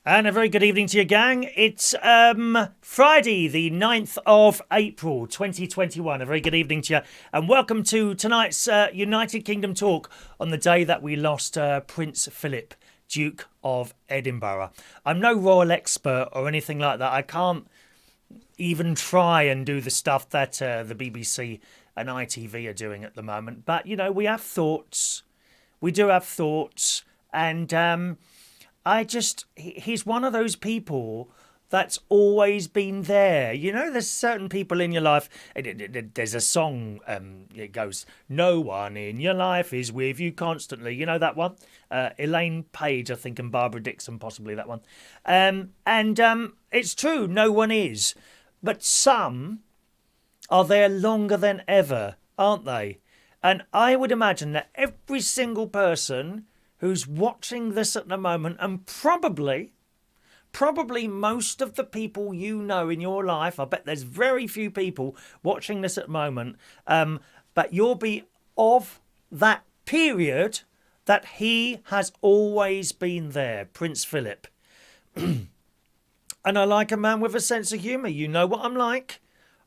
And a very good evening to you, gang. It's Friday, the 9th of April, 2021. A very good evening to you. And welcome to tonight's United Kingdom talk on the day that we lost Prince Philip, Duke of Edinburgh. I'm no royal expert or anything like that. I can't even try and do the stuff that the BBC and ITV are doing at the moment. But, you know, we have thoughts. We do have thoughts. And he's one of those people that's always been there. You know, there's certain people in your life. There's a song, it goes, "No one in your life is with you constantly." You know that one? Elaine Page, I think, and Barbara Dixon, possibly that one. It's true, no one is. But some are there longer than ever, aren't they? And I would imagine that every single person who's watching this at the moment, and probably most of the people you know in your life, I bet there's very few people watching this at the moment, but you'll be of that period that he has always been there, Prince Philip. And I like a man with a sense of humour. You know what I'm like.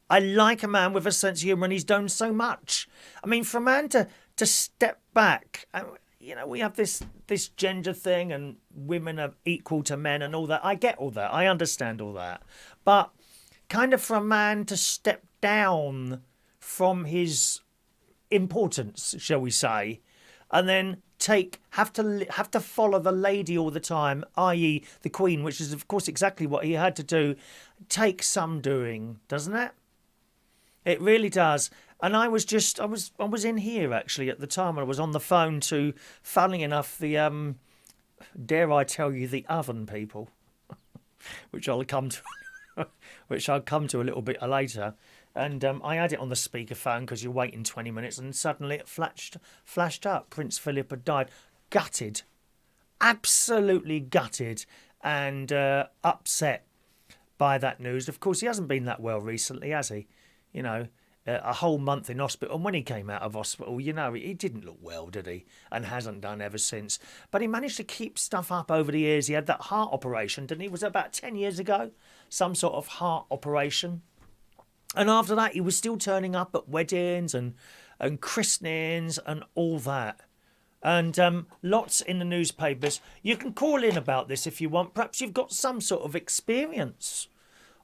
I like a man with a sense of humour, and he's done so much. I mean, for a man to step back, you know, we have this gender thing and women are equal to men and all that. I get all that. I understand all that. But kind of for a man to step down from his importance, shall we say, and then have to follow the lady all the time, i.e. the Queen, which is of course exactly what he had to do, takes some doing, doesn't it? It really does. And I was in here actually at the time. I was on the phone to, funnily enough, the dare I tell you, the oven people, which I'll come to a little bit later. And I had it on the speakerphone because you're waiting 20 minutes, and suddenly it flashed up. Prince Philip had died. Gutted, absolutely gutted, and upset by that news. Of course, he hasn't been that well recently, has he? You know, a whole month in hospital. And when he came out of hospital, you know, he didn't look well, did he? And hasn't done ever since. But he managed to keep stuff up over the years. He had that heart operation, didn't he? Was it about 10 years ago? Some sort of heart operation. And after that, he was still turning up at weddings and christenings and all that. And lots in the newspapers. You can call in about this if you want. Perhaps you've got some sort of experience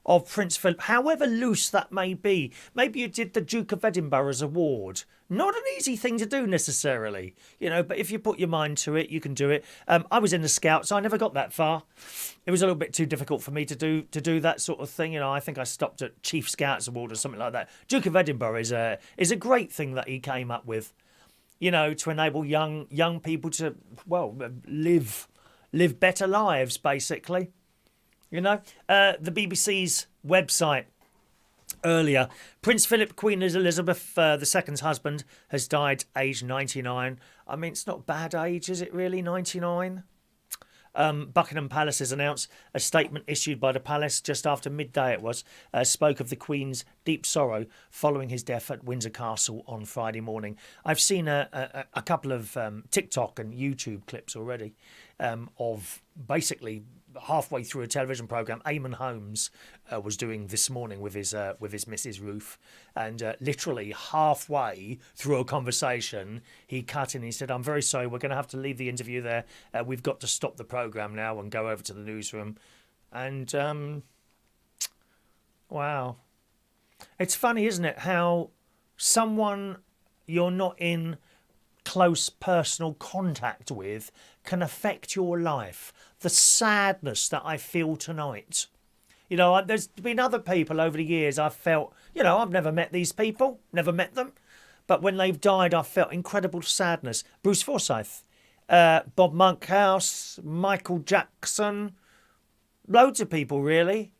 of Prince Philip, however loose that may be. Maybe you did the Duke of Edinburgh's award. Not an easy thing to do necessarily, you know, but if you put your mind to it, you can do it. I was in the Scouts. I never got that far. It was a little bit too difficult for me to do that sort of thing. You know, I think I stopped at Chief Scouts Award or something like that. Duke of Edinburgh is a great thing that he came up with, you know, to enable young people to, well, live better lives, basically. You know, the BBC's website earlier, Prince Philip, Queen Elizabeth II's husband, has died aged 99. I mean, it's not bad age, is it really, 99? Buckingham Palace has announced a statement issued by the palace just after midday it was, spoke of the Queen's deep sorrow following his death at Windsor Castle on Friday morning. I've seen a couple of TikTok and YouTube clips already of basically halfway through a television programme Eamon Holmes was doing this morning with his Mrs. Ruth, and literally halfway through a conversation he cut in. He said, "I'm very sorry, we're going to have to leave the interview there. We've got to stop the programme now and go over to the newsroom." And wow, it's funny, isn't it, how someone you're not in close personal contact with can affect your life. The sadness that I feel tonight. You know, there's been other people over the years I've felt, you know, I've never met these people, never met them. But when they've died, I've felt incredible sadness. Bruce Forsyth, Bob Monkhouse, Michael Jackson, loads of people really.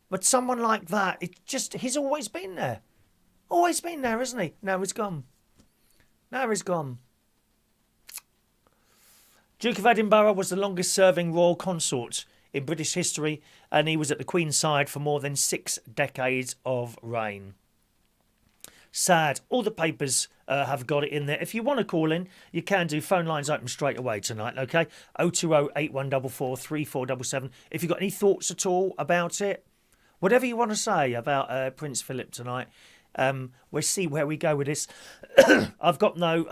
But someone like that, he's always been there. Always been there, isn't he? Now he's gone. Now he's gone. Duke of Edinburgh was the longest serving royal consort in British history, and he was at the Queen's side for more than 6 decades of reign. Sad. All the papers have got it in there. If you want to call in, you can do. Phone lines open straight away tonight, okay? 020 8144 3477. If you've got any thoughts at all about it, whatever you want to say about Prince Philip tonight, we'll see where we go with this. I've got my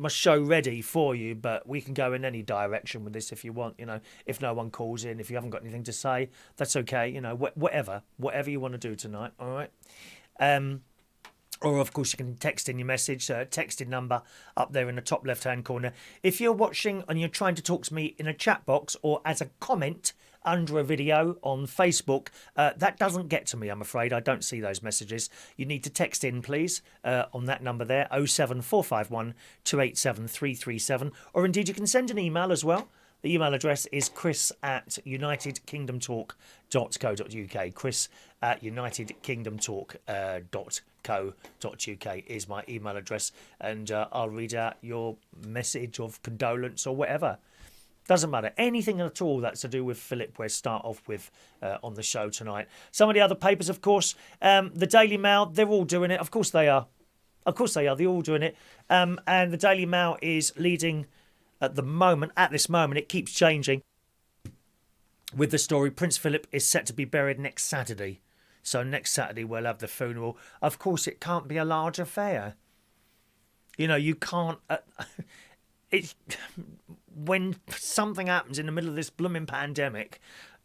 show ready for you, but we can go in any direction with this if you want. You know, if no one calls in, if you haven't got anything to say, that's okay. You know, whatever you want to do tonight. All right. Or, of course, you can text in your message, texting number up there in the top left-hand corner. If you're watching and you're trying to talk to me in a chat box or as a comment under a video on Facebook, that doesn't get to me, I'm afraid. I don't see those messages. You need to text in, please, on that number there, 07451 287 337. Or, indeed, you can send an email as well. The email address is chris@unitedkingdomtalk.co.uk. chris@unitedkingdomtalk.co.uk is my email address. And I'll read out your message of condolence or whatever. Doesn't matter. Anything at all that's to do with Philip, we'll start off with on the show tonight. Some of the other papers, of course, the Daily Mail, they're all doing it. Of course they are. They're all doing it. And the Daily Mail is leading... At this moment, it keeps changing with the story. Prince Philip is set to be buried next Saturday. So next Saturday we'll have the funeral. Of course, it can't be a large affair. You know, you can't... when something happens in the middle of this blooming pandemic,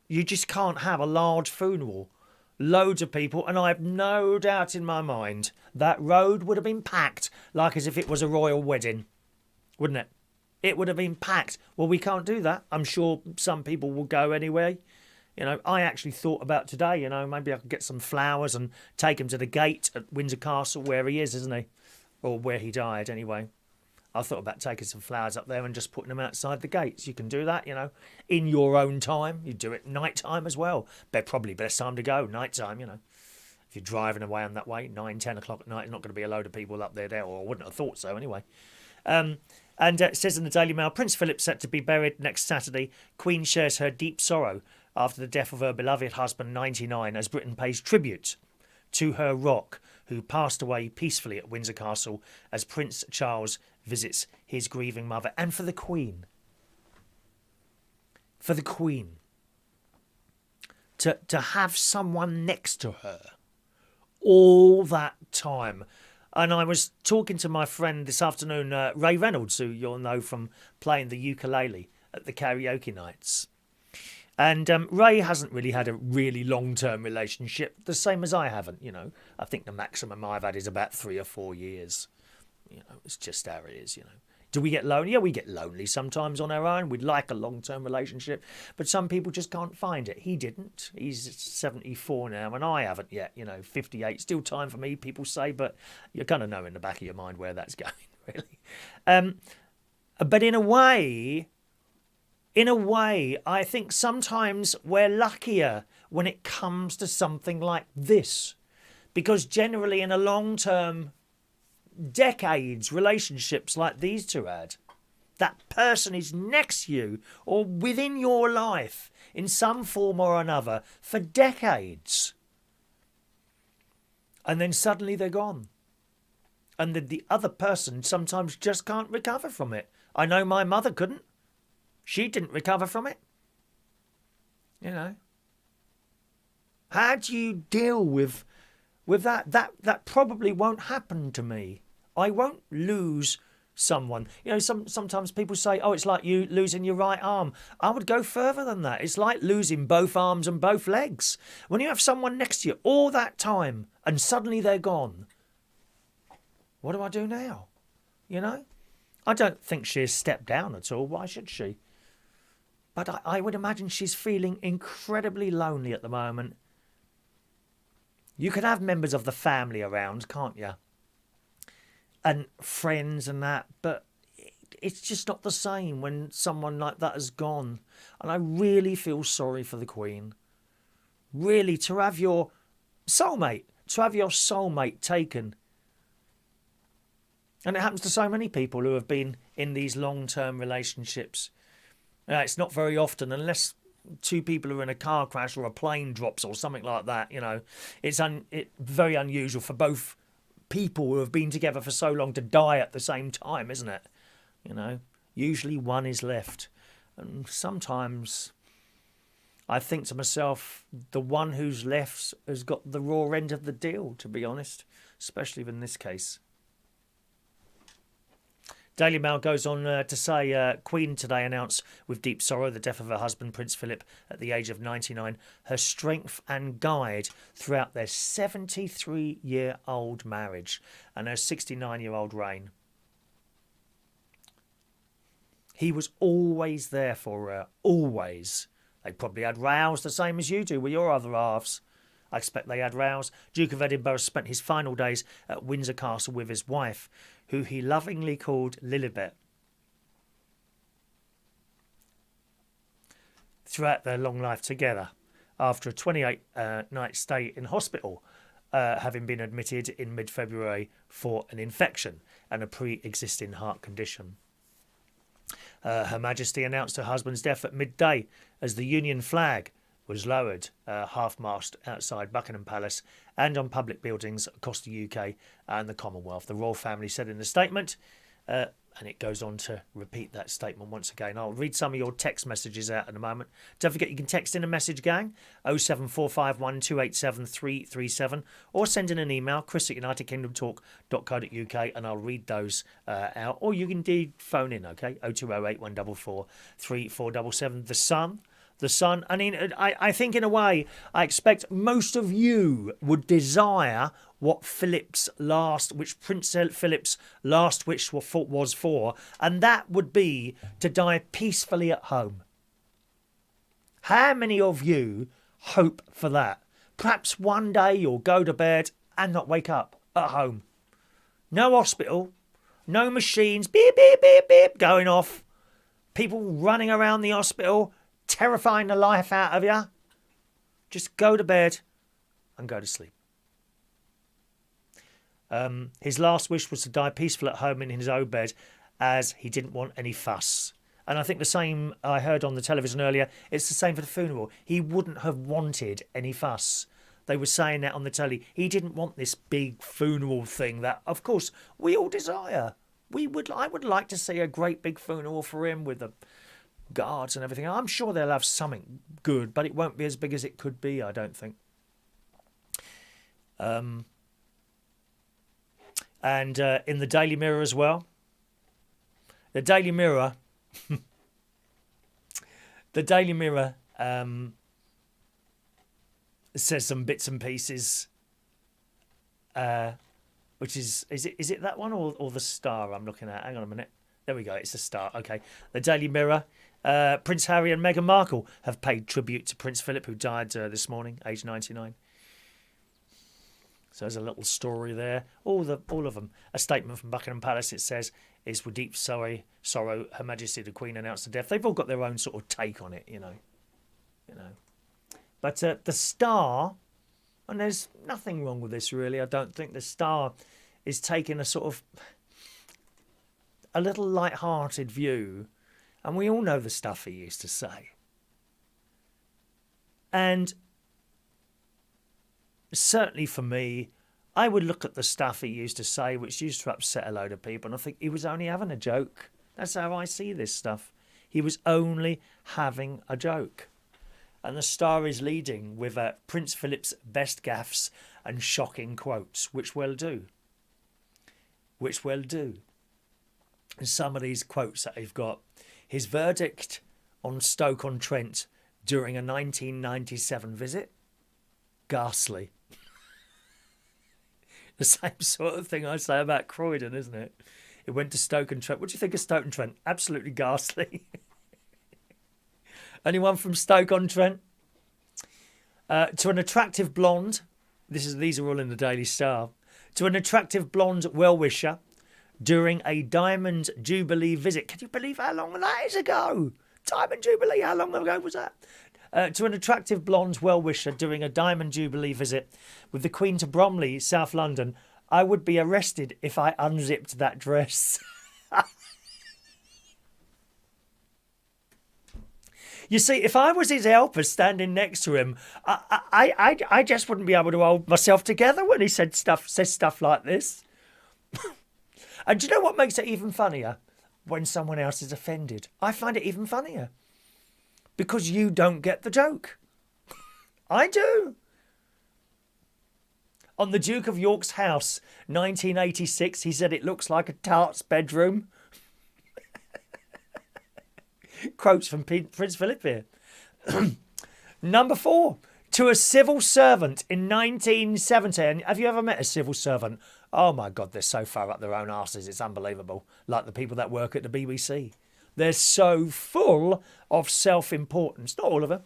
you just can't have a large funeral. Loads of people, and I have no doubt in my mind that road would have been packed like as if it was a royal wedding. Wouldn't it? It would have been packed. Well, we can't do that. I'm sure some people will go anyway. You know, I actually thought about today, you know, maybe I could get some flowers and take him to the gate at Windsor Castle where he is, isn't he? Or where he died, anyway. I thought about taking some flowers up there and just putting them outside the gates. You can do that, you know, in your own time. You do it night time as well. Probably best time to go, night time, you know. If you're driving away on that way, 9, 10 o'clock at night, there's not going to be a load of people up there, or I wouldn't have thought so anyway. And it says in the Daily Mail, Prince Philip set to be buried next Saturday. Queen shares her deep sorrow after the death of her beloved husband, 99, as Britain pays tribute to her rock, who passed away peacefully at Windsor Castle as Prince Charles visits his grieving mother. And for the Queen, to have someone next to her all that time. And I was talking to my friend this afternoon, Ray Reynolds, who you'll know from playing the ukulele at the karaoke nights. And Ray hasn't really had a really long-term relationship, the same as I haven't, you know. I think the maximum I've had is about 3 or 4 years. You know, it's just how it is, you know. Do we get lonely? Yeah, we get lonely sometimes on our own. We'd like a long-term relationship, but some people just can't find it. He didn't. He's 74 now, and I haven't yet, you know, 58. Still time for me, people say, but you kind of know in the back of your mind where that's going, really. But in a way, I think sometimes we're luckier when it comes to something like this, because generally in a long-term decades relationships like these two had, that person is next to you or within your life in some form or another for decades, and then suddenly they're gone, and the other person sometimes just can't recover from it. I know my mother couldn't. She didn't recover from it, you know. How do you deal with that? That probably won't happen to me. I won't lose someone. You know, sometimes people say, oh, it's like you losing your right arm. I would go further than that. It's like losing both arms and both legs. When you have someone next to you all that time and suddenly they're gone, what do I do now? You know? I don't think she's stepped down at all. Why should she? But I would imagine she's feeling incredibly lonely at the moment. You can have members of the family around, can't you? And friends and that, but it's just not the same when someone like that has gone. And I really feel sorry for the Queen. Really, to have your soulmate taken. And it happens to so many people who have been in these long-term relationships. It's not very often, unless two people are in a car crash or a plane drops or something like that, you know. It's very unusual for both people who have been together for so long to die at the same time, isn't it? You know, usually one is left. And sometimes I think to myself, the one who's left has got the raw end of the deal, to be honest, especially in this case. Daily Mail goes on to say, Queen today announced with deep sorrow the death of her husband, Prince Philip, at the age of 99, her strength and guide throughout their 73-year-old marriage and her 69-year-old reign. He was always there for her, always. They probably had rows the same as you do with your other halves. I expect they had rows. Duke of Edinburgh spent his final days at Windsor Castle with his wife, who he lovingly called Lilibet. Throughout their long life together, after a 28-night stay in hospital, having been admitted in mid-February for an infection and a pre-existing heart condition. Her Majesty announced her husband's death at midday as the Union flag was lowered half-mast outside Buckingham Palace and on public buildings across the UK and the Commonwealth. The royal family said in the statement, and it goes on to repeat that statement once again. I'll read some of your text messages out in a moment. Don't forget you can text in a message, gang, 07451 287 337, or send in an email, chris@unitedkingdomtalk.co.uk, and I'll read those out. Or you can indeed phone in, okay, 0208 144 3477. The Sun. I mean, I think in a way, I expect most of you would desire what Prince Philip's last wish was for, and that would be to die peacefully at home. How many of you hope for that? Perhaps one day you'll go to bed and not wake up at home. No hospital, no machines, beep, beep, beep, beep, going off. People running around the hospital, terrifying the life out of you. Just go to bed and go to sleep. His last wish was to die peaceful at home in his own bed, as he didn't want any fuss. And I think the same I heard on the television earlier, it's the same for the funeral. He wouldn't have wanted any fuss. They were saying that on the telly. He didn't want this big funeral thing that, of course, we all desire. I would like to see a great big funeral for him with the guards and everything. I'm sure they'll have something good, but it won't be as big as it could be, I don't think. And in the Daily Mirror as well. The Daily Mirror says some bits and pieces, which is it that one or the Star I'm looking at? Hang on a minute. There we go. It's the Star. Okay. The Daily Mirror. Prince Harry and Meghan Markle have paid tribute to Prince Philip, who died this morning, aged 99. So there's a little story there. All of them. A statement from Buckingham Palace, it says, is with deep sorrow, Her Majesty the Queen announced the death. They've all got their own sort of take on it, you know. But the Star, and there's nothing wrong with this really, I don't think. The Star is taking a sort of a little light-hearted view, and we all know the stuff he used to say. And certainly for me, I would look at the stuff he used to say, which used to upset a load of people, and I think he was only having a joke. That's how I see this stuff. He was only having a joke. And the Star is leading with Prince Philip's best gaffes and shocking quotes, which will do. And some of these quotes that he's got. His verdict on Stoke-on-Trent during a 1997 visit? Ghastly. The same sort of thing I say about Croydon, isn't it? It went to Stoke-on-Trent. What do you think of Stoke-on-Trent? Absolutely ghastly. Anyone from Stoke-on-Trent? To an attractive blonde, these are all in the Daily Star. To an attractive blonde well-wisher during a Diamond Jubilee visit. Can you believe how long that is ago? Diamond Jubilee, how long ago was that? To an attractive blonde well-wisher during a Diamond Jubilee visit with the Queen to Bromley, South London, I would be arrested if I unzipped that dress. You see, if I was his helper standing next to him, I just wouldn't be able to hold myself together when he says stuff like this. And do you know what makes it even funnier? When someone else is offended. I find it even funnier. Because you don't get the joke. I do. On the Duke of York's house, 1986, he said it looks like a tart's bedroom. Quotes from Prince Philip here. Number 4. To a civil servant in 1970. And have you ever met a civil servant? Oh my God, they're so far up their own arses. It's unbelievable. Like the people that work at the BBC. They're so full of self-importance. Not all of them.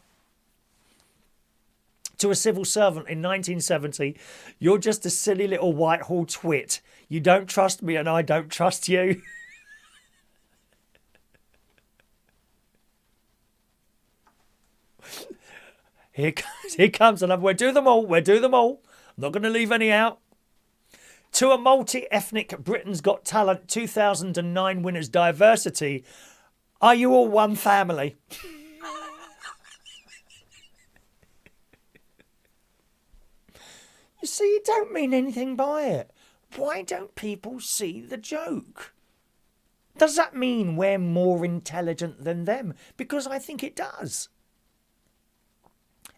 To a civil servant in 1970, you're just a silly little Whitehall twit. You don't trust me and I don't trust you. Here comes another. We'll do them all. I'm not going to leave any out. To a multi-ethnic Britain's Got Talent 2009 winners diversity, are you all one family? You see, you don't mean anything by it. Why don't people see the joke? Does that mean we're more intelligent than them? Because I think it does.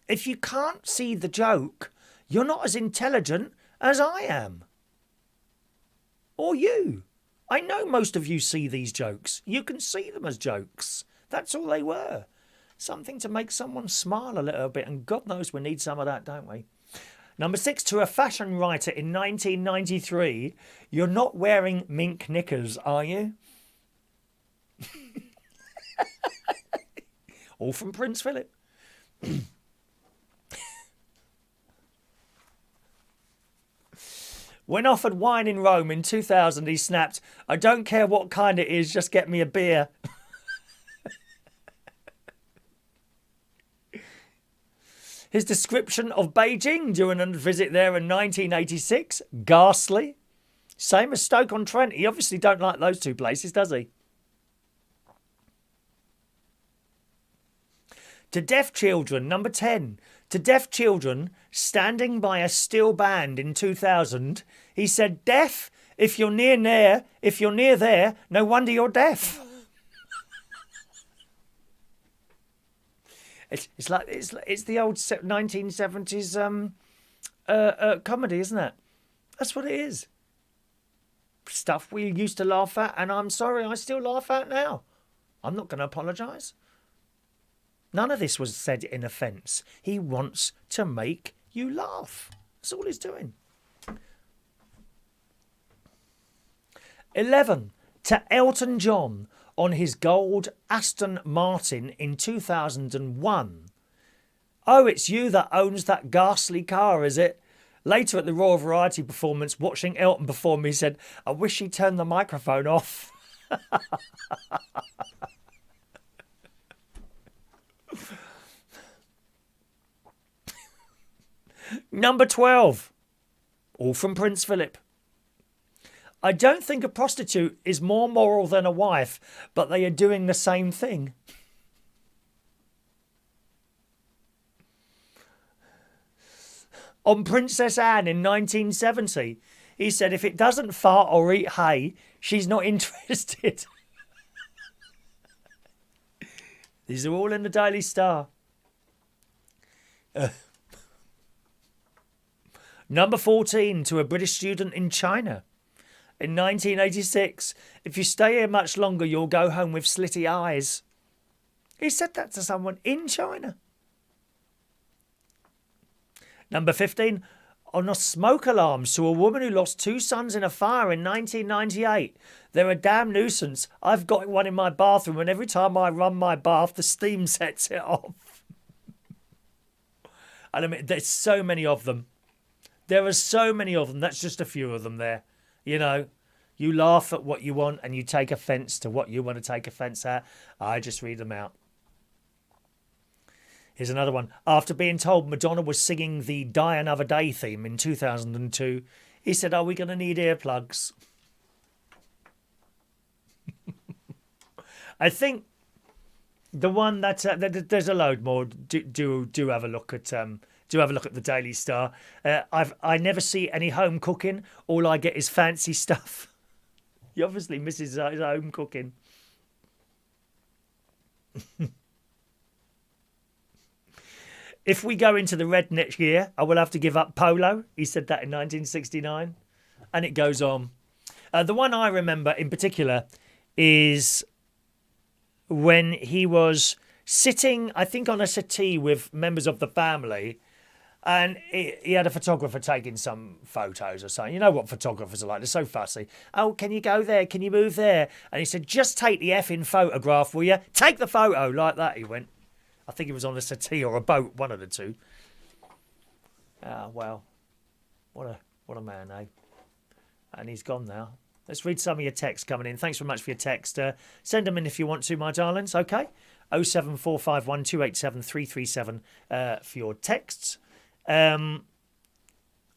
If you can't see the joke, you're not as intelligent as I am. Or you. I know most of you see these jokes. You can see them as jokes. That's all they were. Something to make someone smile a little bit, and God knows we need some of that, don't we? Number 6, to a fashion writer in 1993, you're not wearing mink knickers, are you? All from Prince Philip. When offered wine in Rome in 2000, he snapped, I don't care what kind it is, just get me a beer. His description of Beijing during a visit there in 1986, ghastly. Same as Stoke-on-Trent. He obviously don't like those two places, does he? To deaf children, number 10. To deaf children standing by a still band in 2000, he said, deaf, if you're near there, no wonder you're deaf. It's the old 1970s comedy, isn't it? That's what it is. Stuff we used to laugh at, and I'm sorry, I still laugh at now. I'm not going to apologise. None of this was said in offence. He wants to make you laugh. That's all he's doing. 11. To Elton John on his gold Aston Martin in 2001. Oh, it's you that owns that ghastly car, is it? Later at the Royal Variety performance, watching Elton perform, he said, I wish he'd turned the microphone off. Number 12. All from Prince Philip. I don't think a prostitute is more moral than a wife, but they are doing the same thing. On Princess Anne in 1970, he said, if it doesn't fart or eat hay, she's not interested. These are all in the Daily Star. Number 14, to a British student in China. In 1986, if you stay here much longer, you'll go home with slitty eyes. He said that to someone in China. Number 15, on a smoke alarms to a woman who lost 2 sons in a fire in 1998. They're a damn nuisance. I've got one in my bathroom, and every time I run my bath, the steam sets it off. And I mean, there's so many of them. There are so many of them. That's just a few of them there. You know, you laugh at what you want and you take offence to what you want to take offence at. I just read them out. Here's another one. After being told Madonna was singing the Die Another Day theme in 2002, he said, are we going to need earplugs? The one that there's a load more. Do have a look at the Daily Star. I never see any home cooking. All I get is fancy stuff. He obviously misses his home cooking. If we go into the red next year, I will have to give up polo. He said that in 1969. And it goes on. The one I remember in particular is when he was sitting, I think, on a settee with members of the family. And he had a photographer taking some photos or something. You know what photographers are like. They're so fussy. Oh, can you go there? Can you move there? And he said, just take the effing photograph, will you? Take the photo. Like that, he went. I think he was on a settee or a boat, one of the two. Ah, well. What a man, eh? And he's gone now. Let's read some of your texts coming in. Thanks very much for your text. Send them in if you want to, my darlings. Okay. 07451287337 for your texts. Hello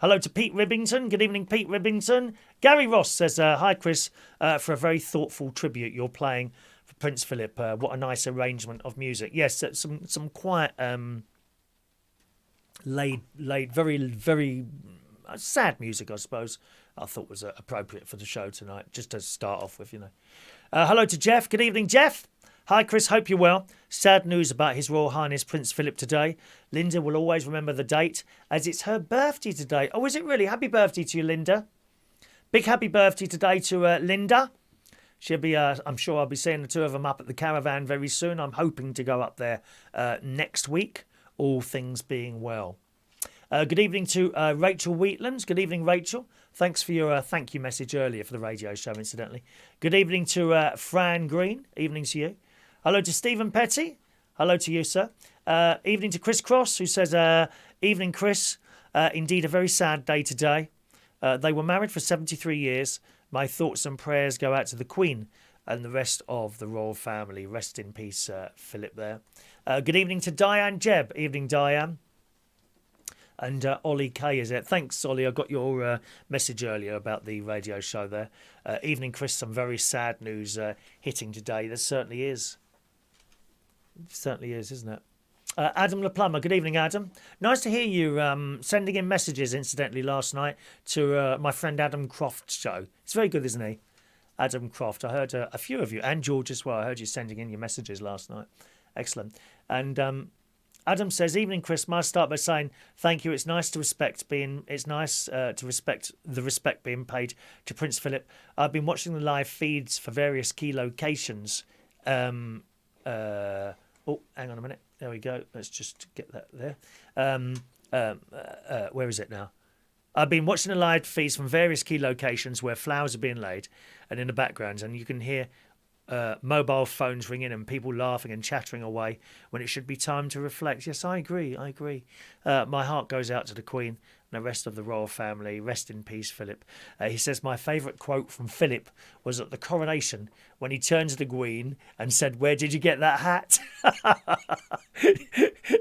to Pete Ribbington. Good evening, Pete Ribbington. Gary Ross says, hi, Chris, for a very thoughtful tribute you're playing for Prince Philip. What a nice arrangement of music. Yes, some quite laid, very, very sad music, I suppose. I thought was appropriate for the show tonight, just to start off with, you know. Hello to Jeff. Good evening, Jeff. Hi, Chris. Hope you're well. Sad news about His Royal Highness Prince Philip today. Linda will always remember the date as it's her birthday today. Oh, is it really? Happy birthday to you, Linda. Big happy birthday today to Linda. She'll be, I'm sure I'll be seeing the two of them up at the caravan very soon. I'm hoping to go up there next week, all things being well. Good evening to Rachel Wheatlands. Good evening, Rachel. Thanks for your thank you message earlier for the radio show, incidentally. Good evening to Fran Green. Evening to you. Hello to Stephen Petty. Hello to you, sir. Evening to Chris Cross, who says, evening, Chris. Indeed, a very sad day today. They were married for 73 years. My thoughts and prayers go out to the Queen and the rest of the royal family. Rest in peace, Philip there. Good evening to Diane Jebb. Evening, Diane. And Ollie K is it. Thanks, Ollie. I got your message earlier about the radio show there. Evening, Chris. Some very sad news hitting today. There certainly is. It certainly is, isn't it? Adam LaPlumber. Good evening, Adam. Nice to hear you sending in messages, incidentally, last night to my friend Adam Croft's show. It's very good, isn't he? Adam Croft. I heard a few of you, and George as well. I heard you sending in your messages last night. Excellent. And Adam says, evening, Chris. Must start by saying thank you. It's nice to respect being paid to Prince Philip. I've been watching the live feeds for various key locations. Oh, hang on a minute. There we go. Let's just get that there. Where is it now? I've been watching the live feeds from various key locations where flowers are being laid, and in the background, and you can hear mobile phones ringing and people laughing and chattering away when it should be time to reflect. Yes, I agree. My heart goes out to the Queen and the rest of the royal family. Rest in peace, Philip. He says, my favourite quote from Philip was at the coronation when he turned to the Queen and said, where did you get that hat?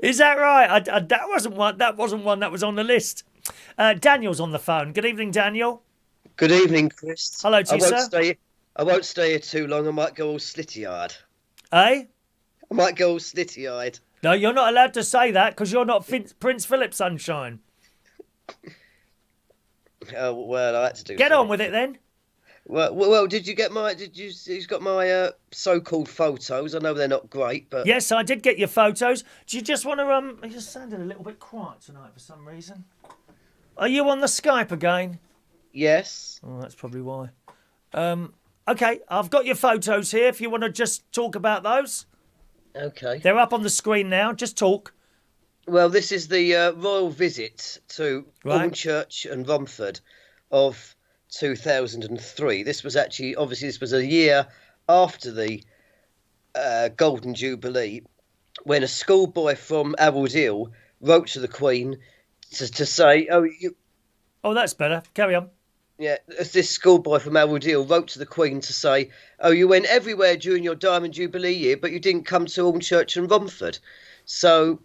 Is that right? That wasn't one that was on the list. Daniel's on the phone. Good evening, Daniel. Good evening, Chris. Hello to you, sir. I won't stay here too long. I might go all slitty-eyed. Eh? I might go all slitty-eyed. No, you're not allowed to say that because you're not Prince Philip, sunshine. Oh, well, I had to do Get on with it then. Well, did you get my... You've got my so-called photos. I know they're not great, but... Yes, I did get your photos. Do you just want to... You're sounding a little bit quiet tonight for some reason. Are you on the Skype again? Yes. Oh, that's probably why. Okay, I've got your photos here if you want to just talk about those. Okay. They're up on the screen now. Just talk. Well, this is the royal visit to Church and Romford of 2003. This was actually, obviously, this was a year after the Golden Jubilee when a schoolboy from Arrows Hill wrote to the Queen to say, Oh, that's better. Carry on. Yeah, this schoolboy from Arrows Hill wrote to the Queen to say, oh, you went everywhere during your Diamond Jubilee year, but you didn't come to Church and Romford. So,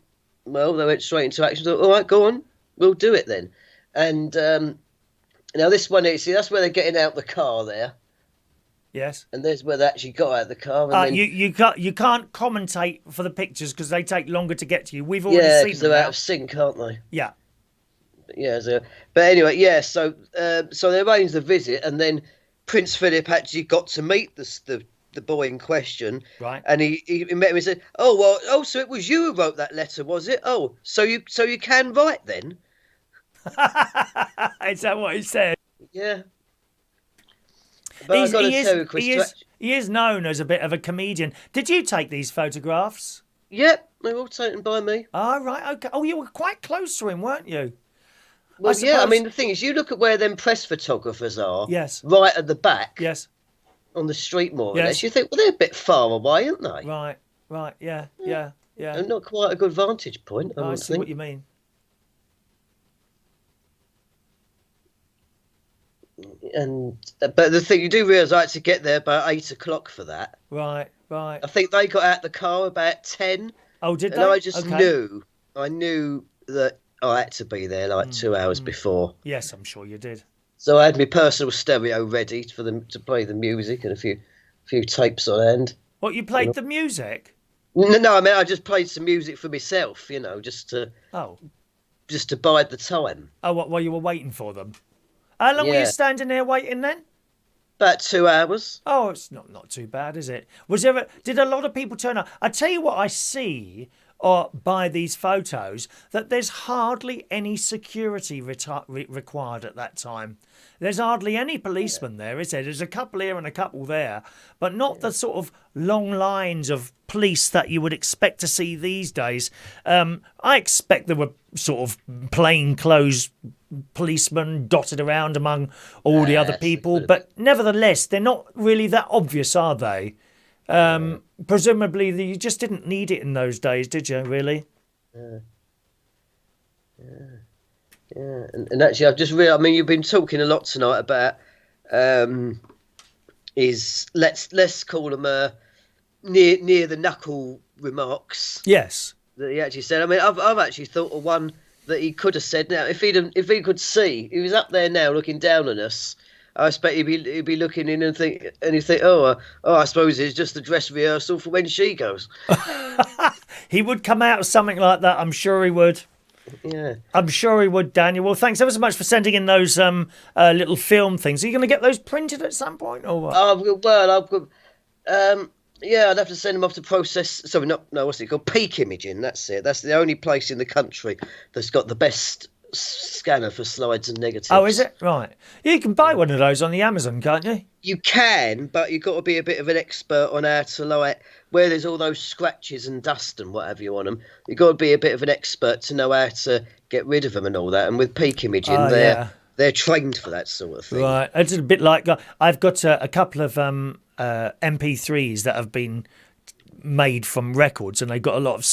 well, they went straight into action. All right, go on. We'll do it then. And now this one, see, that's where they're getting out the car there. Yes. And there's where they actually got out of the car. And then, You can't commentate for the pictures because they take longer to get to you. We've already yeah, seen because them they're now. out of sync, aren't they? Yeah. Yeah. But anyway, yeah. So they arranged the visit, and then Prince Philip actually got to meet the boy in question. Right. And he met him and said, "Oh well, so it was you who wrote that letter, was it? Oh, so you can write then?" Is that what he said? Yeah. But I got to tell you, Chris. He is known as a bit of a comedian. Did you take these photographs? Yep, they were all taken by me. Oh, right, okay. Oh, you were quite close to him, weren't you? Well, yeah, I mean, the thing is, you look at where them press photographers are. Yes. Right at the back. Yes. On the street, more or Yes. less. You think, well, they're a bit far away, aren't they? Right, yeah. And not quite a good vantage point, I would see think. what you mean. But the thing, you do realise I had to get there about 8 o'clock for that. Right. I think they got out the car about 10. Oh, did they? And I just Okay. knew that I had to be there like 2 hours before. Yes, I'm sure you did. So I had my personal stereo ready for them to play the music and a few tapes on hand. What, you played the music? No, I mean I just played some music for myself, just to bide the time. Oh, what, while you were waiting for them? How long were you standing there waiting then? About 2 hours. Oh, it's not too bad, is it? Did a lot of people turn up? I tell you what I see by these photos, that there's hardly any security required at that time. There's hardly any policemen there, is there? There's a couple here and a couple there, but not the sort of long lines of police that you would expect to see these days. I expect there were sort of plainclothes policemen dotted around among all the other people, but nevertheless, they're not really that obvious, are they? Presumably, you just didn't need it in those days, did you? Really? Yeah. And actually, I've just realised. I mean, you've been talking a lot tonight about let's call them near the knuckle remarks. Yes. That he actually said. I mean, I've actually thought of one that he could have said. Now, if he could see, he was up there now looking down on us. I expect he'd be looking in and he'd think, I suppose it's just a dress rehearsal for when she goes. He would come out with something like that. I'm sure he would. Yeah. I'm sure he would, Daniel. Well, thanks ever so much for sending in those little film things. Are you going to get those printed at some point, or what? I'd have to send them off to process. Sorry, no, what's it called? Peak Imaging. That's it. That's the only place in the country that's got the best scanner for slides and negatives. Oh, is it? Right. You can buy one of those on the Amazon, can't you? You can, but you've got to be a bit of an expert on how to where there's all those scratches and dust and whatever you want them. You've got to be a bit of an expert to know how to get rid of them and all that. And with peak imaging, they're trained for that sort of thing. Right. It's a bit like I've got a couple of MP3s that have been made from records, and they've got a lot of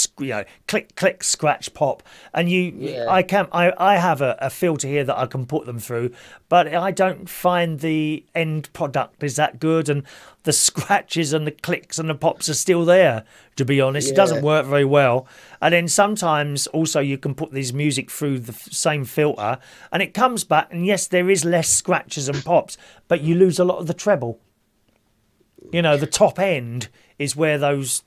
click click scratch pop, and I have a filter here that I can put them through, but I don't find the end product is that good, and the scratches and the clicks and the pops are still there, to be honest. It doesn't work very well. And then sometimes also you can put this music through the same filter and it comes back, and yes, there is less scratches and pops, but you lose a lot of the treble. The top end is where those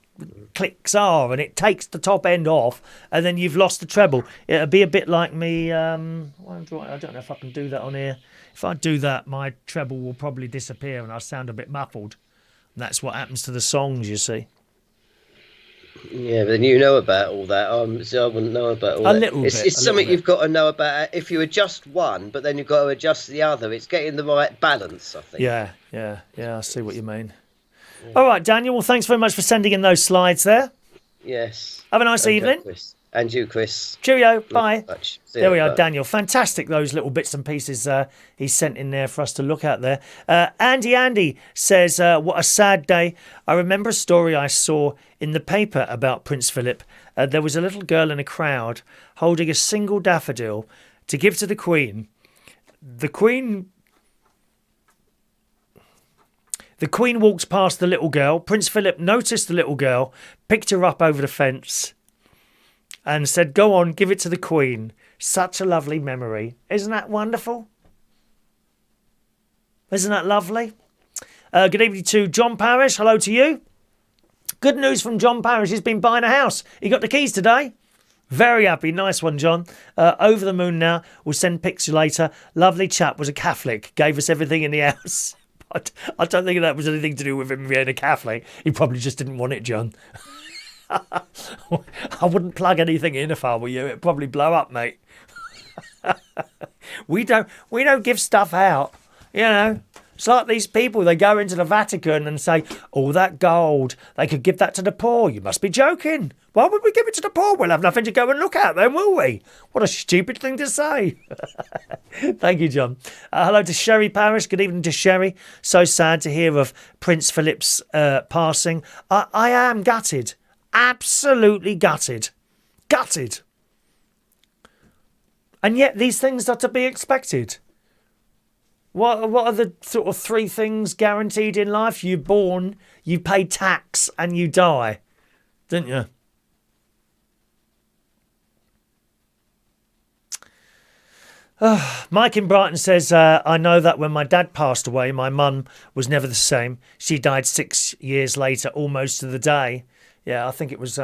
clicks are, and it takes the top end off, and then you've lost the treble. It'll be a bit like me. I don't know if I can do that on here. If I do that, my treble will probably disappear, and I'll sound a bit muffled. And that's what happens to the songs, you see. Yeah, but then you know about all that. I wouldn't know about all that. It's something you've got to know about. If you adjust one, but then you've got to adjust the other, it's getting the right balance, I think. Yeah, I see what you mean. Yeah. All right, Daniel, well, thanks very much for sending in those slides there. Yes. Have a nice evening. Chris. And you, Chris. Cheerio. Bye. There we are, bye. Daniel. Fantastic, those little bits and pieces he sent in there for us to look at there. Andy says, what a sad day. I remember a story I saw in the paper about Prince Philip. There was a little girl in a crowd holding a single daffodil to give to the Queen. The Queen walked past the little girl. Prince Philip noticed the little girl, picked her up over the fence and said, go on, give it to the Queen. Such a lovely memory. Isn't that wonderful? Isn't that lovely? Good evening to John Parrish. Hello to you. Good news from John Parrish. He's been buying a house. He got the keys today. Very happy. Nice one, John. Over the moon now. We'll send pics later. Lovely chap. Was a Catholic. Gave us everything in the house. I don't think that was anything to do with him being a Catholic. He probably just didn't want it, John. I wouldn't plug anything in if I were you. It'd probably blow up, mate. We don't give stuff out, you know. It's like these people, they go into the Vatican and say, all that gold, they could give that to the poor. You must be joking. Why would we give it to the poor? We'll have nothing to go and look at then, will we? What a stupid thing to say. Thank you, John. Hello to Sherry Parish. Good evening to Sherry. So sad to hear of Prince Philip's passing. I am gutted. Absolutely gutted. Gutted. And yet these things are to be expected. What are the sort of three things guaranteed in life? You're born, you pay tax, and you die. Didn't you? Mike in Brighton says, I know that when my dad passed away, my mum was never the same. She died 6 years later, almost to the day. Yeah, I think it was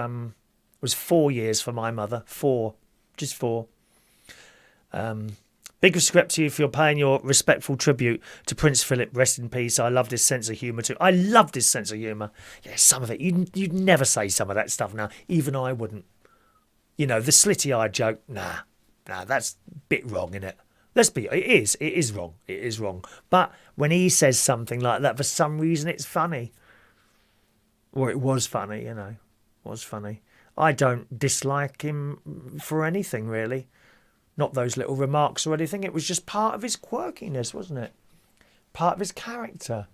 4 years for my mother. 4. Just 4. Big respect to you for paying your respectful tribute to Prince Philip. Rest in peace. I loved his sense of humour too. I loved his sense of humour. Yeah, some of it. You'd never say some of that stuff now. Even I wouldn't. You know, the slitty-eyed joke. Nah, that's a bit wrong, innit? It is wrong. It is wrong. But when he says something like that, for some reason it's funny. Or it was funny, you know. Was funny. I don't dislike him for anything, really. Not those little remarks or anything. It was just part of his quirkiness, wasn't it? Part of his character.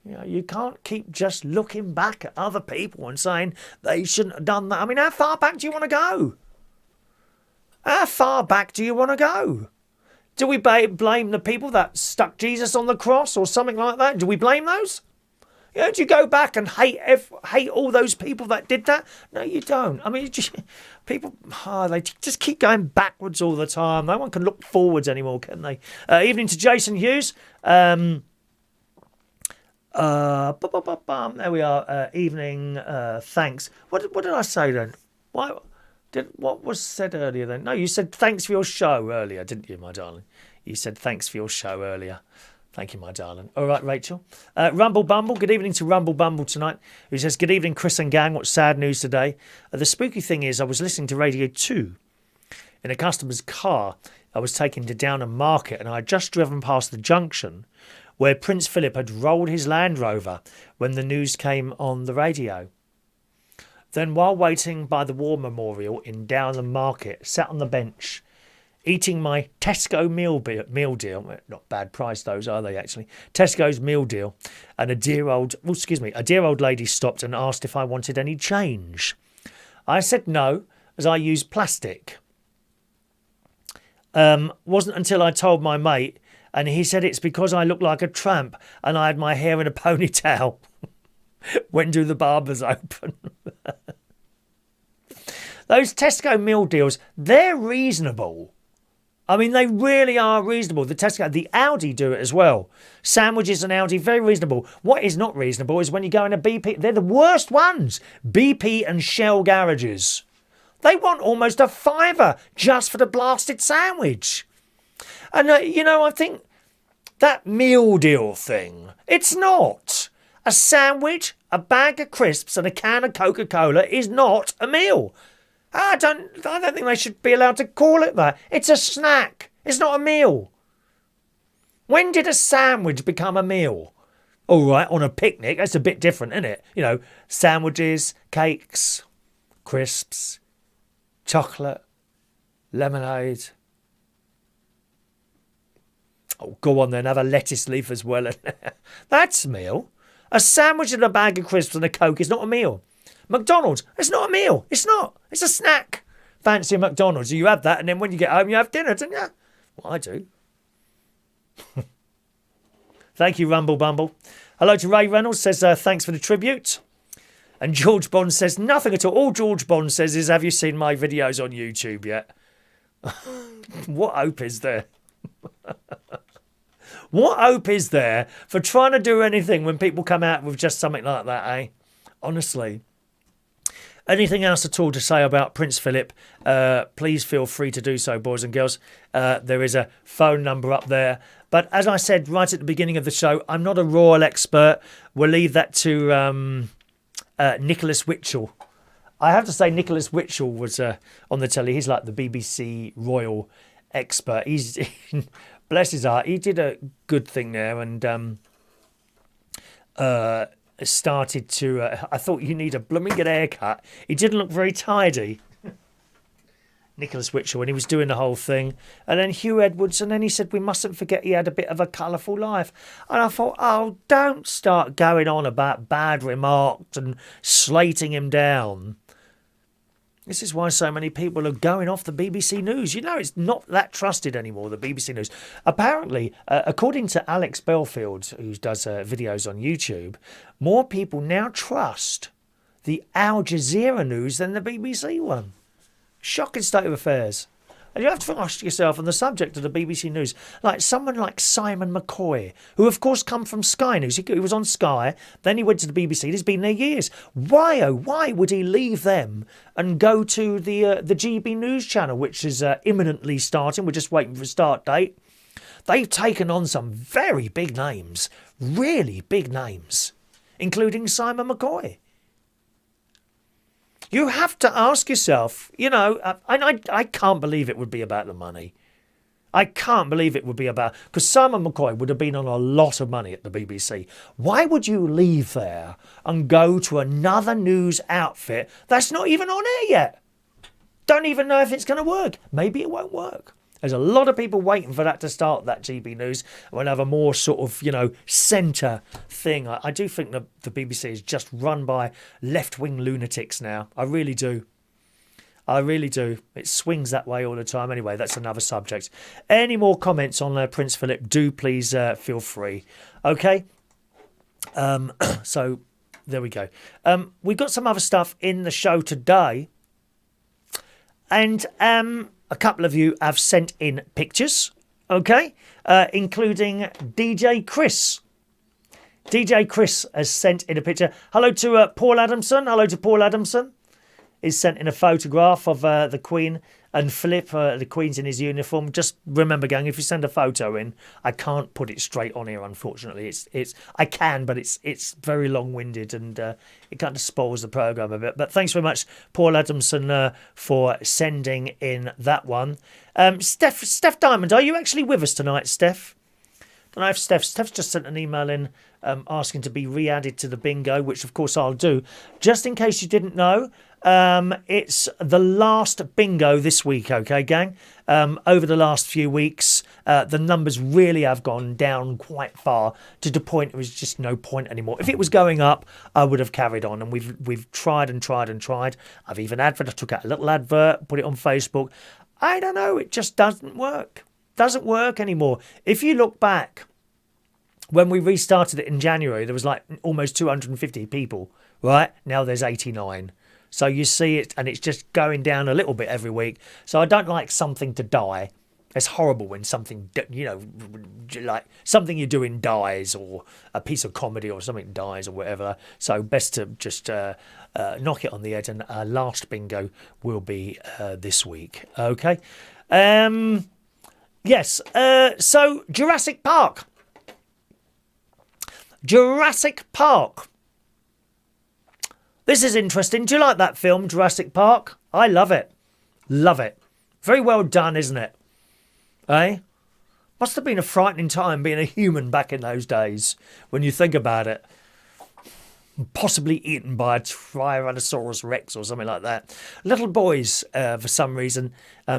You know, you can't keep just looking back at other people and saying they shouldn't have done that. I mean, how far back do you want to go? How far back do you want to go? Do we blame the people that stuck Jesus on the cross or something like that? Do we blame those? You know, do you go back and hate all those people that did that? No, you don't. I mean, people, they just keep going backwards all the time. No one can look forwards anymore, can they? Evening to Jason Hughes. There we are. Evening. Thanks. What did I say then? What was said earlier then? No, you said thanks for your show earlier, didn't you, my darling? You said thanks for your show earlier. Thank you, my darling. All right, Rachel. Rumble Bumble. Good evening to Rumble Bumble tonight, who says, good evening, Chris and gang. What's sad news today? The spooky thing is I was listening to Radio 2 in a customer's car. I was taken to Downham Market and I had just driven past the junction where Prince Philip had rolled his Land Rover when the news came on the radio. Then while waiting by the War Memorial in Downham Market, sat on the bench, eating my Tesco meal deal. Not bad price those, are they, actually? Tesco's meal deal. And a dear old lady stopped and asked if I wanted any change. I said no, as I use plastic. Wasn't until I told my mate, and he said it's because I look like a tramp and I had my hair in a ponytail. When do the barbers open? Those Tesco meal deals, they're reasonable. I mean, they really are reasonable. The Tesco, the Aldi do it as well. Sandwiches and Aldi, very reasonable. What is not reasonable is when you go in a BP. They're the worst ones. BP and Shell garages. They want almost a £5 just for the blasted sandwich. And, I think that meal deal thing, it's not. A sandwich, a bag of crisps and a can of Coca-Cola is not a meal. I don't think they should be allowed to call it that. It's a snack. It's not a meal. When did a sandwich become a meal? All right, on a picnic, that's a bit different, isn't it? You know, sandwiches, cakes, crisps, chocolate, lemonade. Oh, go on then, have a lettuce leaf as well. That's a meal. A sandwich and a bag of crisps and a Coke is not a meal. McDonald's, it's not a meal. It's not. It's a snack. Fancy a McDonald's. You have that, and then when you get home, you have dinner, don't you? Well, I do. Thank you, Rumble Bumble. Hello to Ray Reynolds, says thanks for the tribute. And George Bond says nothing at all. All George Bond says is, have you seen my videos on YouTube yet? What hope is there? What hope is there for trying to do anything when people come out with just something like that, eh? Honestly. Anything else at all to say about Prince Philip? Please feel free to do so, boys and girls. There is a phone number up there. But as I said right at the beginning of the show, I'm not a royal expert. We'll leave that to Nicholas Witchell. I have to say Nicholas Witchell was on the telly. He's like the BBC royal expert. He's bless his heart. He did a good thing there and started to... I thought you need a blooming good haircut. He didn't look very tidy. Nicholas Witchell, when he was doing the whole thing. And then Hugh Edwards, and then he said we mustn't forget he had a bit of a colourful life. And I thought, oh, don't start going on about bad remarks and slating him down. This is why so many people are going off the BBC News. You know, it's not that trusted anymore, the BBC News. Apparently, according to Alex Belfield, who does videos on YouTube, more people now trust the Al Jazeera news than the BBC one. Shocking state of affairs. And you have to ask yourself on the subject of the BBC News, like someone like Simon McCoy, who of course come from Sky News. He was on Sky, then he went to the BBC. He's been there years. Why, oh, why would he leave them and go to the GB News channel, which is imminently starting? We're just waiting for a start date. They've taken on some very big names, really big names, including Simon McCoy. You have to ask yourself, you know, I can't believe it would be about the money. I can't believe it would be about... Because Simon McCoy would have been on a lot of money at the BBC. Why would you leave there and go to another news outfit that's not even on air yet? Don't even know if it's going to work. Maybe it won't work. There's a lot of people waiting for that to start, that GB News. We'll have a more sort of, you know, centre thing. I do think the BBC is just run by left-wing lunatics now. I really do. I really do. It swings that way all the time. Anyway, that's another subject. Any more comments on Prince Philip, do please feel free. Okay? So, there we go. We've got some other stuff in the show today. And... a couple of you have sent in pictures, okay, including DJ Chris. DJ Chris has sent in a picture. Hello to Paul Adamson. Hello to Paul Adamson. He's sent in a photograph of the Queen and Philip. The Queen's in his uniform. Just remember, gang, if you send a photo in, I can't put it straight on here, unfortunately. It's I can, but it's very long-winded and it kind of spoils the programme a bit. But thanks very much, Paul Adamson, for sending in that one. Steph Diamond, are you actually with us tonight, Steph? I don't know if Steph's just sent an email in asking to be re-added to the bingo, which of course I'll do. Just in case you didn't know, it's the last bingo this week, okay, gang? Over the last few weeks, the numbers really have gone down quite far to the point there was just no point anymore. If it was going up, I would have carried on, and we've tried and tried and tried. I've even I took out a little advert, put it on Facebook. I don't know, it just doesn't work. Doesn't work anymore. If you look back, when we restarted it in January, there was like almost 250 people, right? Now there's 89. So you see it, and it's just going down a little bit every week. So I don't like something to die. It's horrible when something, you know, like something you're doing dies, or a piece of comedy or something dies or whatever. So best to just knock it on the head, and our last bingo will be this week. Okay. Yes. So Jurassic Park. Jurassic Park. This is interesting. Do you like that film, Jurassic Park? I love it. Love it. Very well done, isn't it? Eh? Must have been a frightening time being a human back in those days, when you think about it. Possibly eaten by a Tyrannosaurus Rex or something like that. Little boys, for some reason,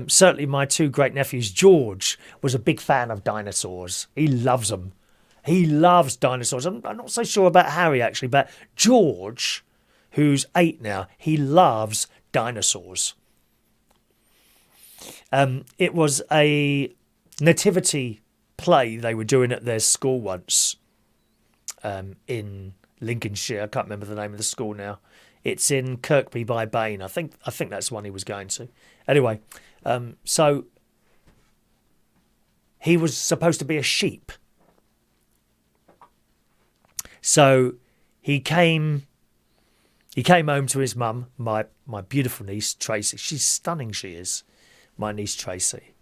certainly my two great nephews, George was a big fan of dinosaurs. He loves them. He loves dinosaurs. I'm not so sure about Harry, actually, but George, who's 8 now, he loves dinosaurs. It was a nativity play they were doing at their school once in Lincolnshire. I can't remember the name of the school now. It's in Kirkby by Bain. I think that's the one he was going to. Anyway, so he was supposed to be a sheep, So he came home to his mum, my beautiful niece Tracy. She's stunning, she is, my niece Tracy.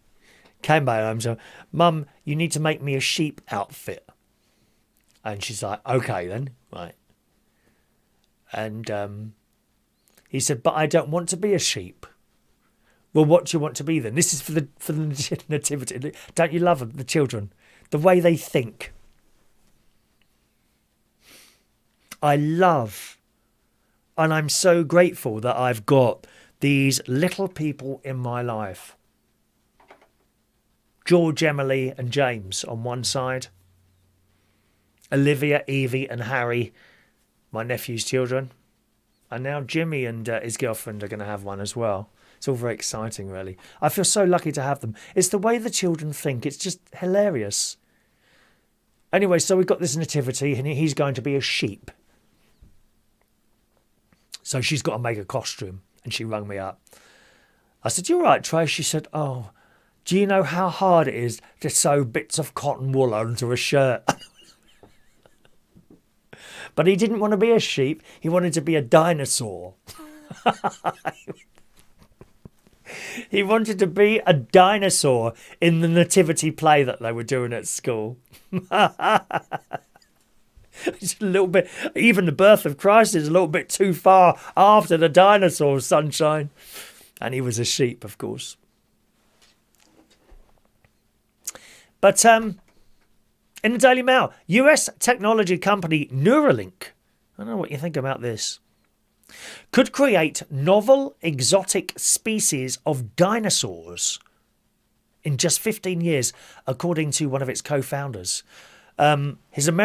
Came back home, so, Mum, you need to make me a sheep outfit. And she's like, okay then, right. And he said, but I don't want to be a sheep. Well, what do you want to be then? This is for the nativity. Don't you love them, the children? The way they think. I love, and I'm so grateful that I've got these little people in my life. George, Emily and James on one side. Olivia, Evie and Harry, my nephew's children. And now Jimmy and his girlfriend are going to have one as well. It's all very exciting, really. I feel so lucky to have them. It's the way the children think. It's just hilarious. Anyway, so we've got this nativity and he's going to be a sheep. So she's got to make a costume and she rang me up. I said, you all right, Trey? She said, oh, do you know how hard it is to sew bits of cotton wool onto a shirt? But he didn't want to be a sheep. He wanted to be a dinosaur. He wanted to be a dinosaur in the nativity play that they were doing at school. It's a little bit, even the birth of Christ is a little bit too far after the dinosaur, sunshine. And he was a sheep, of course. But in the Daily Mail, US technology company Neuralink, I don't know what you think about this, could create novel exotic species of dinosaurs in just 15 years, according to one of its co-founders. He's an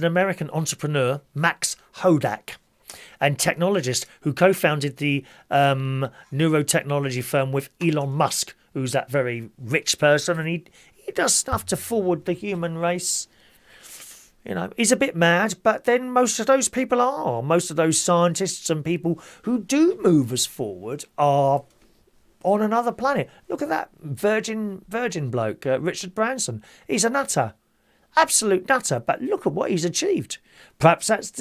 American entrepreneur, Max Hodak, and technologist who co-founded the neurotechnology firm with Elon Musk, who's that very rich person, and he does stuff to forward the human race. You know, he's a bit mad, but then most of those people are. Most of those scientists and people who do move us forward are on another planet. Look at that virgin bloke, Richard Branson. He's a nutter. Absolute nutter, but look at what he's achieved. Perhaps that's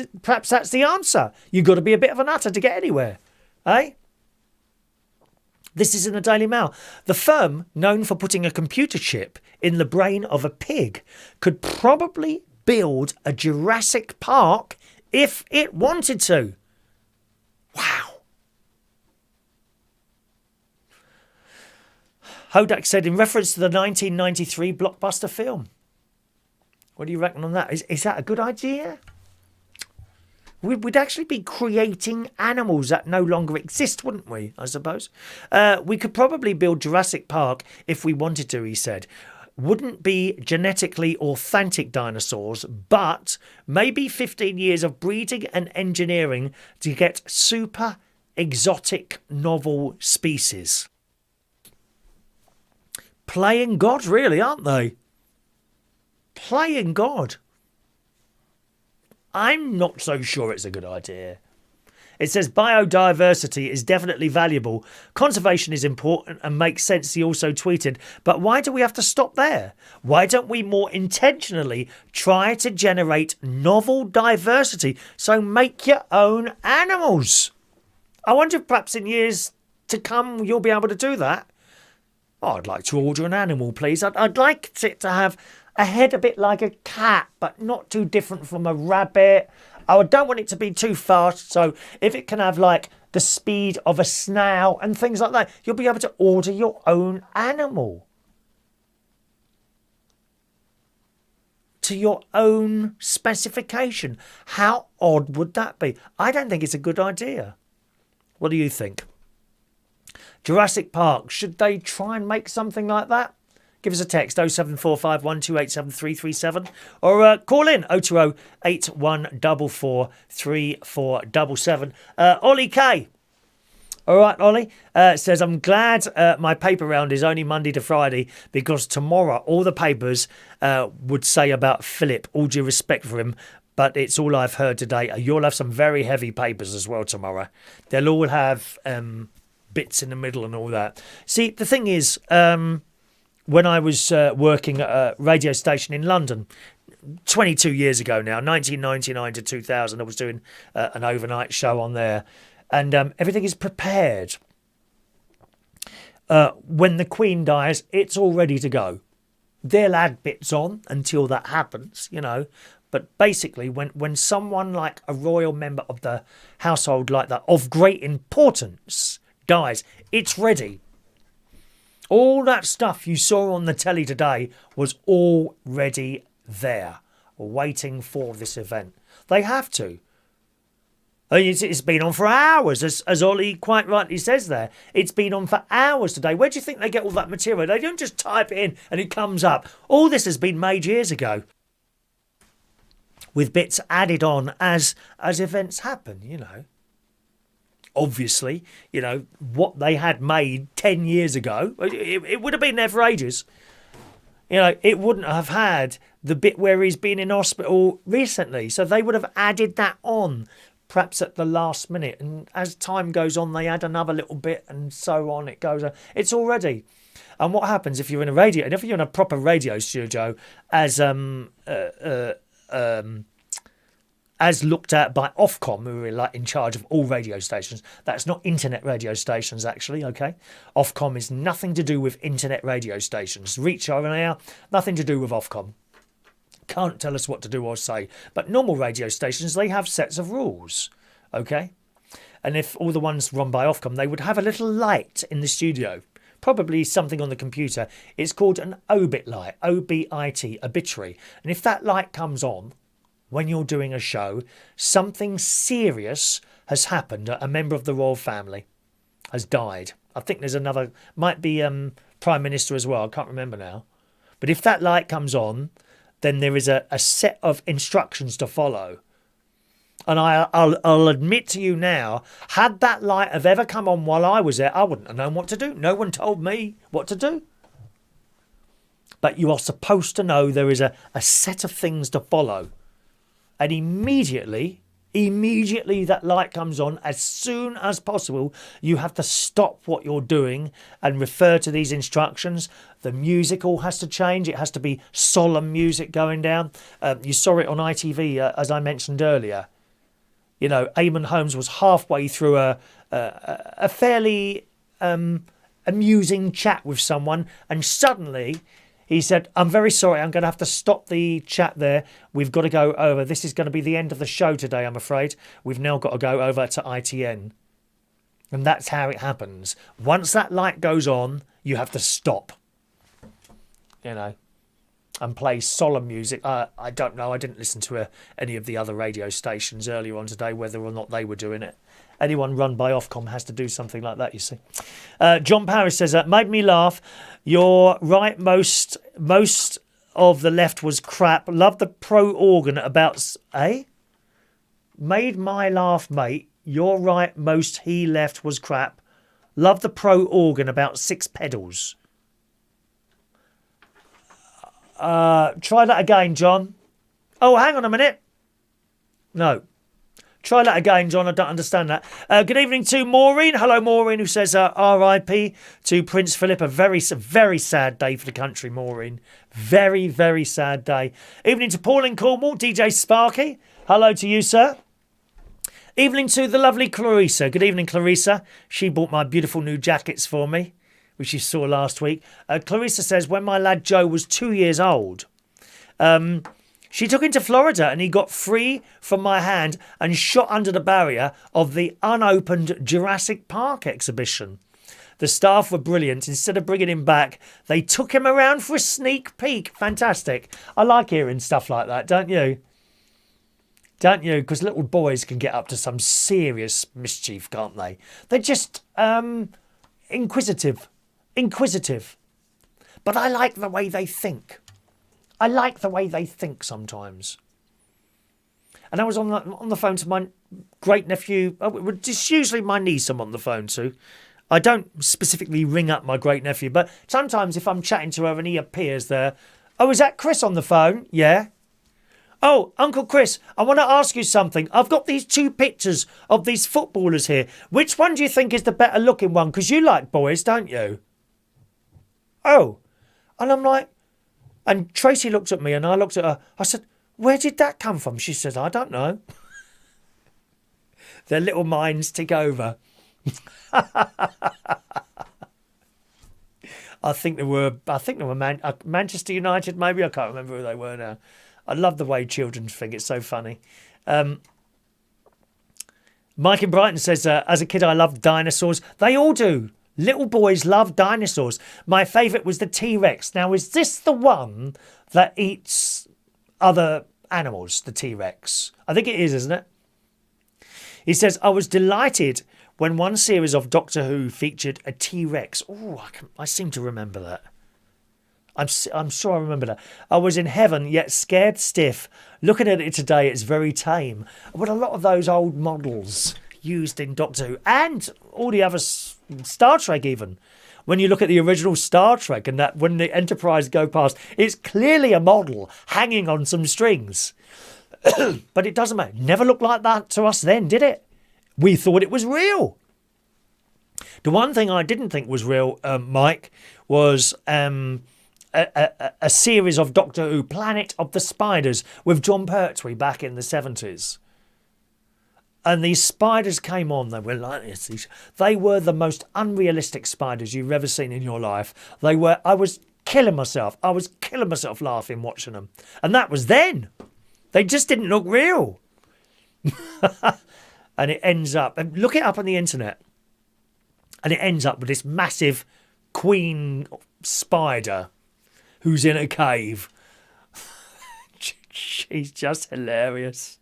the answer. You've got to be a bit of a nutter to get anywhere, eh? This is in the Daily Mail. The firm, known for putting a computer chip in the brain of a pig, could probably build a Jurassic Park if it wanted to. Wow. Hodak said in reference to the 1993 blockbuster film. What do you reckon on that? Is that a good idea? We'd actually be creating animals that no longer exist, wouldn't we, I suppose? We could probably build Jurassic Park if we wanted to, he said. Wouldn't be genetically authentic dinosaurs, but maybe 15 years of breeding and engineering to get super exotic novel species. Playing God, really, aren't they? Playing God. I'm not so sure it's a good idea. It says biodiversity is definitely valuable. Conservation is important and makes sense, he also tweeted. But why do we have to stop there? Why don't we more intentionally try to generate novel diversity? So make your own animals. I wonder if perhaps in years to come you'll be able to do that. Oh, I'd like to order an animal, please. I'd like it to have a head a bit like a cat, but not too different from a rabbit. I don't want it to be too fast, so if it can have like the speed of a snail and things like that, you'll be able to order your own animal to your own specification. How odd would that be? I don't think it's a good idea. What do you think? Jurassic Park, should they try and make something like that? Give us a text 0745 1287 337 or call in 020 8144 3477. Ollie K. All right, Ollie says, I'm glad my paper round is only Monday to Friday because tomorrow all the papers would say about Philip, all due respect for him, but it's all I've heard today. You'll have some very heavy papers as well tomorrow. They'll all have bits in the middle and all that. See, the thing is, when I was working at a radio station in London, 22 years ago now, 1999 to 2000, I was doing an overnight show on there. And everything is prepared. When the Queen dies, it's all ready to go. They'll add bits on until that happens, you know. But basically, when someone like a royal member of the household like that, of great importance, dies, it's ready. All that stuff you saw on the telly today was already there, waiting for this event. They have to. It's been on for hours, as Ollie quite rightly says there. It's been on for hours today. Where do you think they get all that material? They don't just type it in and it comes up. All this has been made years ago, with bits added on as events happen, you know. Obviously, you know, what they had made 10 years ago, it would have been there for ages. You know, it wouldn't have had the bit where he's been in hospital recently. So they would have added that on, perhaps at the last minute. And as time goes on, they add another little bit and so on. It goes on. It's already. And what happens if you're in a radio, and if you're in a proper radio studio, as looked at by Ofcom, who are like in charge of all radio stations. That's not internet radio stations, actually, okay? Ofcom is nothing to do with internet radio stations. Reach over now, nothing to do with Ofcom. Can't tell us what to do or say. But normal radio stations, they have sets of rules, okay? And if all the ones run by Ofcom, they would have a little light in the studio. Probably something on the computer. It's called an obit light, O-B-I-T, obituary. And if that light comes on, when you're doing a show, something serious has happened. A member of the royal family has died. I think there's another, might be Prime Minister as well. I can't remember now. But if that light comes on, then there is a set of instructions to follow. And I'll admit to you now, had that light have ever come on while I was there, I wouldn't have known what to do. No one told me what to do. But you are supposed to know there is a set of things to follow. And immediately that light comes on, as soon as possible, you have to stop what you're doing and refer to these instructions. The music all has to change. It has to be solemn music going down. You saw it on ITV, as I mentioned earlier. You know, Eamon Holmes was halfway through a fairly amusing chat with someone, and suddenly he said, "I'm very sorry, I'm going to have to stop the chat there. We've got to go over. This is going to be the end of the show today, I'm afraid. We've now got to go over to ITN." And that's how it happens. Once that light goes on, you have to stop. You know, and play solemn music. I don't know. I didn't listen to any of the other radio stations earlier on today, whether or not they were doing it. Anyone run by Ofcom has to do something like that, you see. John Parrish says, made me laugh. You're right, most of the left was crap. Love the pro-organ about... Made my laugh, mate. You're right, most he left was crap. Love the pro-organ about 6 pedals. Try that again, John. Oh, hang on a minute. No. Try that again, John. I don't understand that. Good evening to Maureen. Hello, Maureen, who says R.I.P. to Prince Philip. A very, very sad day for the country, Maureen. Very, very sad day. Evening to Paul in Cornwall. DJ Sparky. Hello to you, sir. Evening to the lovely Clarissa. Good evening, Clarissa. She bought my beautiful new jackets for me, which you saw last week. Clarissa says, when my lad Joe was 2 years old, she took him to Florida and he got free from my hand and shot under the barrier of the unopened Jurassic Park exhibition. The staff were brilliant. Instead of bringing him back, they took him around for a sneak peek. Fantastic. I like hearing stuff like that, don't you? Don't you? Because little boys can get up to some serious mischief, can't they? They're just inquisitive. But I like the way they think. I like the way they think sometimes. And I was on the phone to my great nephew. It's usually my niece I'm on the phone to. I don't specifically ring up my great nephew, but sometimes if I'm chatting to her and he appears there, oh, is that Chris on the phone? Yeah. Oh, Uncle Chris, I want to ask you something. I've got these 2 pictures of these footballers here. Which one do you think is the better looking one? Because you like boys, don't you? Oh. And I'm like, And Tracy looked at me and I looked at her. I said, where did that come from? She said, I don't know. Their little minds tick over. I think they were Manchester United, maybe. I can't remember who they were now. I love the way children think. It's so funny. Mike in Brighton says, as a kid, I loved dinosaurs. They all do. Little boys love dinosaurs. My favourite was the T-Rex. Now, is this the one that eats other animals, the T-Rex? I think it is, isn't it? He says, I was delighted when one series of Doctor Who featured a T-Rex. Oh, I seem to remember that. I'm sure I remember that. I was in heaven, yet scared stiff. Looking at it today, it's very tame. But a lot of those old models used in Doctor Who and all the other Star Trek even. When you look at the original Star Trek and that when the Enterprise go past, it's clearly a model hanging on some strings. But it doesn't matter. It never looked like that to us then, did it? We thought it was real. The one thing I didn't think was real, Mike, was a series of Doctor Who, Planet of the Spiders, with John Pertwee back in the 70s. And these spiders came on, they were like this. They were the most unrealistic spiders you've ever seen in your life. I was killing myself. I was killing myself laughing watching them. And that was then. They just didn't look real. And it ends up, and look it up on the internet, and it ends up with this massive queen spider who's in a cave. She's just hilarious.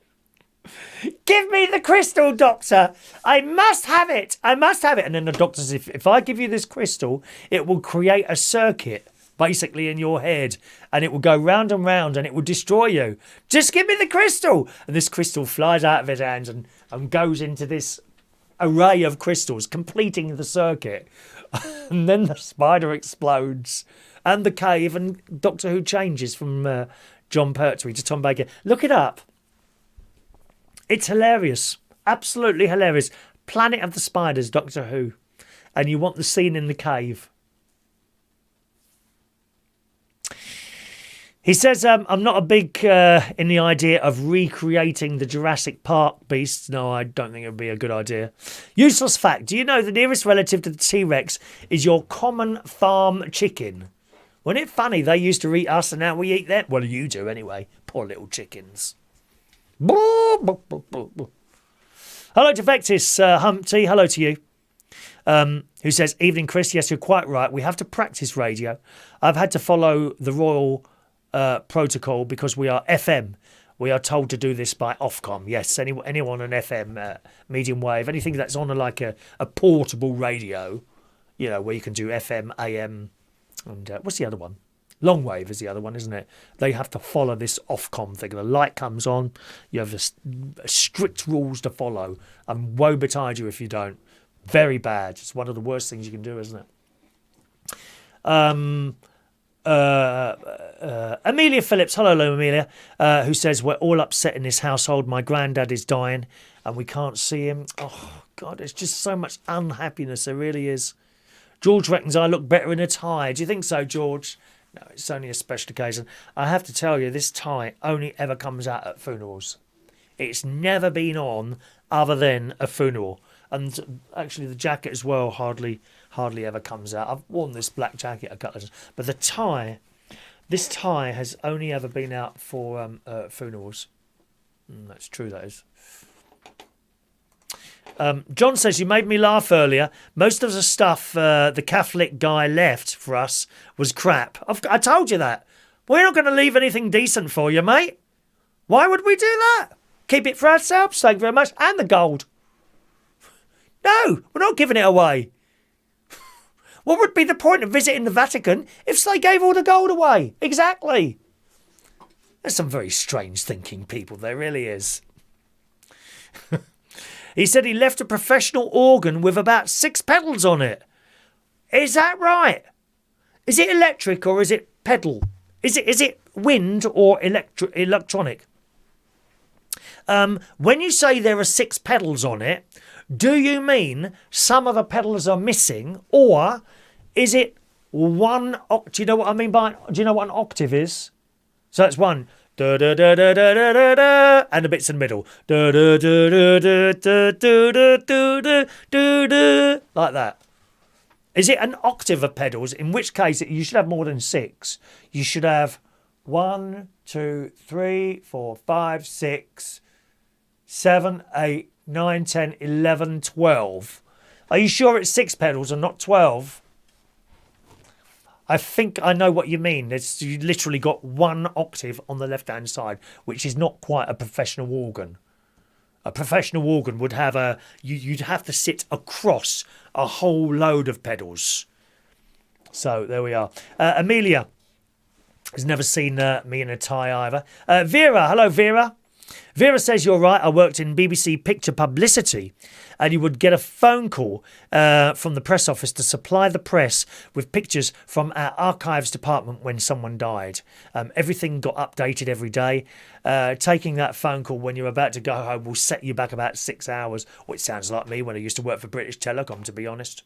Give me the crystal, Doctor. I must have it. I must have it. And then the Doctor says, if I give you this crystal, it will create a circuit basically in your head and it will go round and round and it will destroy you. Just give me the crystal. And this crystal flies out of his hands and goes into this array of crystals, completing the circuit. And then the spider explodes and the cave, and Doctor Who changes from John Pertwee to Tom Baker. Look it up. It's hilarious. Absolutely hilarious. Planet of the Spiders, Doctor Who. And you want the scene in the cave. He says, I'm not a big in the idea of recreating the Jurassic Park beasts. No, I don't think it would be a good idea. Useless fact. Do you know the nearest relative to the T-Rex is your common farm chicken? Wasn't it funny? They used to eat us and now we eat them. Well, you do anyway. Poor little chickens. Hello to Vectis Humpty. Hello to you. Who says, evening, Chris. Yes, you're quite right. We have to practice radio. I've had to follow the royal protocol because we are FM. We are told to do this by Ofcom. Yes, anyone on FM, medium wave, anything that's on like a portable radio, you know, where you can do FM, AM, and what's the other one? Long wave is the other one, isn't it? They have to follow this Ofcom thing. The light comes on, you have strict rules to follow, and woe betide you if you don't. Very bad. It's one of the worst things you can do, isn't it? Amelia Phillips, hello Amelia, who says, we're all upset in this household. My granddad is dying and we can't see him. Oh God, there's just so much unhappiness. There really is. George reckons I look better in a tie. Do you think so, George? No, it's only a special occasion. I have to tell you, this tie only ever comes out at funerals. It's never been on other than a funeral. And actually the jacket as well hardly ever comes out. I've worn this black jacket a couple of times. But the tie, this tie has only ever been out for funerals. That's true, that is. John says, you made me laugh earlier. Most of the stuff the Catholic guy left for us was crap. I told you that. We're not going to leave anything decent for you, mate. Why would we do that? Keep it for ourselves, thank you very much. And the gold. No, we're not giving it away. What would be the point of visiting the Vatican if they gave all the gold away? Exactly. There's some very strange thinking people, there really is. He said he left a professional organ with about 6 pedals on it. Is that right? Is it electric or is it pedal? Is it wind or electronic? When you say there are 6 pedals on it, do you mean some of the pedals are missing, or is it Do you know what I mean by? Do you know what an octave is? So it's one. Da da da da da da da da, and the bits in the middle. Da da da da da da da da da da da, like that. Is it an octave of pedals? In which case, you should have more than 6. You should have 1, 2, 3, 4, 5, 6, 7, 8, 9, 10, 11, 12. Are you sure it's 6 pedals and not 12? I think I know what you mean. You literally got 1 octave on the left-hand side, which is not quite a professional organ. A professional organ would have you'd have to sit across a whole load of pedals. So there we are. Amelia has never seen me in a tie either. Vera, hello Vera. Vera says, you're right, I worked in BBC Picture Publicity, and you would get a phone call from the press office to supply the press with pictures from our archives department when someone died. Everything got updated every day. Taking that phone call when you're about to go home will set you back about 6 hours, which sounds like me when I used to work for British Telecom, to be honest.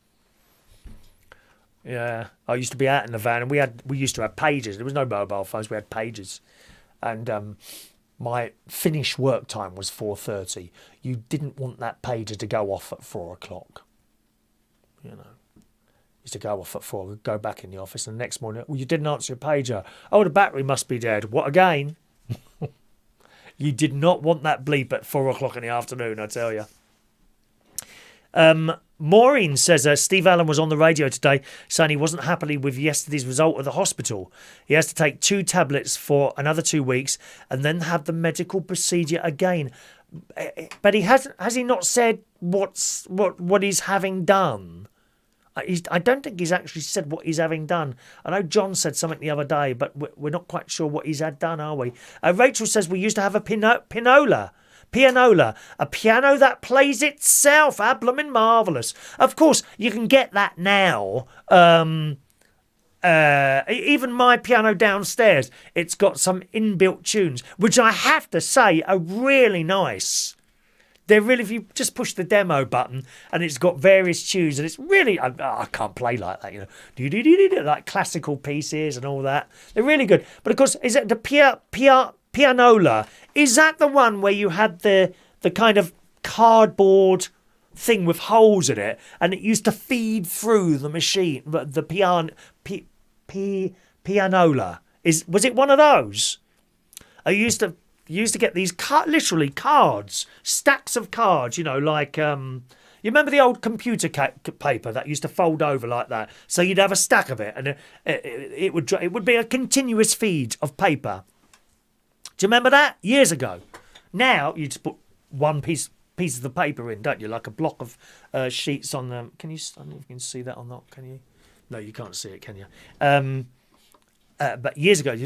Yeah, I used to be out in the van, and we used to have pagers. There was no mobile phones, we had pagers. And my finish work time was 4:30. You didn't want that pager to go off at 4 o'clock. You know, used to go off at 4, go back in the office, and the next morning, well, you didn't answer your pager. Oh, the battery must be dead. What again? You did not want that bleep at 4 o'clock in the afternoon, I tell you. Maureen says Steve Allen was on the radio today saying he wasn't happy with yesterday's result at the hospital. He has to take 2 tablets for another 2 weeks and then have the medical procedure again. But has he not said what he's having done? I don't think he's actually said what he's having done. I know John said something the other day, but we're not quite sure what he's had done, are we? Rachel says we used to have a pianola, a piano that plays itself. Ah, blooming marvellous. Of course, you can get that now. Even my piano downstairs, it's got some inbuilt tunes, which I have to say are really nice. They're really, if you just push the demo button and it's got various tunes, and it's really, I can't play like that, you know, like classical pieces and all that. They're really good. But of course, is it the pianola? Is that the one where you had the kind of cardboard thing with holes in it, and it used to feed through the machine, the pianola? Was it one of those? I used to get these literally cards, stacks of cards, you know, like you remember the old computer paper that used to fold over like that? So you'd have a stack of it, and it would be a continuous feed of paper. Do you remember that? Years ago. Now you just put one piece of the paper in, don't you? Like a block of sheets on them. Can you? I don't know if you can see that or not. Can you? No, you can't see it, can you? But years ago,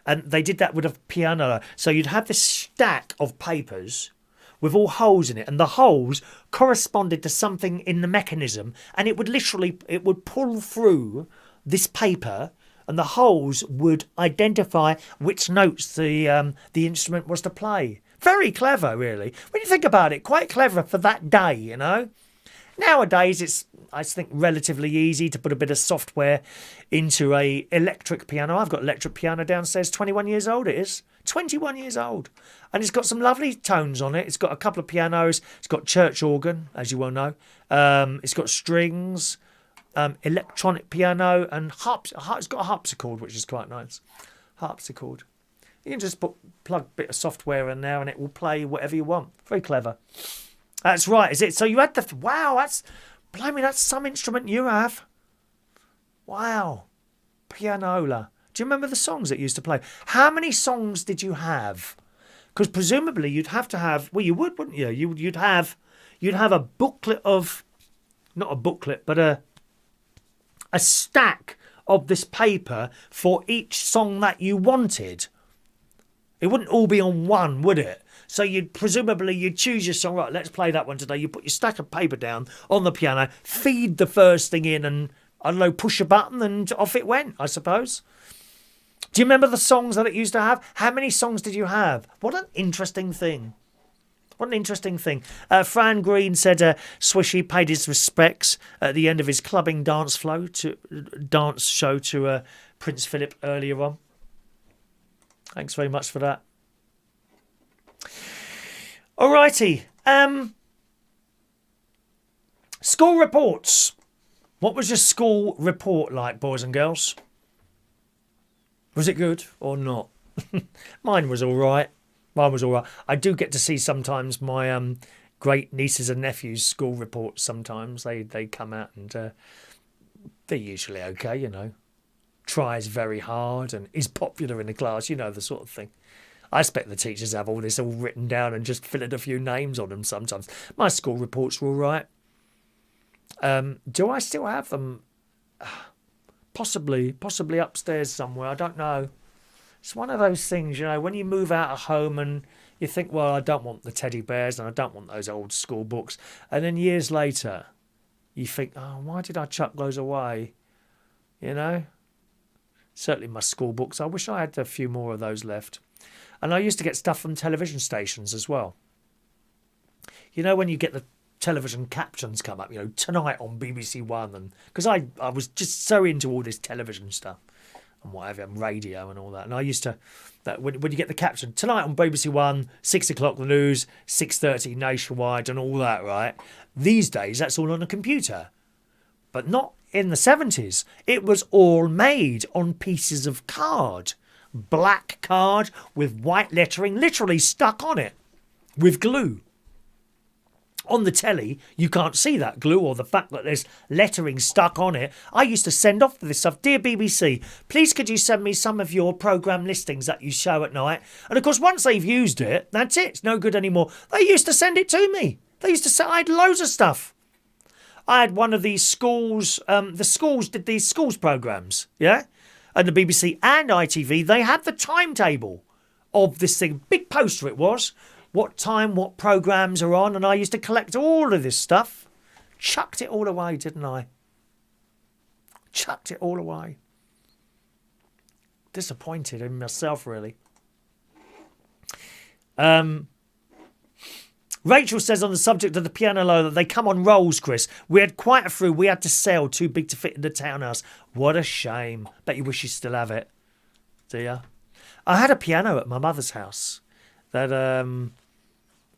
and they did that with a piano. So you'd have this stack of papers with all holes in it, and the holes corresponded to something in the mechanism, and it would pull through this paper, and the holes would identify which notes the instrument was to play. Very clever, really. When you think about it, quite clever for that day, you know. Nowadays, it's, I think, relatively easy to put a bit of software into a electric piano. I've got an electric piano downstairs, 21 years old it is. 21 years old. And it's got some lovely tones on it. It's got a couple of pianos. It's got church organ, as you well know. It's got strings, electronic piano, and it's got a harpsichord, which is quite nice. Harpsichord. You can just plug a bit of software in there and it will play whatever you want. Very clever. That's right, is it? So you had wow, that's some instrument you have. Wow. Pianola. Do you remember the songs that you used to play? How many songs did you have? Because presumably you'd have to have, well, you would, wouldn't you? You'd have a booklet of, not a booklet, but a stack of this paper for each song that you wanted. It wouldn't all be on one, would it? So you'd choose your song, right, let's play that one today. You put your stack of paper down on the piano, feed the first thing in and, I don't know, push a button and off it went, I suppose. Do you remember the songs that it used to have? How many songs did you have? What an interesting thing. What an interesting thing. Fran Green said Swishy paid his respects at the end of his clubbing dance show to Prince Philip earlier on. Thanks very much for that. Alrighty. School reports. What was your school report like, boys and girls? Was it good or not? Mine was all right. I do get to see sometimes my great nieces and nephews' school reports. Sometimes they come out and they're usually okay, you know. Tries very hard and is popular in the class, you know, the sort of thing. I expect the teachers have all this all written down and just fill in a few names on them sometimes. My school reports were all right. Do I still have them? Possibly upstairs somewhere. I don't know. It's one of those things, you know, when you move out of home and you think, well, I don't want the teddy bears and I don't want those old school books. And then years later, you think, oh, why did I chuck those away? You know? Certainly my school books. I wish I had a few more of those left. And I used to get stuff from television stations as well. You know, when you get the television captions come up, you know, tonight on BBC One. And because I was just so into all this television stuff. And whatever, and radio and all that. And I used to, when you get the caption, tonight on BBC One, 6 o'clock the news, 6:30 nationwide and all that, right? These days, that's all on a computer. But not in the 70s. It was all made on pieces of card. Black card with white lettering literally stuck on it with glue. On the telly, you can't see that glue or the fact that there's lettering stuck on it. I used to send off this stuff. Dear BBC, please could you send me some of your programme listings that you show at night? And of course, once they've used it, that's it. It's no good anymore. They used to send it to me. They used to say I had loads of stuff. I had one of these schools, the schools did these schools programmes, yeah? And the BBC and ITV, they had the timetable of this thing. Big poster it was. What time, what programmes are on, and I used to collect all of this stuff. Chucked it all away, didn't I? Chucked it all away. Disappointed in myself, really. Rachel says on the subject of the piano low that they come on rolls, Chris. We had quite a few. We had to sell, too big to fit in the townhouse. What a shame. Bet you wish you still have it. Do you? I had a piano at my mother's house that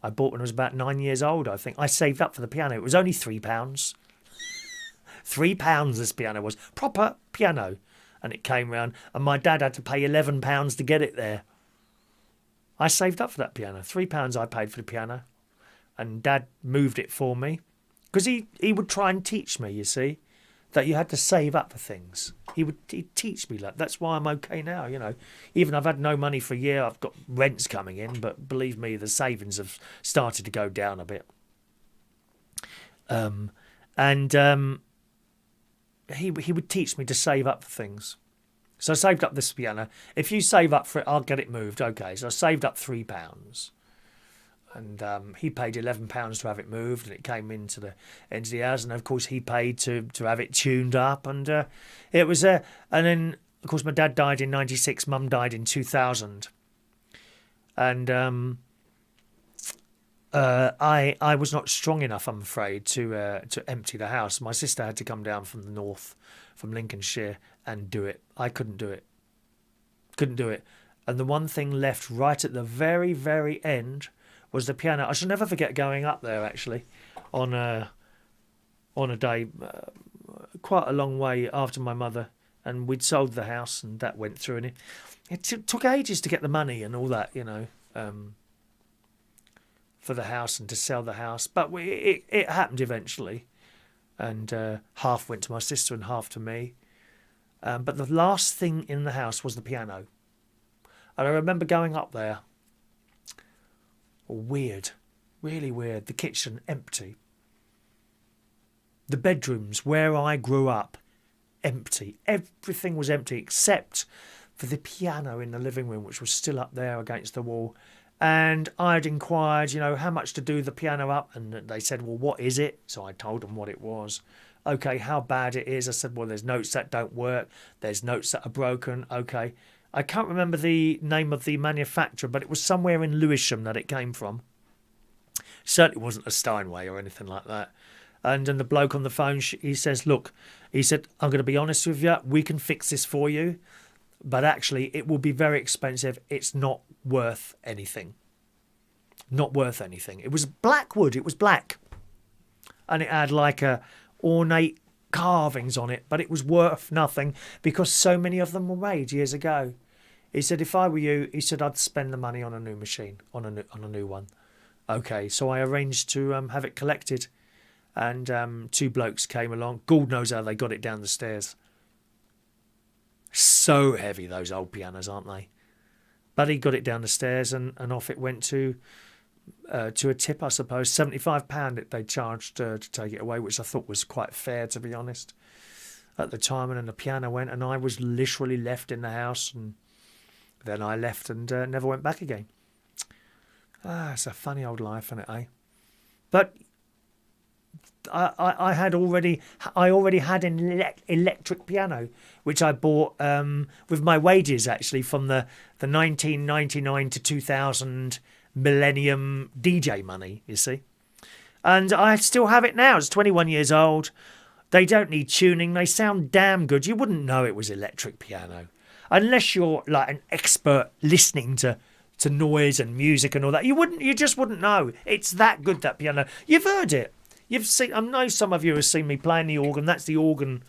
I bought when I was about 9 years old, I think. I saved up for the piano. It was only £3. £3 this piano was. Proper piano. And it came round, and my dad had to pay £11 to get it there. I saved up for that piano. £3 I paid for the piano. And Dad moved it for me. Because he would try and teach me, you see, that you had to save up for things. He'd teach me that. That's why I'm okay now, you know. Even I've had no money for a year. I've got rents coming in. But believe me, the savings have started to go down a bit. He would teach me to save up for things. So I saved up this piano. If you save up for it, I'll get it moved. Okay, so I saved up £3. And he paid £11 to have it moved, and it came into the house. And of course, he paid to have it tuned up, and it was and then of course my dad died in '96, Mum died in 2000, and I was not strong enough, I'm afraid, to empty the house. My sister had to come down from the north, from Lincolnshire, and do it. I couldn't do it. And the one thing left right at the very, very end was the piano. I shall never forget going up there, actually, on a day quite a long way after my mother, and we'd sold the house, and that went through, and it took ages to get the money and all that, you know, for the house and to sell the house, but it happened eventually, and half went to my sister and half to me, but the last thing in the house was the piano, and I remember going up there. Weird, really weird. The kitchen empty. The bedrooms where I grew up, empty. Everything was empty except for the piano in the living room, which was still up there against the wall. And I'd inquired, you know, how much to do the piano up, and they said, well, what is it? So I told them what it was. Okay, how bad it is. I said, well, there's notes that don't work. There's notes that are broken. Okay. I can't remember the name of the manufacturer, but it was somewhere in Lewisham that it came from. Certainly wasn't a Steinway or anything like that. And then the bloke on the phone, he says, look, he said, I'm going to be honest with you, we can fix this for you, but actually it will be very expensive. It's not worth anything. Not worth anything. It was black wood. It was black. And it had like a ornate carvings on it, but it was worth nothing because so many of them were made years ago. He said, if I were you, he said, I'd spend the money on a new machine, on a new one. Okay, so I arranged to have it collected. And two blokes came along. God knows how they got it down the stairs. So heavy, those old pianos, aren't they? But he got it down the stairs and off it went to a tip, I suppose. £75 they charged to take it away, which I thought was quite fair, to be honest, at the time. And then the piano went and I was literally left in the house. And then I left and never went back again. It's a funny old life, isn't it, eh? But I already had an electric piano, which I bought with my wages, actually, from the 1999 to 2000 Millennium DJ money, you see. And I still have it now. It's 21 years old. They don't need tuning. They sound damn good. You wouldn't know it was electric piano unless you're like an expert listening to noise and music and all that. You just wouldn't know. It's that good, that piano. You've heard it. You've seen. I know some of you have seen me playing the organ. That's the organ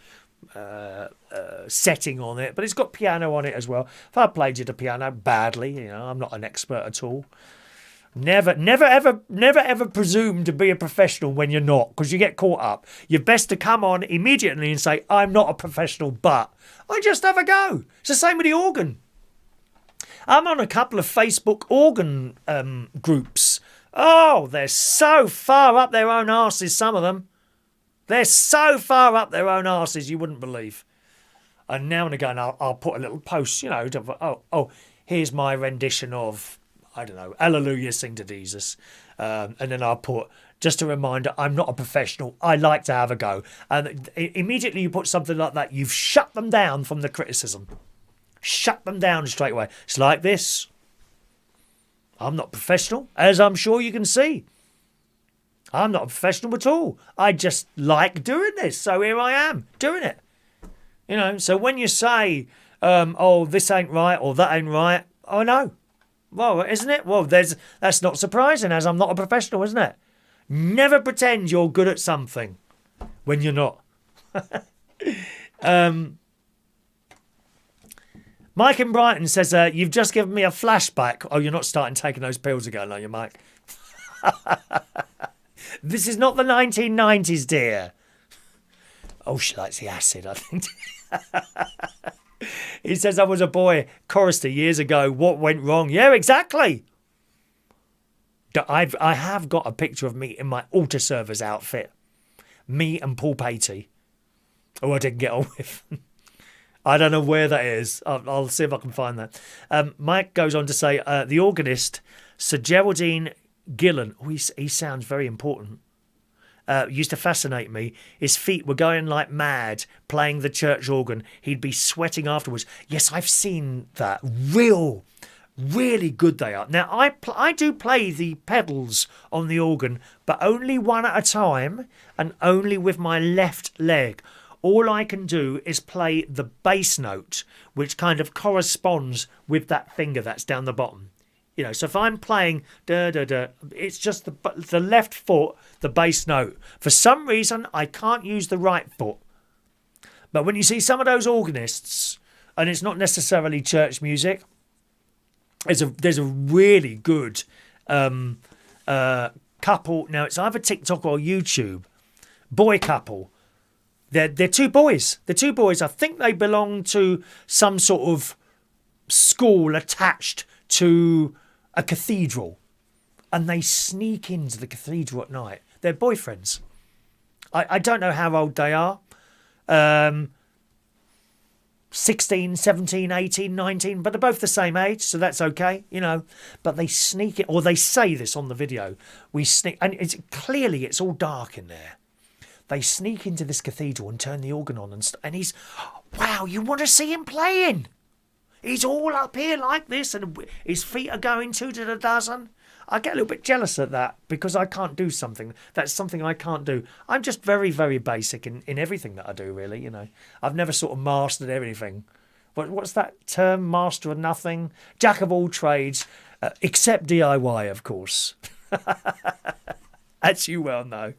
setting on it, but it's got piano on it as well. If I played you the piano badly, I'm not an expert at all. Never ever presume to be a professional when you're not, because you get caught up. You're best to come on immediately and say, I'm not a professional, but I just have a go. It's the same with the organ. I'm on a couple of Facebook organ groups. Oh, they're so far up their own arses, some of them. They're so far up their own arses, you wouldn't believe. And now and again, I'll put a little post, here's my rendition of, I don't know, Hallelujah, Sing to Jesus. And then I'll put, just a reminder, I'm not a professional. I like to have a go. And immediately you put something like that, you've shut them down from the criticism. Shut them down straight away. It's like this. I'm not professional, as I'm sure you can see. I'm not a professional at all. I just like doing this. So here I am, doing it. So when you say, this ain't right or that ain't right, oh no. Well, isn't it? Well, that's not surprising, as I'm not a professional, isn't it? Never pretend you're good at something when you're not. Mike in Brighton says, you've just given me a flashback. Oh, you're not starting taking those pills again, are you, Mike? This is not the 1990s, dear. Oh, she likes the acid, I think. He says, I was a boy chorister years ago. What went wrong? Yeah, exactly. I have got a picture of me in my altar server's outfit. Me and Paul Patey, who I didn't get on with. I don't know where that is. I'll see if I can find that. Mike goes on to say, the organist, Sir Geraldine Gillan, he sounds very important, used to fascinate me. His feet were going like mad playing the church organ. He'd be sweating afterwards. Yes, I've seen that. Really good they are. Now, I do play the pedals on the organ, but only one at a time and only with my left leg. All I can do is play the bass note, which kind of corresponds with that finger that's down the bottom. So if I'm playing da-da-da, it's just the left foot, the bass note. For some reason, I can't use the right foot. But when you see some of those organists, and it's not necessarily church music, there's a really good couple. Now, it's either TikTok or YouTube. Boy couple. They're two boys. They're two boys. I think they belong to some sort of school attached to a cathedral. And they sneak into the cathedral at night. They're boyfriends. I don't know how old they are. 16, 17, 18, 19, but they're both the same age, so that's okay, But they sneak it, or they say this on the video. We sneak, and it's all dark in there. They sneak into this cathedral and turn the organ on, and he's, wow, you want to see him playing? He's all up here like this, and his feet are going 2 to the dozen. I get a little bit jealous at that because I can't do something. That's something I can't do. I'm just very, very basic in everything that I do, really, you know. I've never sort of mastered everything. What's that term? Master of nothing? Jack of all trades, except DIY, of course. As you well know.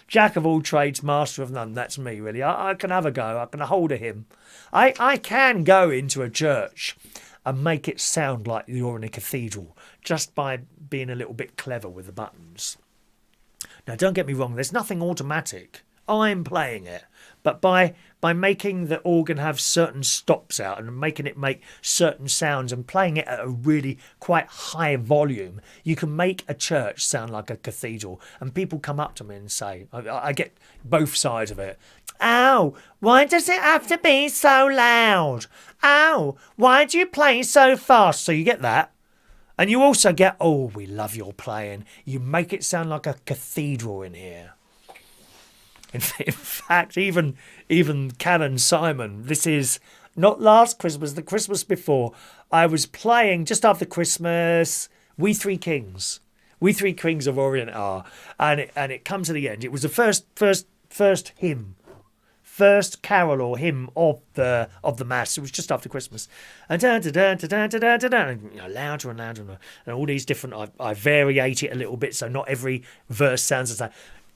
Jack of all trades, master of none. That's me, really. I can have a go. I can hold a hymn. I can go into a church and make it sound like you're in a cathedral just by being a little bit clever with the buttons. Now, don't get me wrong. There's nothing automatic. I'm playing it. But by making the organ have certain stops out and making it make certain sounds and playing it at a really quite high volume, you can make a church sound like a cathedral. And people come up to me and say, I get both sides of it. "Oh, why does it have to be so loud? Oh, why do you play so fast?" So you get that. And you also get, "Oh, we love your playing. You make it sound like a cathedral in here." In fact, even Canon Simon, this is not last Christmas, the Christmas before, I was playing just after Christmas, We Three Kings. We Three Kings of Orient are. And it comes to the end. It was the first hymn. First carol or hymn of the Mass. It was just after Christmas. And louder and louder. And all these different, I variate it a little bit so not every verse sounds the same.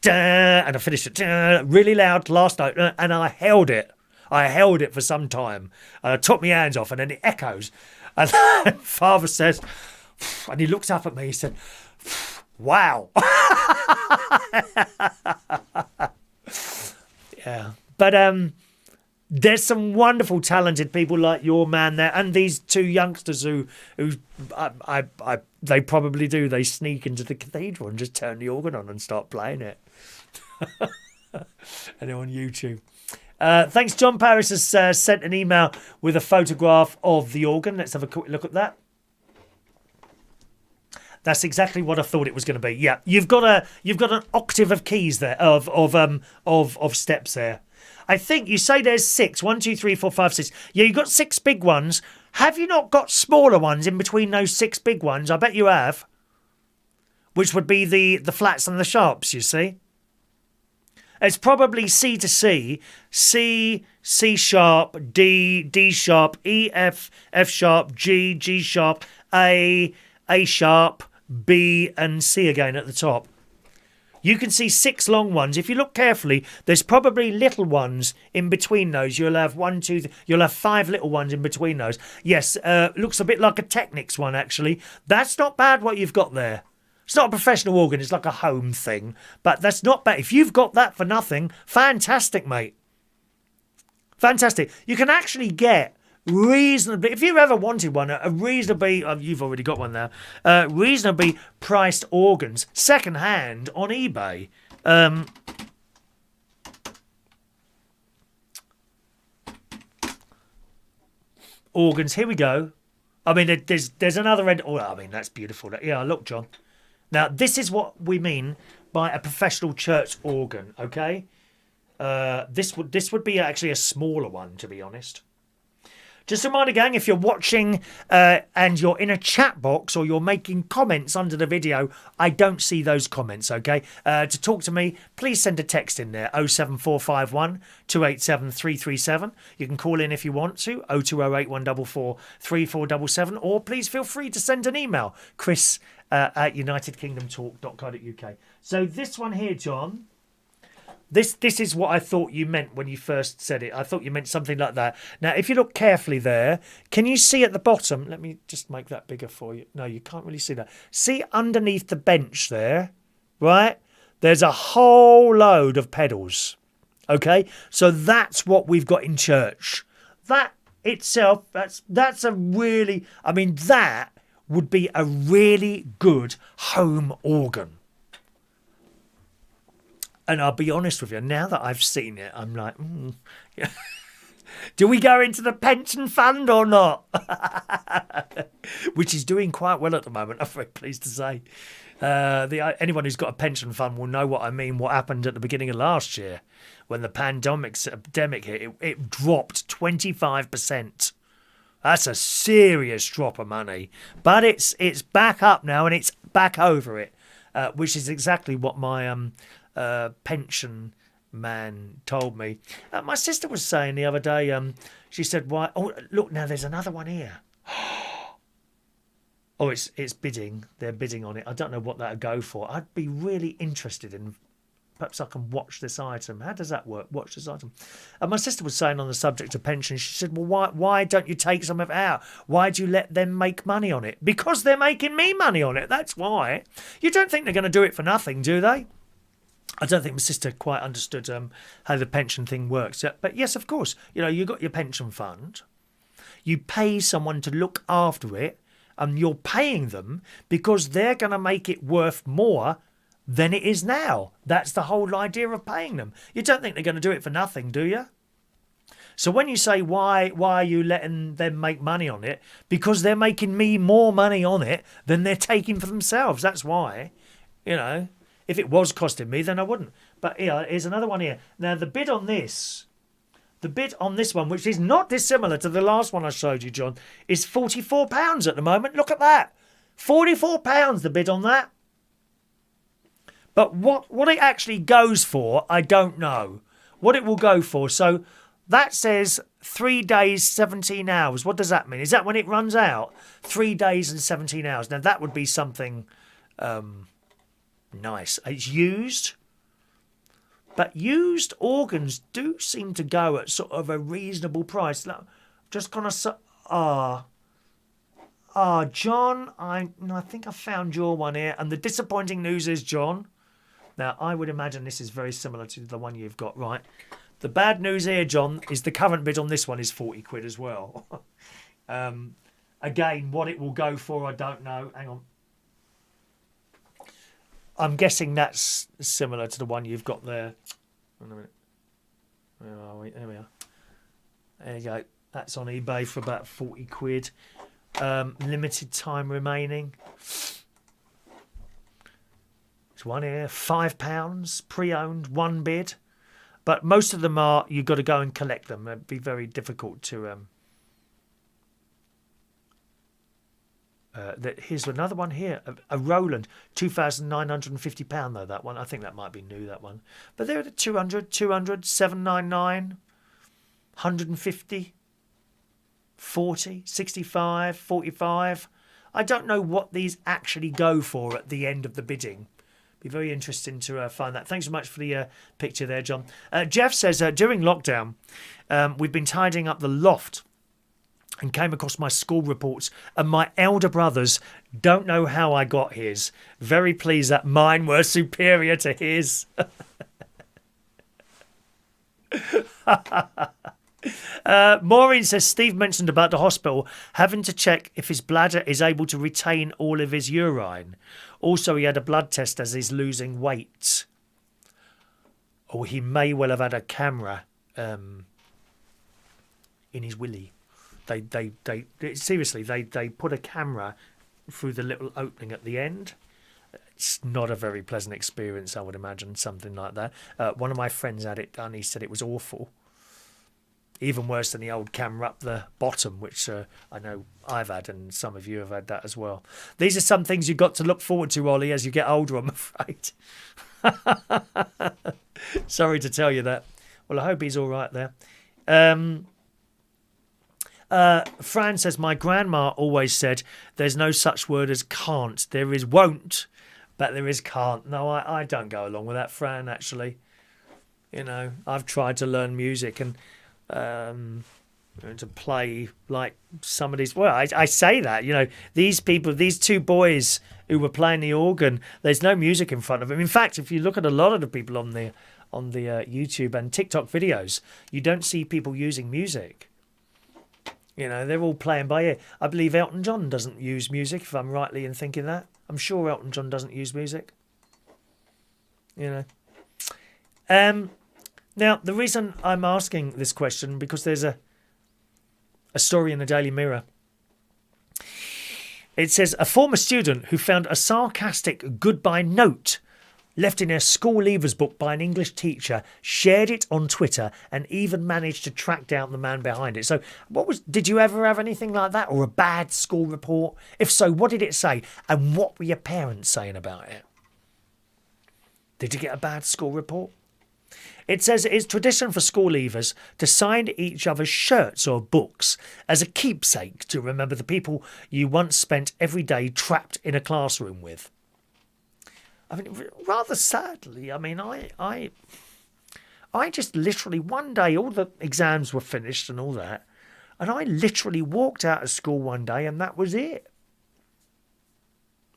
And I finished it really loud last note, and I held it. I held it for some time, and I took my hands off, and then it echoes. And Father says, and he looks up at me. He said, "Wow." Yeah, but there's some wonderful, talented people like your man there, and these two youngsters who they probably do. They sneak into the cathedral and just turn the organ on and start playing it. And they're on YouTube. Thanks. John Paris has sent an email with a photograph of the organ. Let's have a quick look at that. That's exactly what I thought it was going to be. Yeah, you've got an octave of keys there of steps there. I think you say there's 6. 1, 2, 3, 4, 5, 6. Yeah, you've got 6 big ones. Have you not got smaller ones in between those 6 big ones? I bet you have. Which would be the flats and the sharps, you see. It's probably C to C, C sharp, D sharp, E, F sharp, G sharp, A sharp, B and C again at the top. You can see 6 long ones. If you look carefully, there's probably little ones in between those. You'll have 1, 2, you'll have 5 little ones in between those. Yes, looks a bit like a Technics one, actually. That's not bad what you've got there. It's not a professional organ, it's like a home thing. But that's not bad. If you've got that for nothing, fantastic, mate. Fantastic. You can actually get reasonably, if you ever wanted one, a reasonably, you've already got one now, reasonably priced organs, second hand on eBay. Organs, here we go. I mean, there's another end. Oh, I mean, that's beautiful. Yeah, look, John. Now, this is what we mean by a professional church organ, okay? This would be actually a smaller one, to be honest. Just a reminder, gang, if you're watching and you're in a chat box or you're making comments under the video, I don't see those comments, okay? To talk to me, please send a text in there, 07451 287 337. You can call in if you want to, 0208 144 3477, or please feel free to send an email, chris at unitedkingdomtalk.co.uk. So this one here, John, this is what I thought you meant when you first said it. I thought you meant something like that. Now, if you look carefully there, can you see at the bottom? Let me just make that bigger for you. No, you can't really see that. See underneath the bench there, right? There's a whole load of pedals. Okay? So that's what we've got in church. That itself, that's a really, I mean, that would be a really good home organ. And I'll be honest with you, now that I've seen it, I'm like, yeah. Do we go into the pension fund or not? Which is doing quite well at the moment, I'm very pleased to say. Anyone who's got a pension fund will know what I mean, what happened at the beginning of last year. When the pandemic hit, it dropped 25%. That's a serious drop of money. But it's back up now and it's back over it, which is exactly what my pension man told me. My sister was saying the other day, she said, "Why? Oh, look, now there's another one here." Oh, it's bidding. They're bidding on it. I don't know what that would go for. I'd be really interested in. Perhaps I can watch this item. How does that work? Watch this item. And my sister was saying on the subject of pension, she said, "Well, why don't you take some of it out? Why do you let them make money on it?" Because they're making me money on it. That's why. You don't think they're going to do it for nothing, do they? I don't think my sister quite understood how the pension thing works. But yes, of course, you've got your pension fund. You pay someone to look after it, and you're paying them because they're going to make it worth more than it is now. That's the whole idea of paying them. You don't think they're going to do it for nothing, do you? So when you say, why are you letting them make money on it? Because they're making me more money on it than they're taking for themselves. That's why. If it was costing me, then I wouldn't. But here's another one here. Now, the bid on this one, which is not dissimilar to the last one I showed you, John, is £44 at the moment. Look at that. £44, the bid on that. But what it actually goes for, I don't know. What it will go for. So that says 3 days, 17 hours. What does that mean? Is that when it runs out? 3 days and 17 hours. Now, that would be something nice. It's used. But used organs do seem to go at sort of a reasonable price. Just kind of... John, I think I found your one here. And the disappointing news is, John... Now, I would imagine this is very similar to the one you've got, right? The bad news here, John, is the current bid on this one is 40 quid as well. Again, what it will go for, I don't know. Hang on. I'm guessing that's similar to the one you've got there. Wait a minute. Where are we? There we are. There you go. That's on eBay for about 40 quid. Limited time remaining. There's one here, £5, pre-owned, one bid. But most of them are, you've got to go and collect them. It'd be very difficult to... here's another one here, a Roland, £2,950 though, that one. I think that might be new, that one. But they're at 200, 799, 150, 40, 65, 45. I don't know what these actually go for at the end of the bidding. Be very interesting to find that. Thanks so much for the picture there, John. Jeff says, during lockdown, we've been tidying up the loft and came across my school reports, and my elder brothers don't know how I got his. Very pleased that mine were superior to his. Maureen says, Steve mentioned about the hospital having to check if his bladder is able to retain all of his urine. Also, he had a blood test as he's losing weight. Or he may well have had a camera in his willy. They seriously, they put a camera through the little opening at the end. It's not a very pleasant experience, I would imagine, something like that. One of my friends had it done. He said it was awful. Even worse than the old camera up the bottom, which I know I've had, and some of you have had that as well. These are some things you've got to look forward to, Ollie, as you get older, I'm afraid. Sorry to tell you that. Well, I hope he's all right there. Fran says, my grandma always said there's no such word as can't. There is won't, but there is can't. No, I don't go along with that, Fran, actually. I've tried to learn music and to play like somebody's... Well, I say that, these people, these two boys who were playing the organ, there's no music in front of them. In fact, if you look at a lot of the people on the YouTube and TikTok videos, you don't see people using music. They're all playing by ear. I believe Elton John doesn't use music, if I'm rightly in thinking that. I'm sure Elton John doesn't use music. Now, the reason I'm asking this question, because there's a story in the Daily Mirror. It says, a former student who found a sarcastic goodbye note left in her school leavers book by an English teacher, shared it on Twitter, and even managed to track down the man behind it. So did you ever have anything like that, or a bad school report? If so, what did it say? And what were your parents saying about it? Did you get a bad school report? It says it is tradition for school leavers to sign each other's shirts or books as a keepsake to remember the people you once spent every day trapped in a classroom with. I mean, rather sadly, I mean, I just literally, one day, all the exams were finished and all that, and I literally walked out of school one day and that was it.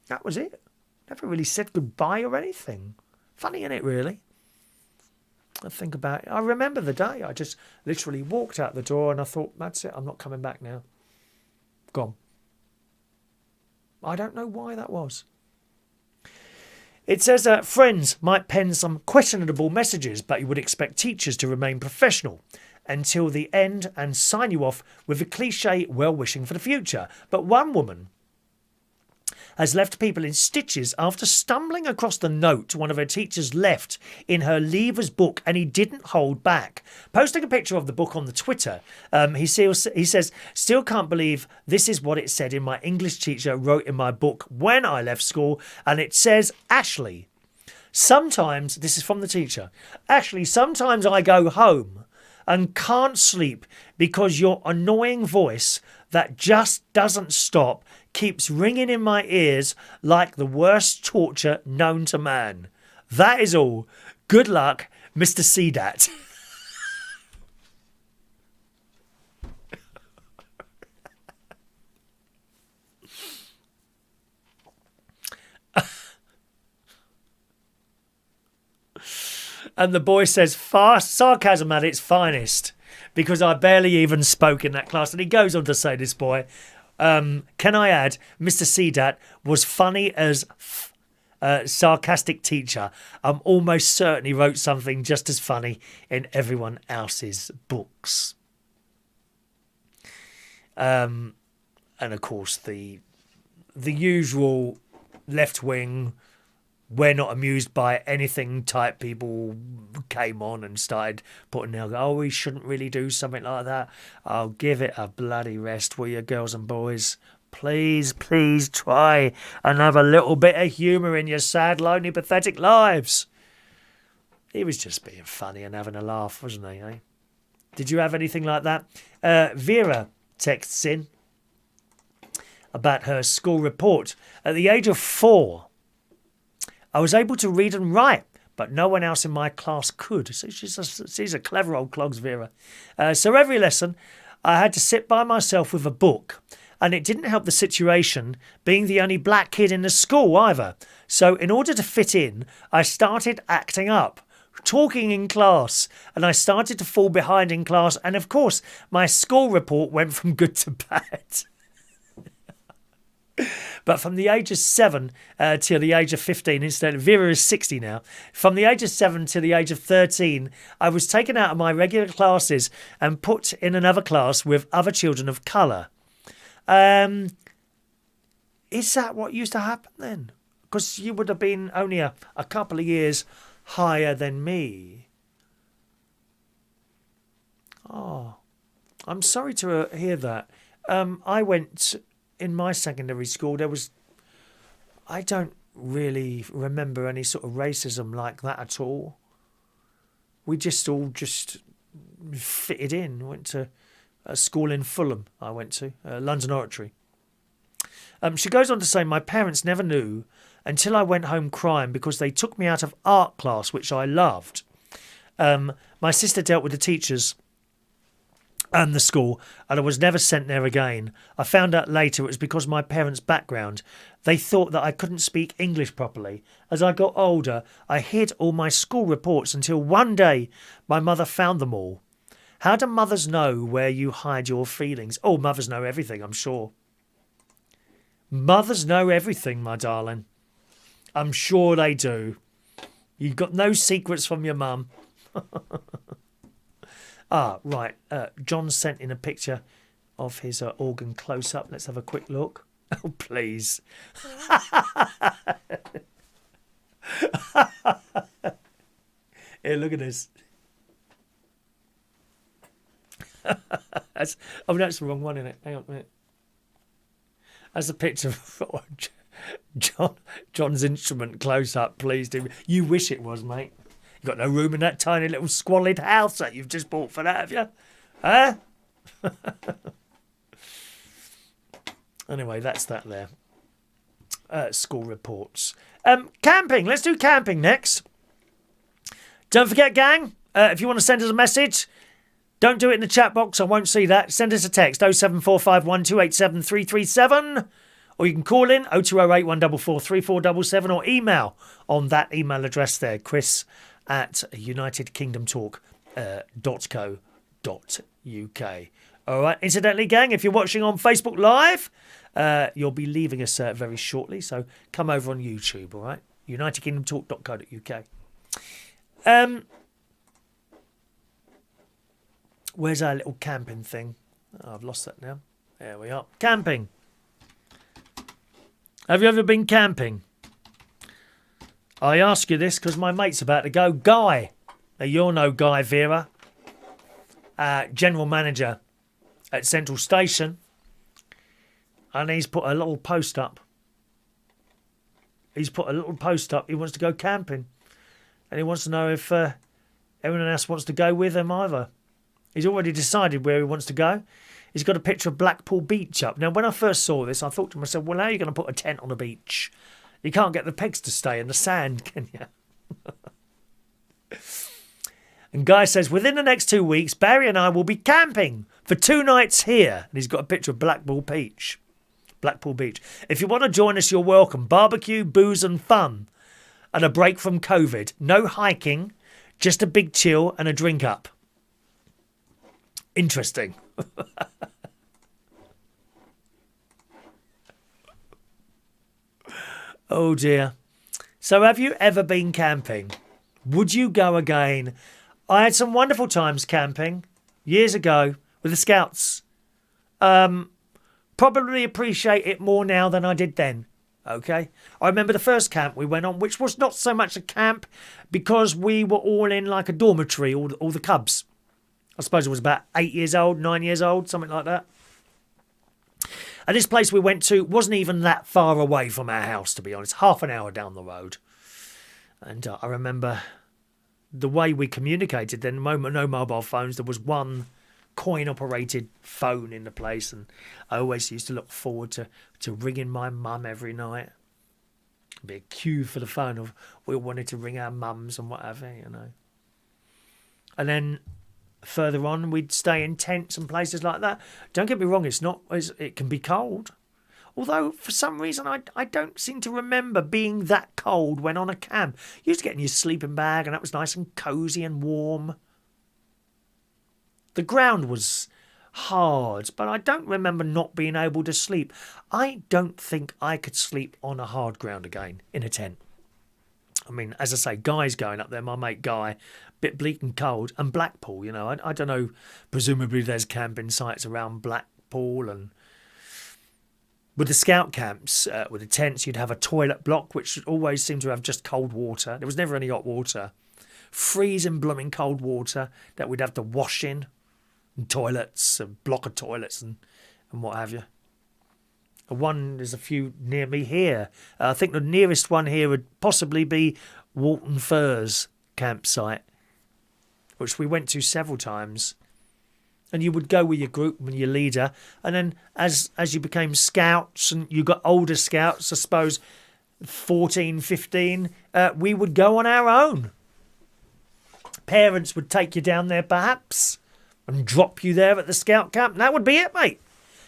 That was it. Never really said goodbye or anything. Funny, isn't it, really? I think about it. I remember the day. I just literally walked out the door and I thought, that's it, I'm not coming back now. Gone. I don't know why that was. It says that friends might pen some questionable messages, but you would expect teachers to remain professional until the end and sign you off with a cliche well-wishing for the future. But one woman has left people in stitches after stumbling across the note one of her teachers left in her leavers book, and he didn't hold back. Posting a picture of the book on the Twitter, he says, still can't believe this is what it said in my English teacher wrote in my book when I left school, and it says, Ashley, sometimes, this is from the teacher, Ashley, sometimes I go home and can't sleep because your annoying voice that just doesn't stop keeps ringing in my ears like the worst torture known to man. That is all. Good luck, Mr. Cdat. And the boy says, sarcasm at its finest, because I barely even spoke in that class. And he goes on to say, this boy, can I add, Mr. Cdat was funny as sarcastic teacher. I'm almost certain he wrote something just as funny in everyone else's books. And of course, the usual left-wing, we're not amused by anything type people came on and started putting out, oh, we shouldn't really do something like that. Oh, give it a bloody rest, will you, girls and boys? Please, please try and have a little bit of humour in your sad, lonely, pathetic lives. He was just being funny and having a laugh, wasn't he, eh? Did you have anything like that? Vera texts in about her school report. At the age of 4, I was able to read and write, but no one else in my class could. So she's a clever old clogs, Vera. So every lesson, I had to sit by myself with a book, and it didn't help the situation being the only black kid in the school either. So in order to fit in, I started acting up, talking in class, and I started to fall behind in class. And of course, my school report went from good to bad. But from the age of 7 till the age of 15, instead, Vera is 60 now. From the age of 7 to the age of 13, I was taken out of my regular classes and put in another class with other children of colour. Is that what used to happen then? Because you would have been only a couple of years higher than me. Oh, I'm sorry to hear that. I went... In my secondary school, I don't really remember any sort of racism like that at all. We all fitted in. Went to a school in Fulham, I went to, London Oratory. She goes on to say, my parents never knew until I went home crying because they took me out of art class, which I loved. My sister dealt with the teachers and the school, and I was never sent there again. I found out later it was because of my parents' background. They thought that I couldn't speak English properly. As I got older, I hid all my school reports until one day my mother found them all. How do mothers know where you hide your feelings? Oh, mothers know everything, I'm sure. Mothers know everything, my darling. I'm sure they do. You've got no secrets from your mum. Right. John sent in a picture of his organ close-up. Let's have a quick look. Oh, please. Here, look at this. That's the wrong one, isn't it? Hang on a minute. That's a picture of John's instrument close up. Please do. You wish it was, mate. You've got no room in that tiny little squalid house that you've just bought for that, have you? Huh? Anyway, that's that there. School reports. Camping. Let's do camping next. Don't forget, gang, if you want to send us a message, don't do it in the chat box. I won't see that. Send us a text, 07451287337. Or you can call in, 0208 144 3477, or email on that email address there, chris@unitedkingdomtalk.co.uk. All right. Incidentally, gang, if you're watching on Facebook Live, you'll be leaving us very shortly. So come over on YouTube, all right? unitedkingdomtalk.co.uk. Where's our little camping thing? Oh, I've lost that now. There we are. Camping. Have you ever been camping? I ask you this because my mate's about to go. Guy. Now, you'll know Guy Vera, general manager at Central Station. And he's put a little post up. He wants to go camping. And he wants to know if everyone else wants to go with him either. He's already decided where he wants to go. He's got a picture of Blackpool Beach up. Now, when I first saw this, I thought to myself, well, how are you going to put a tent on a beach? You can't get the pegs to stay in the sand, can you? And Guy says, within the next 2 weeks, Barry and I will be camping for 2 nights here. And he's got a picture of Blackpool Beach. Blackpool Beach. If you want to join us, you're welcome. Barbecue, booze and fun. And a break from COVID. No hiking, just a big chill and a drink up. Interesting. Oh dear. So have you ever been camping? Would you go again? I had some wonderful times camping years ago with the Scouts. Probably appreciate it more now than I did then. Okay. I remember the first camp we went on, which was not so much a camp because we were all in like a dormitory, all the cubs. I suppose it was about 8 years old, 9 years old, something like that. And this place we went to wasn't even that far away from our house, to be honest. Half an hour down the road. And I remember the way we communicated then, no mobile phones. There was one coin-operated phone in the place. And I always used to look forward to ringing my mum every night. There'd be a queue for the phone. We all wanted to ring our mums and whatever, you know. And then further on, we'd stay in tents and places like that. Don't get me wrong, it can be cold. Although, for some reason, I don't seem to remember being that cold when on a camp. You used to get in your sleeping bag and that was nice and cosy and warm. The ground was hard, but I don't remember not being able to sleep. I don't think I could sleep on a hard ground again in a tent. I mean, as I say, Guy's going up there, my mate Guy, bit bleak and cold, and Blackpool, you know, I don't know, presumably there's camping sites around Blackpool, and with the scout camps, with the tents, you'd have a toilet block, which always seemed to have just cold water. There was never any hot water. Freezing blooming cold water that we'd have to wash in, and toilets, a block of toilets and what have you. There's a few near me here. I think the nearest one here would possibly be Walton Firs campsite, which we went to several times. And you would go with your group and your leader. And then as you became scouts and you got older scouts, I suppose 14, 15, we would go on our own. Parents would take you down there perhaps and drop you there at the scout camp. And that would be it, mate.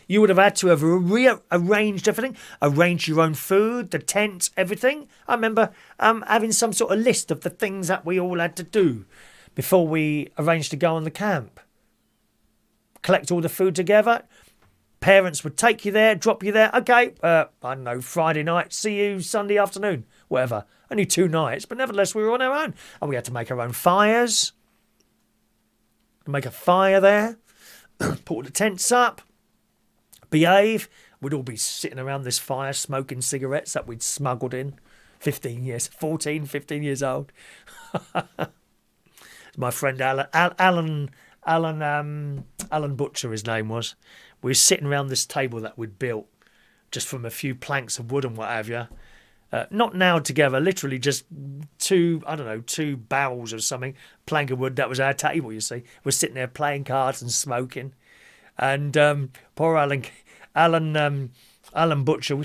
You would have had to have rearranged everything, arranged your own food, the tent, everything. I remember having some sort of list of the things that we all had to do before we arranged to go on the camp. Collect all the food together. Parents would take you there, drop you there. Okay, I don't know, Friday night, see you Sunday afternoon, whatever. Only 2 nights, but nevertheless we were on our own. And we had to make our own fires. Make a fire there. Put all the tents up. Behave. We'd all be sitting around this fire smoking cigarettes that we'd smuggled in 15 years, 14, 15 years old. My friend Alan Butcher, his name was. We were sitting around this table that we'd built just from a few planks of wood and what have you. Not nailed together, literally just two barrels or something, plank of wood. That was our table, you see. We're sitting there playing cards and smoking. And poor Alan Butcher,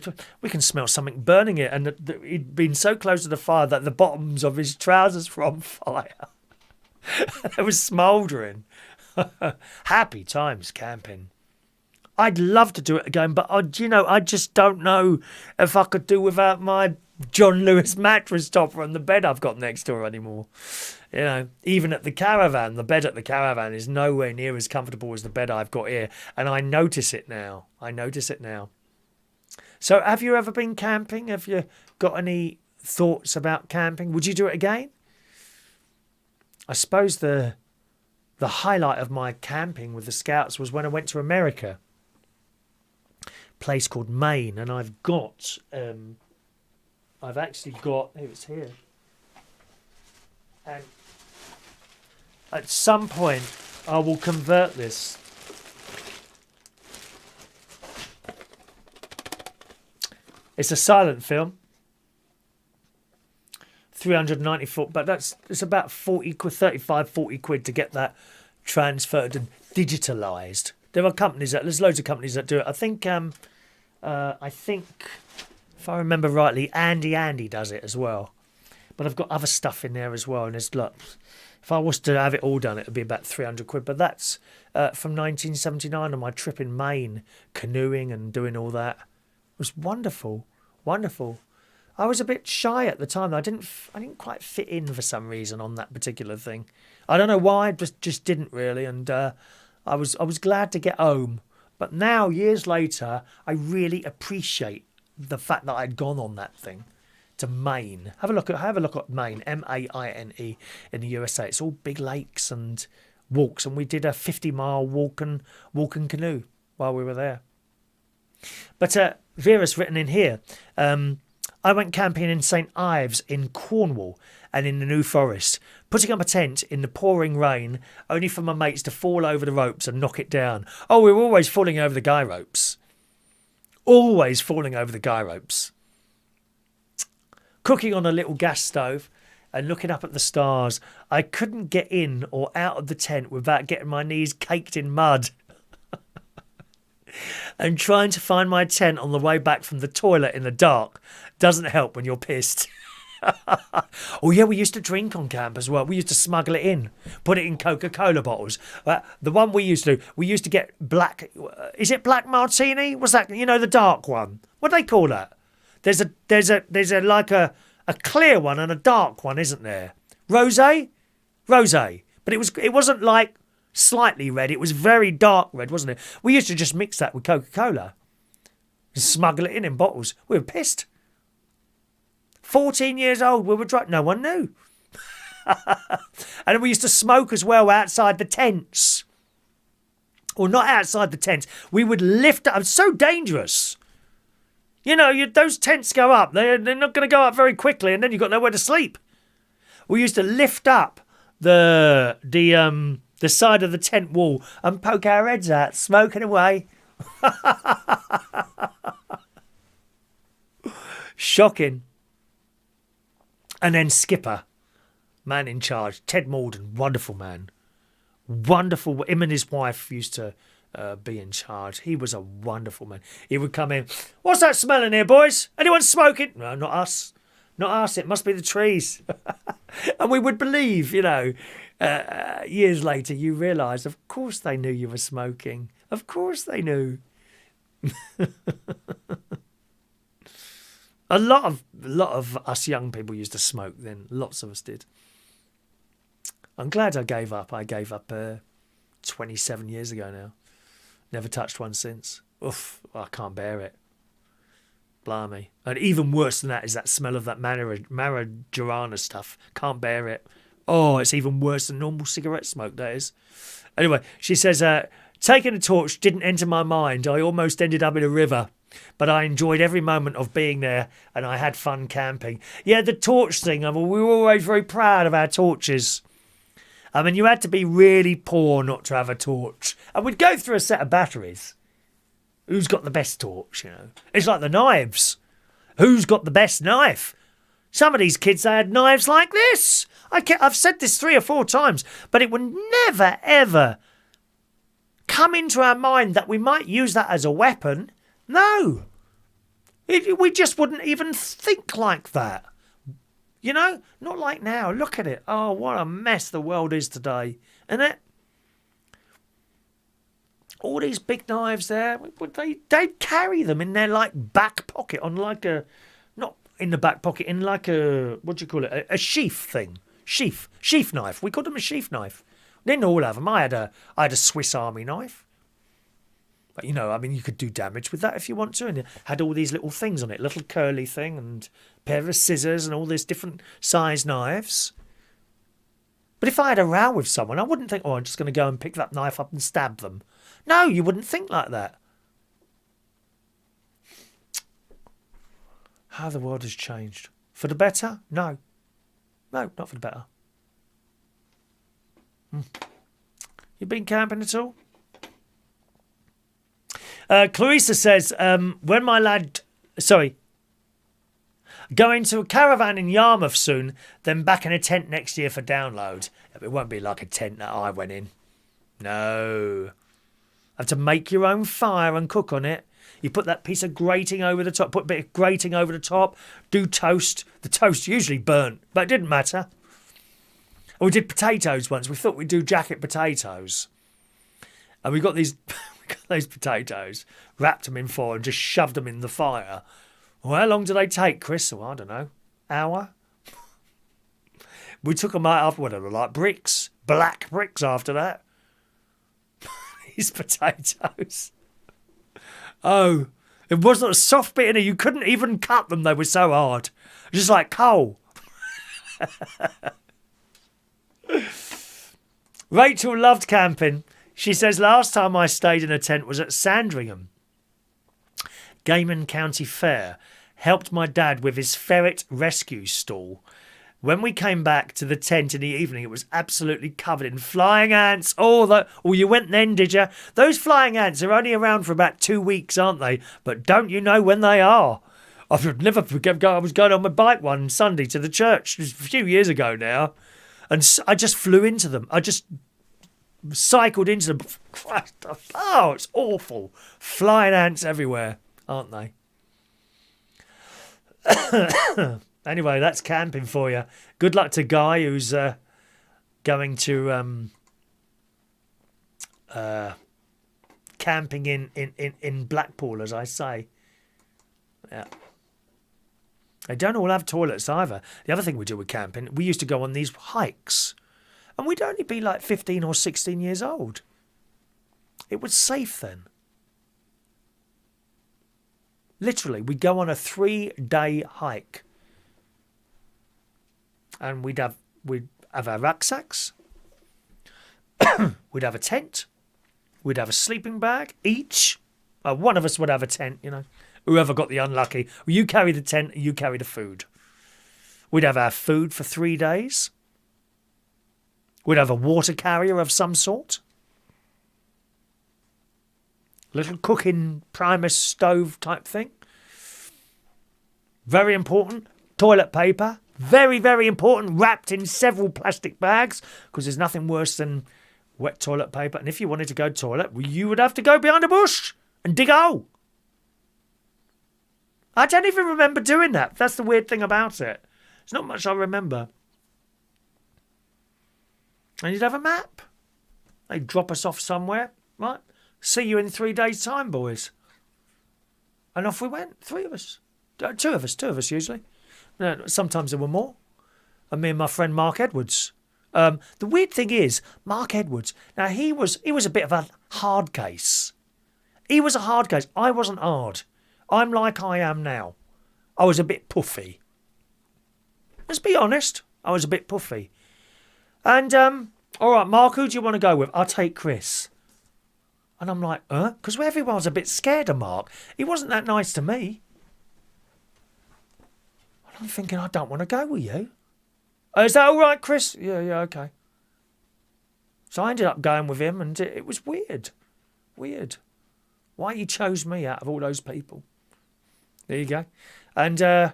we can smell something burning it. And he'd been so close to the fire that the bottoms of his trousers were on fire. It was smouldering. Happy times camping. I'd love to do it again, but I just don't know if I could do without my John Lewis mattress topper and the bed I've got next door anymore. Even at the caravan, the bed at the caravan is nowhere near as comfortable as the bed I've got here, and I notice it now. So have you ever been camping? Have you got any thoughts about camping? Would you do it again? I suppose the highlight of my camping with the Scouts was when I went to America. Place called Maine, and I've actually got it's here, and at some point I will convert this. It's a silent film, 394, but it's about 40 quid to get that transferred and digitalised. There's loads of companies that do it. I think if I remember rightly, Andy does it as well. But I've got other stuff in there as well. And there's if I was to have it all done, it would be about 300 quid. But that's from 1979 on my trip in Maine, canoeing and doing all that. It was wonderful. I was a bit shy at the time. I didn't quite fit in for some reason on that particular thing. I don't know why. I just didn't really. And I was glad to get home, but now years later, I really appreciate the fact that I'd gone on that thing to Maine. Have a look at Maine, Maine in the USA. It's all big lakes and walks, and we did a 50-mile walk and canoe while we were there. But Vera's written in here. I went camping in St Ives in Cornwall and in the New Forest, putting up a tent in the pouring rain, only for my mates to fall over the ropes and knock it down. Oh, we were always falling over the guy ropes. Cooking on a little gas stove and looking up at the stars. I couldn't get in or out of the tent without getting my knees caked in mud. And trying to find my tent on the way back from the toilet in the dark doesn't help when you're pissed. Oh yeah, we used to drink on camp as well. We used to smuggle it in, put it in Coca-Cola bottles. The one we used to get black. Is it black martini? What's that? The dark one. What do they call that? There's a like a clear one and a dark one, isn't there? Rosé, but it wasn't like slightly red. It was very dark red, wasn't it? We used to just mix that with Coca-Cola and smuggle it in bottles. We were pissed. 14 years old, we were drunk. No one knew. And we used to smoke as well outside the tents. Or not outside the tents. We would lift up. It's so dangerous. Those tents go up. They're not going to go up very quickly, and then you've got nowhere to sleep. We used to lift up the side of the tent wall and poke our heads out, smoking away. Shocking. And then Skipper, man in charge, Ted Malden, wonderful man. Wonderful. Him and his wife used to be in charge. He was a wonderful man. He would come in. What's that smell in here, boys? Anyone smoking? No, not us. Not us. It must be the trees. And we would believe, years later, you realise, of course they knew you were smoking. Of course they knew. A lot of us young people used to smoke then. Lots of us did. I'm glad I gave up. I gave up 27 years ago now. Never touched one since. Oof, I can't bear it. Blimey. And even worse than that is that smell of that marijuana stuff. Can't bear it. Oh, it's even worse than normal cigarette smoke, that is. Anyway, she says, taking a torch didn't enter my mind. I almost ended up in a river. But I enjoyed every moment of being there, and I had fun camping. Yeah, the torch thing, I mean, we were always very proud of our torches. I mean, you had to be really poor not to have a torch. And we'd go through a set of batteries. Who's got the best torch, you know? It's like the knives. Who's got the best knife? Some of these kids, they had knives like this. I've said this 3 or 4 times, but it would never, ever come into our mind that we might use that as a weapon. No. We just wouldn't even think like that. You know? Not like now. Look at it. Oh, what a mess the world is today. Isn't it? All these big knives there, they'd carry them in their like back pocket on like a, not in the back pocket, in like a, what do you call it, a sheath thing. Sheath knife. We called them a sheath knife. Didn't all have them. I had a Swiss Army knife. But, you know, I mean, you could do damage with that if you want to. And it had all these little things on it, little curly thing and a pair of scissors and all these different size knives. But if I had a row with someone, I wouldn't think, oh, I'm just going to go and pick that knife up and stab them. No, you wouldn't think like that. How the world has changed. For the better? No. No, not for the better. You been camping at all? Clarissa says, when my lad... Sorry. Going to a caravan in Yarmouth soon, then back in a tent next year for download. It won't be like a tent that I went in. No. Have to make your own fire and cook on it. You put that piece of grating over the top, put a bit of grating over the top, do toast. The toast usually burnt, but it didn't matter. And we did potatoes once. We thought we'd do jacket potatoes. And we got these those potatoes, wrapped them in foil and just shoved them in the fire. Well, how long do they take, Chris? Well, I don't know. Hour? We took them out after, they were like bricks, black bricks after that. These potatoes. Oh, it wasn't a soft bit in it. You couldn't even cut them. They were so hard. Just like coal. Rachel loved camping. She says, last time I stayed in a tent was at Sandringham. Gaiman County Fair. Helped my dad with his ferret rescue stall. When we came back to the tent in the evening, it was absolutely covered in flying ants. Oh, you went then, did you? Those flying ants are only around for about 2 weeks, aren't they? But don't you know when they are? I would never forget. I was going on my bike one Sunday to the church. It was a few years ago now. And I just flew into them. I just cycled into them. Oh, it's awful. Flying ants everywhere, aren't they? Anyway, that's camping for you. Good luck to Guy, who's going to camping in Blackpool, as I say. Yeah. They don't all have toilets either. The other thing we do with camping, we used to go on these hikes. And we'd only be like 15 or 16 years old. It was safe then. Literally, we'd go on a 3-day hike. And we'd have our rucksacks. We'd have a tent. We'd have a sleeping bag each. One of us would have a tent, you know. Whoever got the unlucky. Well, you carry the tent and you carry the food. We'd have our food for 3 days. We'd have a water carrier of some sort. Little cooking Primus stove type thing. Very important. Toilet paper. Very, very important. Wrapped in several plastic bags. Because there's nothing worse than wet toilet paper. And if you wanted to go to the toilet, well, you would have to go behind a bush and dig a hole. I don't even remember doing that. That's the weird thing about it. There's not much I remember. And you'd have a map. They'd drop us off somewhere. Right? See you in 3 days' time, boys. And off we went. 3 of us. 2 of us usually. Sometimes there were more. And me and my friend Mark Edwards. The weird thing is, Mark Edwards, now he was a bit of a hard case. He was a hard case. I wasn't hard. I'm like I am now. I was a bit puffy. Let's be honest. I was a bit puffy. And, all right, Mark, who do you want to go with? I'll take Chris. And I'm like, because everyone's a bit scared of Mark. He wasn't that nice to me. And I'm thinking, I don't want to go with you. Oh, is that all right, Chris? Yeah, okay. So I ended up going with him, and it was weird. Weird. Why he chose me out of all those people. There you go. And I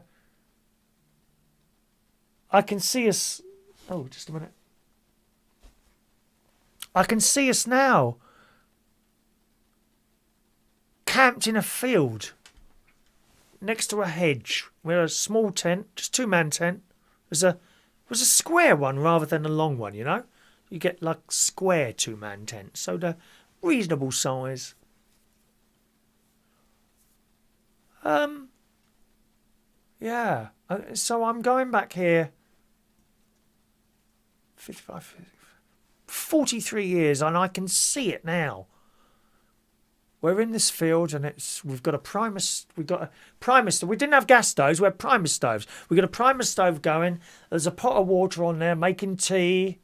can see us... Oh, just a minute. I can see us now. Camped in a field. Next to a hedge. With a small tent. Just 2-man tent. It was a square one rather than a long one, you know? You get like square 2-man tents. So they're reasonable size. Yeah. So I'm going back here 43 years, and I can see it now. We're in this field, and we've got a primer stove. We didn't have gas stoves, we had primer stoves. We've got a primer stove going. There's a pot of water on there, making tea.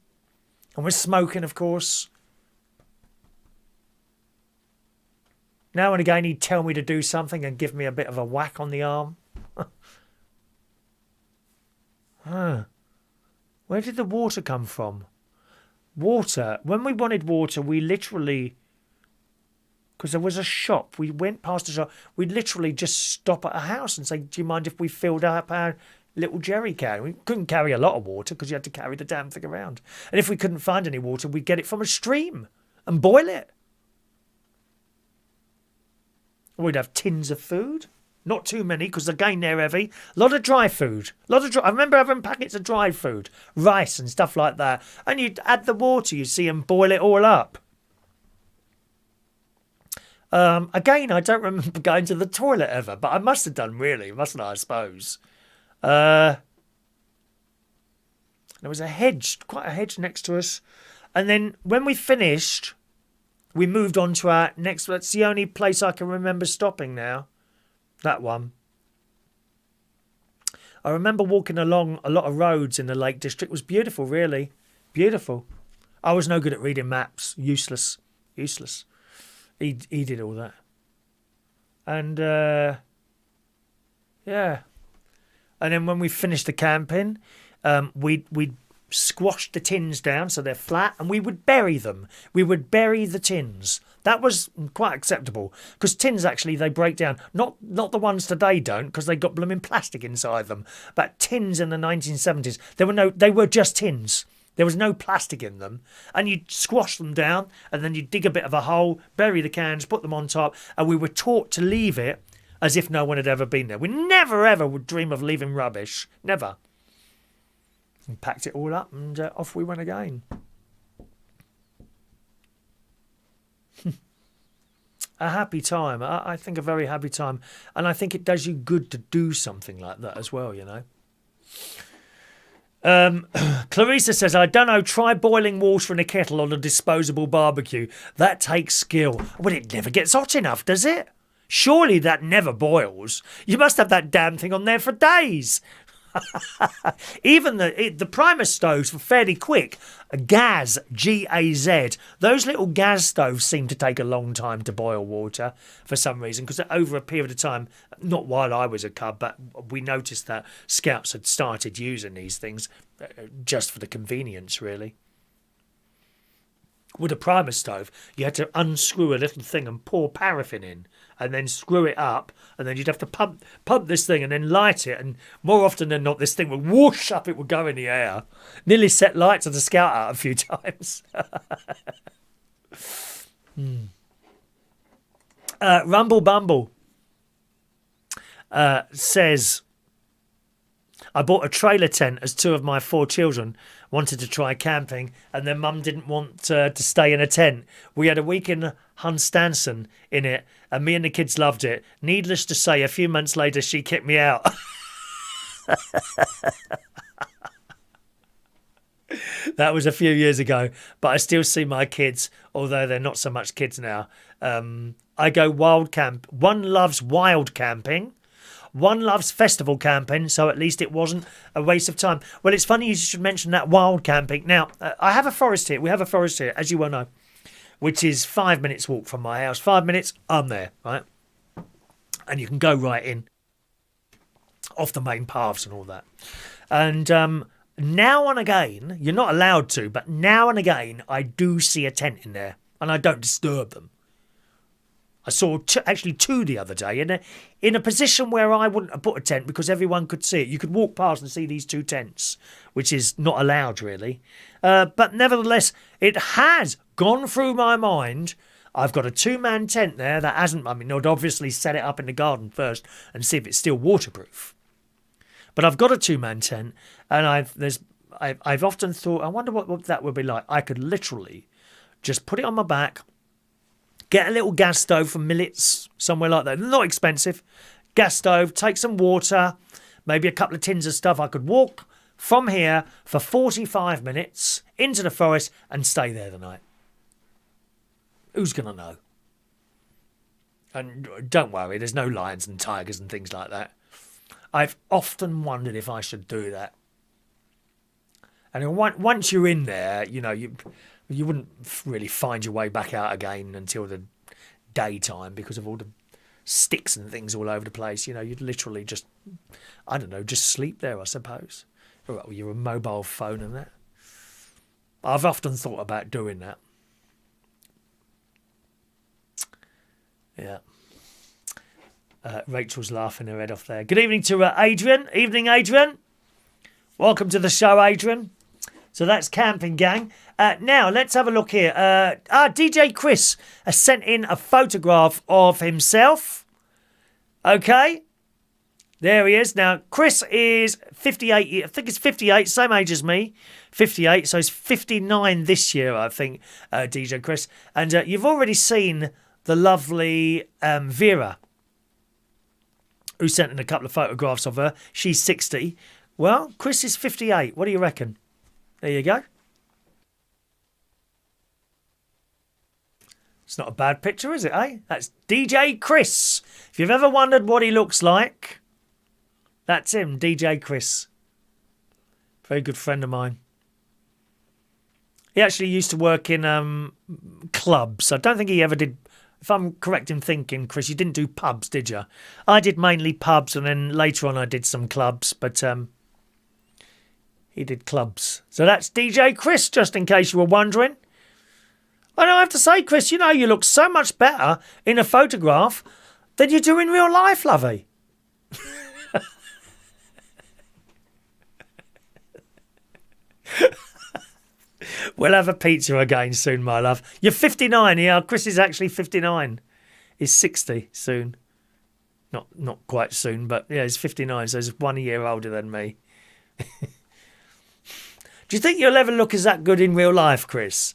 And we're smoking, of course. Now and again, he'd tell me to do something and give me a bit of a whack on the arm. Where did the water come from? Water. When we wanted water, we literally... Because there was a shop. We went past a shop. We'd literally just stop at a house and say, do you mind if we filled up our little jerry can? We couldn't carry a lot of water because you had to carry the damn thing around. And if we couldn't find any water, we'd get it from a stream and boil it. We'd have tins of food. Not too many, because again, they're heavy. A lot of dry food. I remember having packets of dry food. Rice and stuff like that. And you'd add the water, you see, and boil it all up. Again, I don't remember going to the toilet ever, but I must have done, really, mustn't I suppose? There was a hedge, quite a hedge next to us. And then when we finished, we moved on to our next... That's the only place I can remember stopping now. That one. I remember walking along a lot of roads in the Lake District. It was beautiful, really. Beautiful. I was no good at reading maps. Useless. He did all that. And, yeah. And then when we finished the camping, we'd squashed the tins down so they're flat, and we would bury them. We would bury the tins. That was quite acceptable, because tins, actually, they break down. Not the ones today don't, because they got blooming plastic inside them. But tins in the 1970s, they were just tins. There was no plastic in them. And you'd squash them down, and then you'd dig a bit of a hole, bury the cans, put them on top, and we were taught to leave it as if no one had ever been there. We never, ever would dream of leaving rubbish. Never. And packed it all up, and off we went again. A happy time. I think a very happy time. And I think it does you good to do something like that as well, you know. Clarissa says, I don't know, try boiling water in a kettle on a disposable barbecue. That takes skill. Well, it never gets hot enough, does it? Surely that never boils. You must have that damn thing on there for days. Even the primer stoves were fairly quick. Gaz, G-A-Z. Those little gas stoves seem to take a long time to boil water for some reason, because over a period of time, not while I was a cub, but we noticed that scouts had started using these things just for the convenience, really. With a primer stove, you had to unscrew a little thing and pour paraffin in, and then screw it up, and then you'd have to pump this thing and then light it, and more often than not, this thing would whoosh up, it would go in the air. Nearly set lights on the Scout out a few times. Rumble Bumble says, I bought a trailer tent as 2 of my 4 children wanted to try camping, and their mum didn't want to stay in a tent. We had a week in Hunstanton in it, and me and the kids loved it. Needless to say, a few months later, she kicked me out. That was a few years ago, but I still see my kids, although they're not so much kids now. I go wild camp. One loves wild camping. One loves festival camping, so at least it wasn't a waste of time. Well, it's funny you should mention that wild camping. Now, I have a forest here. We have a forest here, as you well know. which is 5 minutes walk from my house. 5 minutes, I'm there, right? And you can go right in off the main paths and all that. And now and again, you're not allowed to, but now and again, I do see a tent in there, and I don't disturb them. I saw actually two the other day in a position where I wouldn't have put a tent because everyone could see it. You could walk past and see these two tents, which is not allowed really. But nevertheless, it has gone through my mind. I've got a two-man tent there that hasn't. I mean, I'd obviously set it up in the garden first and see if it's still waterproof. But I've got a two-man tent, and I've often thought, I wonder what that would be like. I could literally just put it on my back. Get a little gas stove from Millets, somewhere like that. Not expensive. Gas stove, take some water, maybe a couple of tins of stuff. I could walk from here for 45 minutes into the forest and stay there the night. Who's going to know? And don't worry, there's no lions and tigers and things like that. I've often wondered if I should do that. And once you're in there, you wouldn't really find your way back out again until the daytime because of all the sticks and things all over the place. You'd literally just sleep there, I suppose. Or your mobile phone and that. I've often thought about doing that. Yeah. Rachel's laughing her head off there. Good evening to Adrian. Evening, Adrian. Welcome to the show, Adrian. So that's Camping Gang. Now, let's have a look here. DJ Chris has sent in a photograph of himself. Okay. There he is. Now, Chris is 58. I think it's 58, same age as me. 58, so he's 59 this year, I think, DJ Chris. And you've already seen the lovely Vera, who sent in a couple of photographs of her. She's 60. Well, Chris is 58. What do you reckon? There you go. It's not a bad picture, is it, eh? That's DJ Chris. If you've ever wondered what he looks like, that's him, DJ Chris. Very good friend of mine. He actually used to work in clubs. I don't think he ever did. If I'm correct in thinking, Chris, you didn't do pubs, did you? I did mainly pubs, and then later on I did some clubs, but he did clubs. So that's DJ Chris, just in case you were wondering. And I have to say, Chris, you look so much better in a photograph than you do in real life, lovey. We'll have a pizza again soon, my love. You're 59, yeah. Chris is actually 59. He's 60 soon. Not quite soon, but yeah, he's 59, so he's 1 year older than me. Do you think you'll ever look as that good in real life, Chris?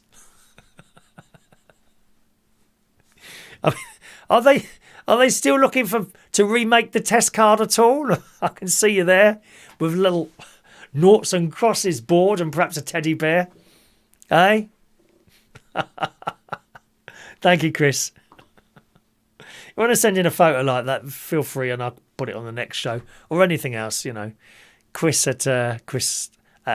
I mean, are they still looking to remake the test card at all? I can see you there with little noughts and crosses board and perhaps a teddy bear. Eh? Thank you, Chris. You want to send in a photo like that, feel free and I'll put it on the next show. Or anything else, Chris at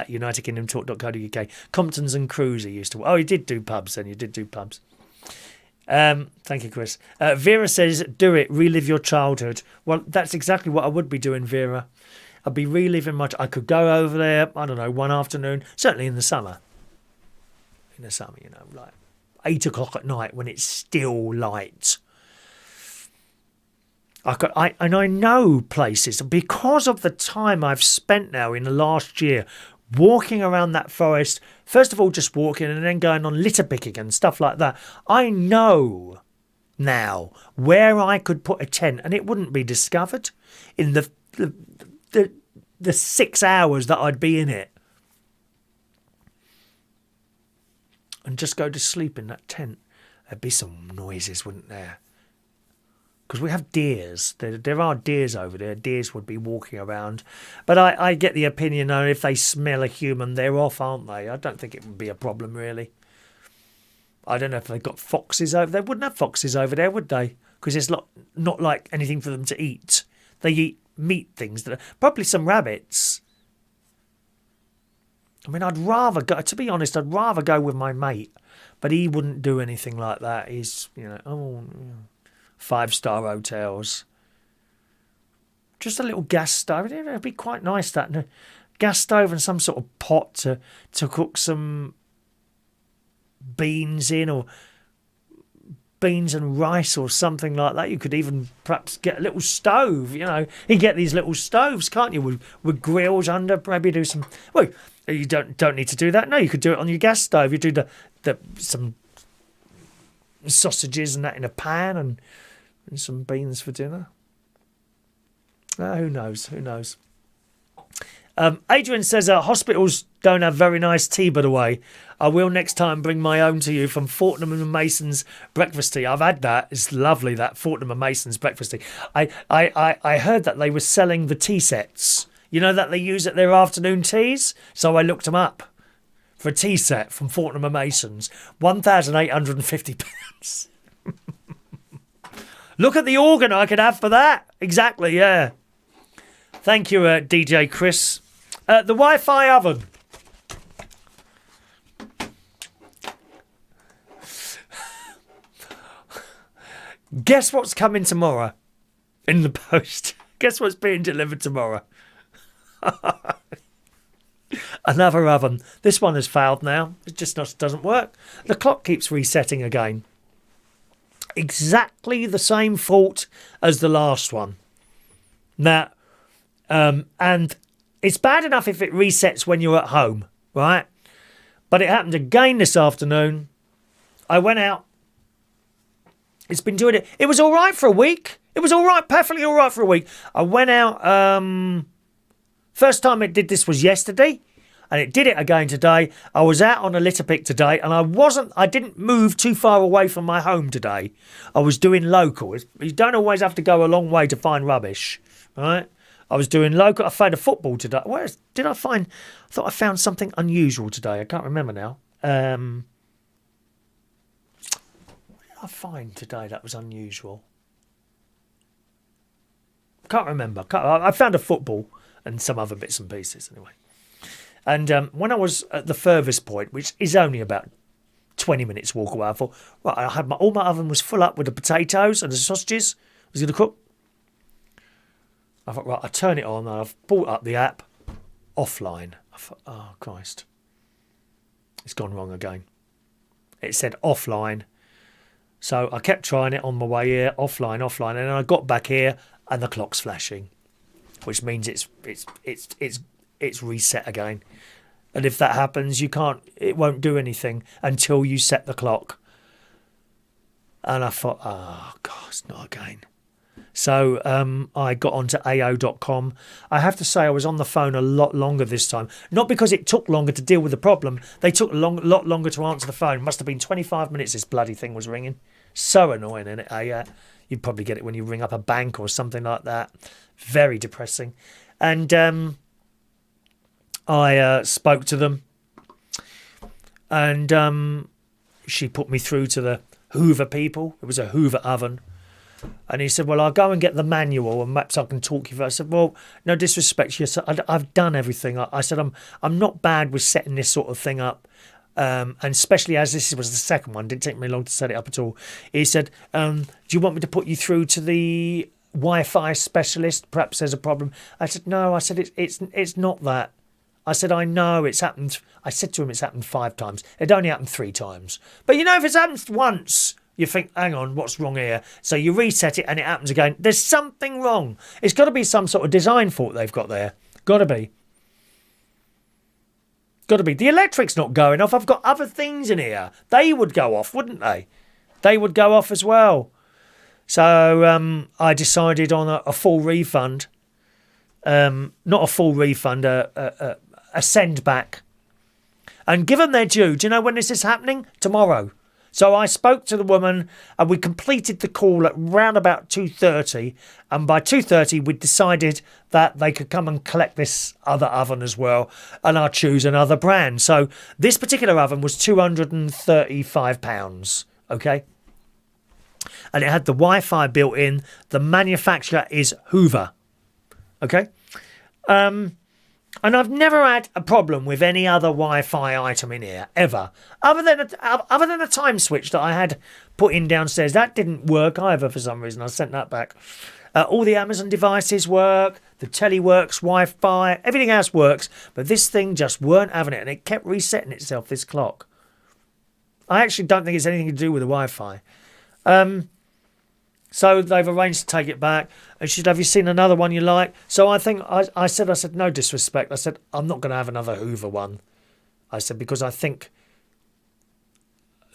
UnitedKingdomTalk.co.uk. Comptons and Crews he used to... Oh, he did do pubs then. You did do pubs. Thank you, Chris. Vera says, do it. Relive your childhood. Well, that's exactly what I would be doing, Vera. I'd be reliving I could go over there, I don't know, one afternoon. Certainly in the summer. In the summer, like 8 o'clock at night when it's still light. I know places because of the time I've spent now in the last year walking around that forest. First of all, just walking and then going on litter picking and stuff like that. I know now where I could put a tent and it wouldn't be discovered in the 6 hours that I'd be in it. And just go to sleep in that tent. There'd be some noises, wouldn't there? Because we have deers. There are deers over there. Deers would be walking around. But I get the opinion, if they smell a human, they're off, aren't they? I don't think it would be a problem, really. I don't know if they've got foxes over there. They wouldn't have foxes over there, would they? Because it's not like anything for them to eat. They eat meat things. Probably some rabbits. I mean, I'd rather go, to be honest, I'd rather go with my mate, but he wouldn't do anything like that. He's, 5-star hotels. Just a little gas stove. It'd be quite nice, that. A gas stove and some sort of pot to cook some beans in, or beans and rice or something like that. You could even perhaps get a little stove, You get these little stoves, can't you, with grills under. Maybe do some... Well, you don't need to do that. No, you could do it on your gas stove. You do some sausages and that in a pan and some beans for dinner. Who knows? Adrian says hospitals don't have very nice tea, by the way. I will next time bring my own to you from Fortnum and Mason's breakfast tea. I've had that. It's lovely, that Fortnum and Mason's breakfast tea. I heard that they were selling the tea sets. That they use at their afternoon teas? So I looked them up for a tea set from Fortnum and Mason's. £1,850. Look at the organ I could have for that. Exactly, yeah. Thank you, DJ Chris. The Wi-Fi oven. Guess what's coming tomorrow in the post? Guess what's being delivered tomorrow? Another oven. This one has failed now. It just doesn't work. The clock keeps resetting again. Exactly the same fault as the last one. Now, and it's bad enough if it resets when you're at home, right? But it happened again this afternoon. I went out. It's been doing it. It was all right for a week. It was all right, perfectly all right for a week. I went out. First time it did this was yesterday, and it did it again today. I was out on a litter pick today, and I didn't move too far away from my home today. I was doing local. You don't always have to go a long way to find rubbish, right? I was doing local. I found a football today. Where did I find? I thought I found something unusual today. I can't remember now. What did I find today that was unusual? Can't remember. I found a football and some other bits and pieces anyway. And when I was at the furthest point, which is only about 20 minutes walk away, I thought, right, I had all my oven was full up with the potatoes and the sausages. I was going to cook. I thought, right, I turn it on, and I've brought up the app offline. I thought, oh Christ, it's gone wrong again. It said offline, so I kept trying it on my way here, offline, and then I got back here, and the clock's flashing, which means it's reset again. And if that happens, it won't do anything until you set the clock. And I thought, oh God, not again. So I got onto AO.com. I have to say I was on the phone a lot longer this time. Not because it took longer to deal with the problem. They took a lot longer to answer the phone. Must have been 25 minutes this bloody thing was ringing. So annoying, isn't it? You'd probably get it when you ring up a bank or something like that. Very depressing. And I spoke to them. And she put me through to the Hoover people. It was a Hoover oven. And he said, well, I'll go and get the manual and perhaps I can talk you through. I said, well, no disrespect to you. I've done everything. I said, I'm not bad with setting this sort of thing up. And especially as this was the second one, didn't take me long to set it up at all. He said, do you want me to put you through to the Wi-Fi specialist? Perhaps there's a problem. I said, no. I said, it's not that. I said, I know it's happened. I said to him, it's happened 5 times. It only happened 3 times. But if it's happened once, you think, hang on, what's wrong here? So you reset it and it happens again. There's something wrong. It's got to be some sort of design fault they've got there. Got to be. The electric's not going off. I've got other things in here. They would go off, wouldn't they? They would go off as well. So I decided on a full refund. Not a full refund, a send back. And give them their due. Do you know when this is happening? Tomorrow. So I spoke to the woman and we completed the call at round about 2:30. And by 2:30, we decided that they could come and collect this other oven as well. And I'll choose another brand. So this particular oven was £235. Okay. And it had the Wi-Fi built in. The manufacturer is Hoover. Okay. And I've never had a problem with any other Wi-Fi item in here, ever. Other than a time switch that I had put in downstairs. That didn't work either for some reason. I sent that back. All the Amazon devices work. The telly works, Wi-Fi. Everything else works. But this thing just weren't having it. And it kept resetting itself, this clock. I actually don't think it's anything to do with the Wi-Fi. So they've arranged to take it back. And she said, have you seen another one you like? So I think, I said, no disrespect. I said, I'm not going to have another Hoover one. I said, because I think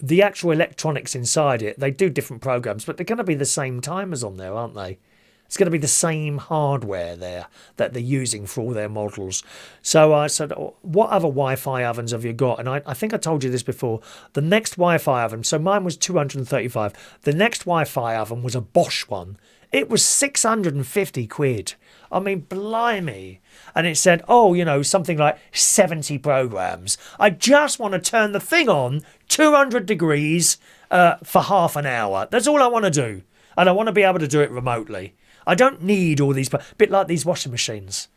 the actual electronics inside it, they do different programs, but they're going to be the same timers on there, aren't they? It's going to be the same hardware there that they're using for all their models. So I said, what other Wi-Fi ovens have you got? And I think I told you this before. The next Wi-Fi oven, so mine was 235. The next Wi-Fi oven was a Bosch one. It was 650 quid. I mean, blimey. And it said, something like 70 programs. I just want to turn the thing on 200 degrees for half an hour. That's all I want to do. And I want to be able to do it remotely. I don't need all these, bit like these washing machines.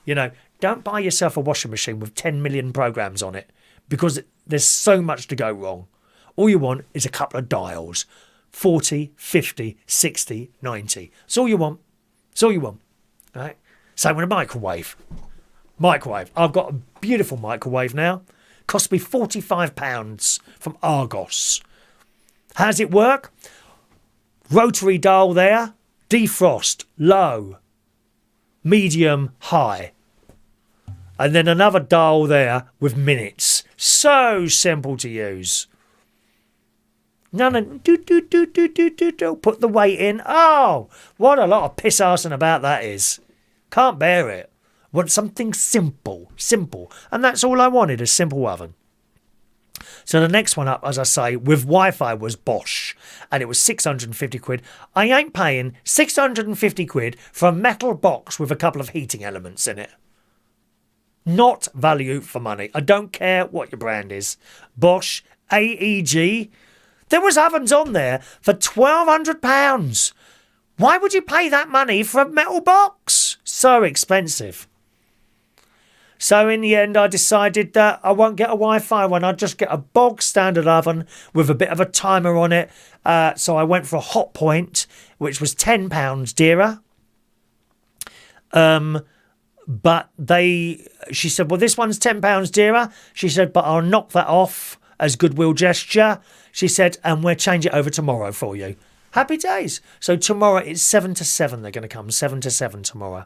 Don't buy yourself a washing machine with 10 million programs on it because there's so much to go wrong. All you want is a couple of dials. 40, 50, 60, 90. That's all you want. That's all you want. Right? Same with a microwave. I've got a beautiful microwave now. Cost me £45 from Argos. How's it work? Rotary dial there. Defrost, low, medium, high. And then another dial there with minutes. So simple to use. None of do. Put the weight in. Oh, what a lot of piss arsing about that is. Can't bear it. Want something simple. And that's all I wanted, a simple oven. So the next one up, as I say, with Wi-Fi was Bosch. And it was 650 quid. I ain't paying 650 quid for a metal box with a couple of heating elements in it. Not value for money. I don't care what your brand is. Bosch, AEG. There was ovens on there for £1,200. Why would you pay that money for a metal box? So expensive. So in the end, I decided that I won't get a Wi-Fi one. I'll just get a bog standard oven with a bit of a timer on it. So I went for a Hot Point, which was £10 dearer. But she said, well, this one's £10 dearer. She said, but I'll knock that off as goodwill gesture. She said, and we'll change it over tomorrow for you. Happy days. So tomorrow it's 7 to 7. They're going to come 7 to 7 tomorrow.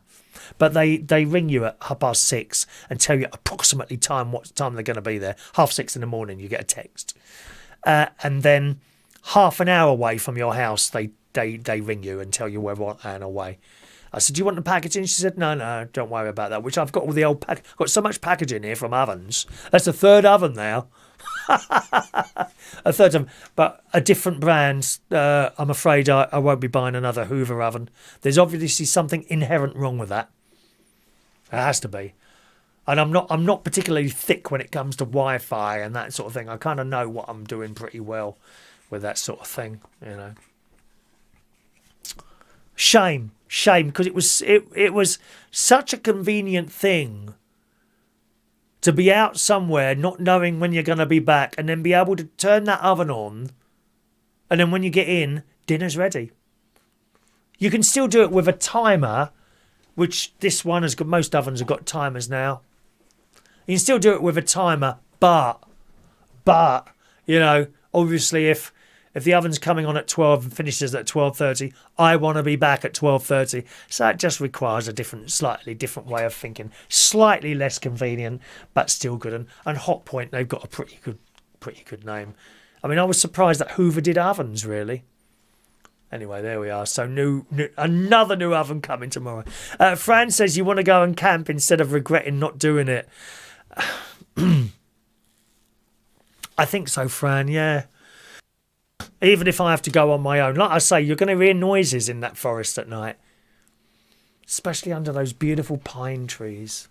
But they ring you at 6:30 and tell you approximately what time they're going to be there. 6:30 in the morning, you get a text. And then half an hour away from your house, they ring you and tell you we're 1 hour away. I said, do you want the packaging? She said, no, don't worry about that. Which I've got all the old got so much packaging here from ovens. That's the third oven now. A third oven, but a different brand. I'm afraid I won't be buying another Hoover oven. There's obviously something inherent wrong with that. It has to be. And I'm not particularly thick when it comes to Wi-Fi and that sort of thing. I kind of know what I'm doing pretty well with that sort of thing, Shame, because it was such a convenient thing to be out somewhere not knowing when you're going to be back and then be able to turn that oven on and then when you get in, dinner's ready. You can still do it with a timer, which this one has got, most ovens have got timers now. You can still do it with a timer, but obviously if the oven's coming on at 12 and finishes at 12:30, I want to be back at 12:30. So it just requires a slightly different way of thinking. Slightly less convenient, but still good. And Hot Point, they've got a pretty good name. I mean, I was surprised that Hoover did ovens, really. Anyway, there we are. So another new oven coming tomorrow. Fran says you want to go and camp instead of regretting not doing it. I think so, Fran, yeah. Even if I have to go on my own. Like I say, you're going to hear noises in that forest at night. Especially under those beautiful pine trees.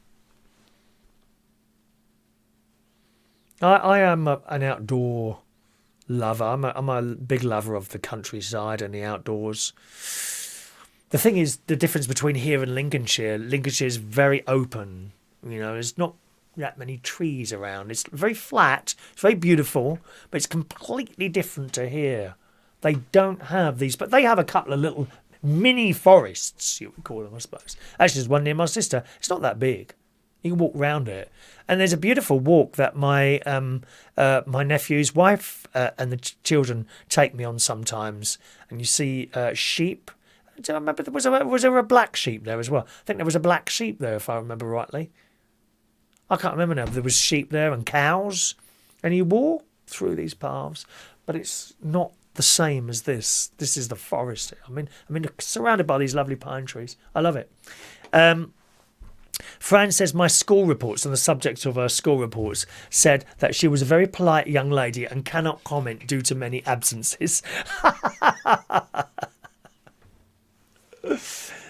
I am an outdoor lover. I'm a big lover of the countryside and the outdoors. The thing is, the difference between here and Lincolnshire is very open. You know, there's not that many trees around. It's very flat. It's very beautiful, but it's completely different to here. They don't have these, but they have a couple of little mini forests, you would call them, I suppose. Actually, there's one near my sister. It's not that big. You can walk round it. And there's a beautiful walk that my my nephew's wife and the children take me on sometimes. And you see sheep. Do I remember was there a black sheep there as well? I think there was a black sheep there, if I remember rightly. I can't remember now. There was sheep there and cows. And you walk through these paths. But it's not the same as this. This is the forest. I mean, surrounded by these lovely pine trees. I love it. Fran says my school reports, on the subject of her school reports, said that she was a very polite young lady and cannot comment due to many absences.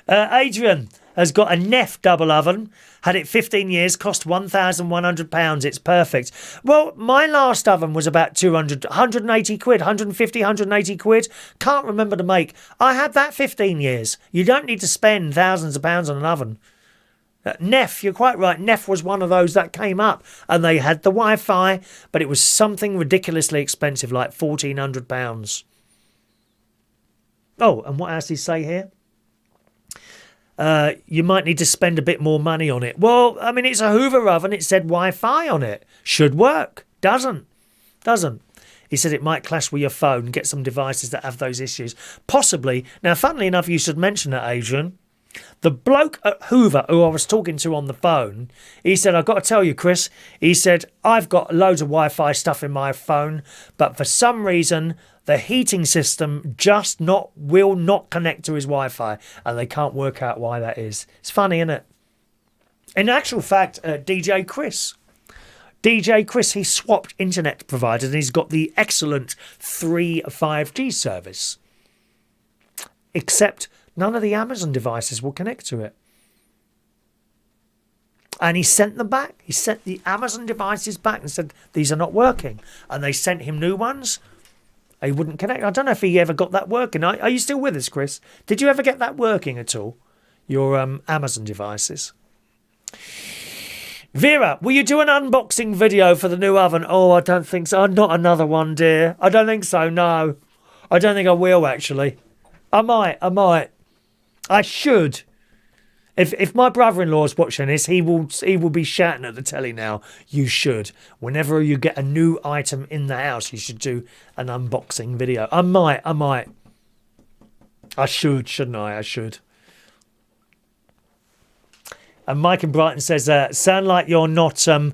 Adrian has got a Neff double oven, had it 15 years, cost £1,100. It's perfect. Well, my last oven was about 180 quid, 150, 180 quid. Can't remember the make. I had that 15 years. You don't need to spend thousands of pounds on an oven. Neff, you're quite right. Neff was one of those that came up and they had the Wi-Fi, but it was something ridiculously expensive, like £1,400. Oh, and what else did he say here? You might need to spend a bit more money on it. Well, I mean, it's a Hoover oven. It said Wi-Fi on it. Should work. Doesn't. He said it might clash with your phone. Get some devices that have those issues. Possibly. Now, funnily enough, you should mention that, Adrian. The bloke at Hoover who I was talking to on the phone, he said, I've got to tell you, Chris, he said, I've got loads of Wi-Fi stuff in my phone, but for some reason, the heating system will not connect to his Wi-Fi, and they can't work out why that is. It's funny, isn't it? In actual fact, DJ Chris, he swapped internet providers and he's got the excellent 5G service. Except none of the Amazon devices will connect to it. And he sent them back. He sent the Amazon devices back and said, these are not working. And they sent him new ones. He wouldn't connect. I don't know if he ever got that working. Are you still with us, Chris? Did you ever get that working at all? Your Amazon devices? Vera, will you do an unboxing video for the new oven? Oh, I don't think so. Not another one, dear. I don't think so, no. I don't think I will, actually. I might. I should. If my brother-in-law's watching this, he will be shouting at the telly now. You should. Whenever you get a new item in the house, you should do an unboxing video. I might. I should, shouldn't I? I should. And Mike in Brighton says, sound like you're not for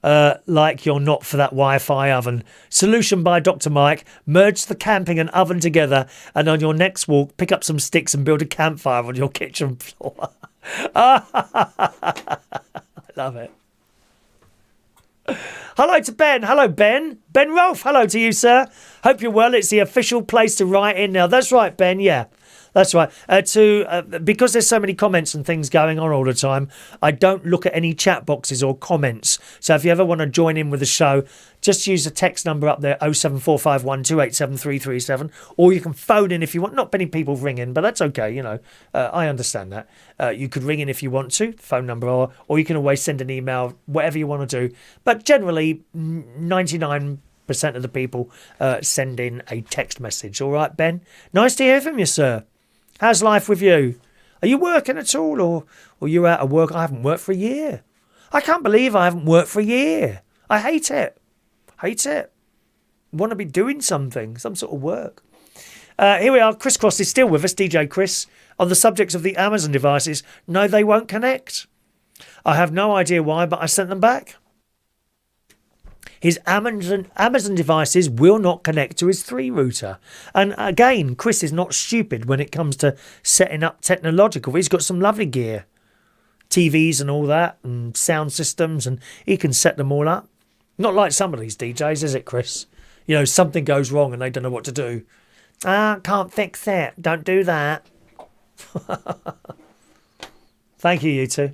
that Wi-Fi oven. Solution by Dr. Mike. Merge the camping and oven together, and on your next walk, pick up some sticks and build a campfire on your kitchen floor. I love it. Hello to Ben. Hello, Ben. Ben Rolfe. Hello to you, sir. Hope you're well. It's the official place to write in now. That's right, Ben. Yeah. That's right. Because there's so many comments and things going on all the time, I don't look at any chat boxes or comments. So if you ever want to join in with the show, just use the text number up there, 07451287337, or you can phone in if you want. Not many people ring in, but that's okay. You know, I understand that. You could ring in if you want to, phone number, or you can always send an email, whatever you want to do. But generally, 99% of the people send in a text message. All right, Ben? Nice to hear from you, sir. How's life with you? Are you working at all, or you out of work? I haven't worked for a year. I can't believe I haven't worked for a year. I hate it. Want to be doing something, some sort of work. Here we are. Chris Cross is still with us, DJ Chris, on the subject of the Amazon devices. No, they won't connect. I have no idea why, but I sent them back. His Amazon devices will not connect to his 3 router. And again, Chris is not stupid when it comes to setting up technological. He's got some lovely gear. TVs and all that, and sound systems, and he can set them all up. Not like some of these DJs, is it, Chris? You know, something goes wrong and they don't know what to do. Can't fix it. Don't do that. Thank you, you two.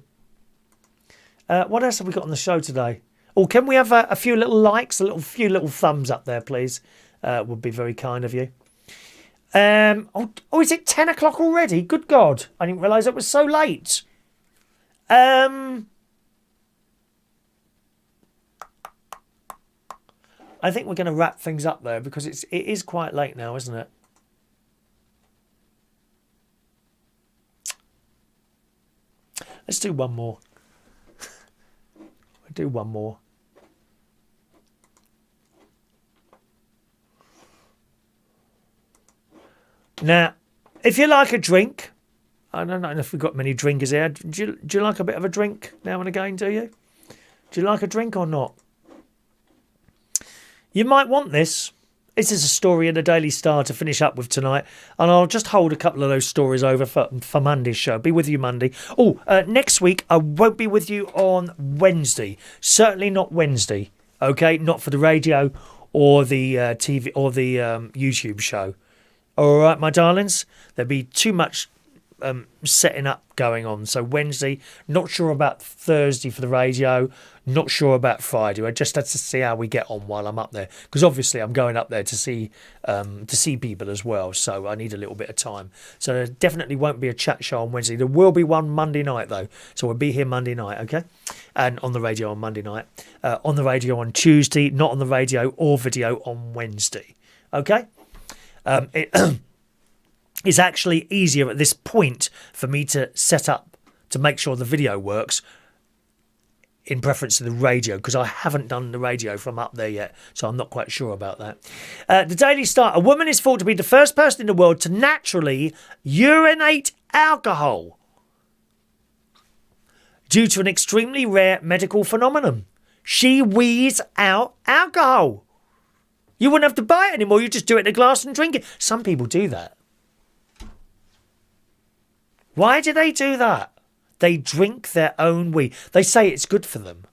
What else have we got on the show today? Oh, can we have a few little likes, few little thumbs up there, please? Would be very kind of you. Is it 10 o'clock already? Good God. I didn't realise it was so late. I think we're going to wrap things up there because it is quite late now, isn't it? Let's do one more. We'll do one more. Now, if you like a drink, I don't know if we've got many drinkers here. Do you like a bit of a drink now and again, do you? Do you like a drink or not? You might want this. This is a story in the Daily Star to finish up with tonight. And I'll just hold a couple of those stories over for Monday's show. Be with you Monday. Oh, next week I won't be with you on Wednesday. Certainly not Wednesday. Okay? Not for the radio or the TV or the YouTube show. All right, my darlings? There'll be too much setting up going on. So Wednesday, not sure about Thursday for the radio, not sure about Friday. I just had to see how we get on while I'm up there, because obviously I'm going up there to see people as well, so I need a little bit of time. So there definitely won't be a chat show on Wednesday. There will be one Monday night though, so we'll be here Monday night, okay? And on the radio on Monday night, on the radio on Tuesday, not on the radio or video on Wednesday, okay? It's actually easier at this point for me to set up to make sure the video works in preference to the radio, because I haven't done the radio from up there yet, so I'm not quite sure about that. The Daily Star: a woman is thought to be the first person in the world to naturally urinate alcohol due to an extremely rare medical phenomenon. She wheezes out alcohol. You wouldn't have to buy it anymore. You just do it in a glass and drink it. Some people do that. Why do they do that? They drink their own wee. They say it's good for them.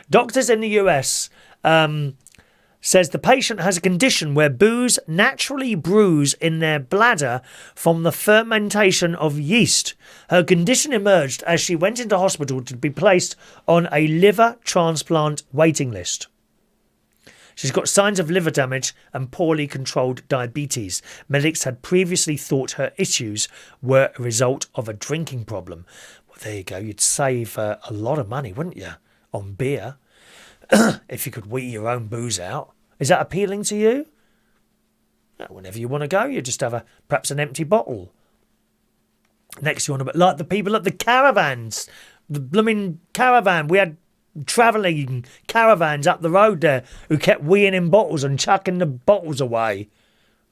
Doctors in the US says the patient has a condition where booze naturally brews in their bladder from the fermentation of yeast. Her condition emerged as she went into hospital to be placed on a liver transplant waiting list. She's got signs of liver damage and poorly controlled diabetes. Medics had previously thought her issues were a result of a drinking problem. Well, there you go. You'd save a lot of money, wouldn't you, on beer, if you could wee your own booze out. Is that appealing to you? Whenever you want to go, you just have perhaps an empty bottle. Next you want to, like the people at the caravans, the blooming caravan. We had travelling caravans up the road there who kept weeing in bottles and chucking the bottles away.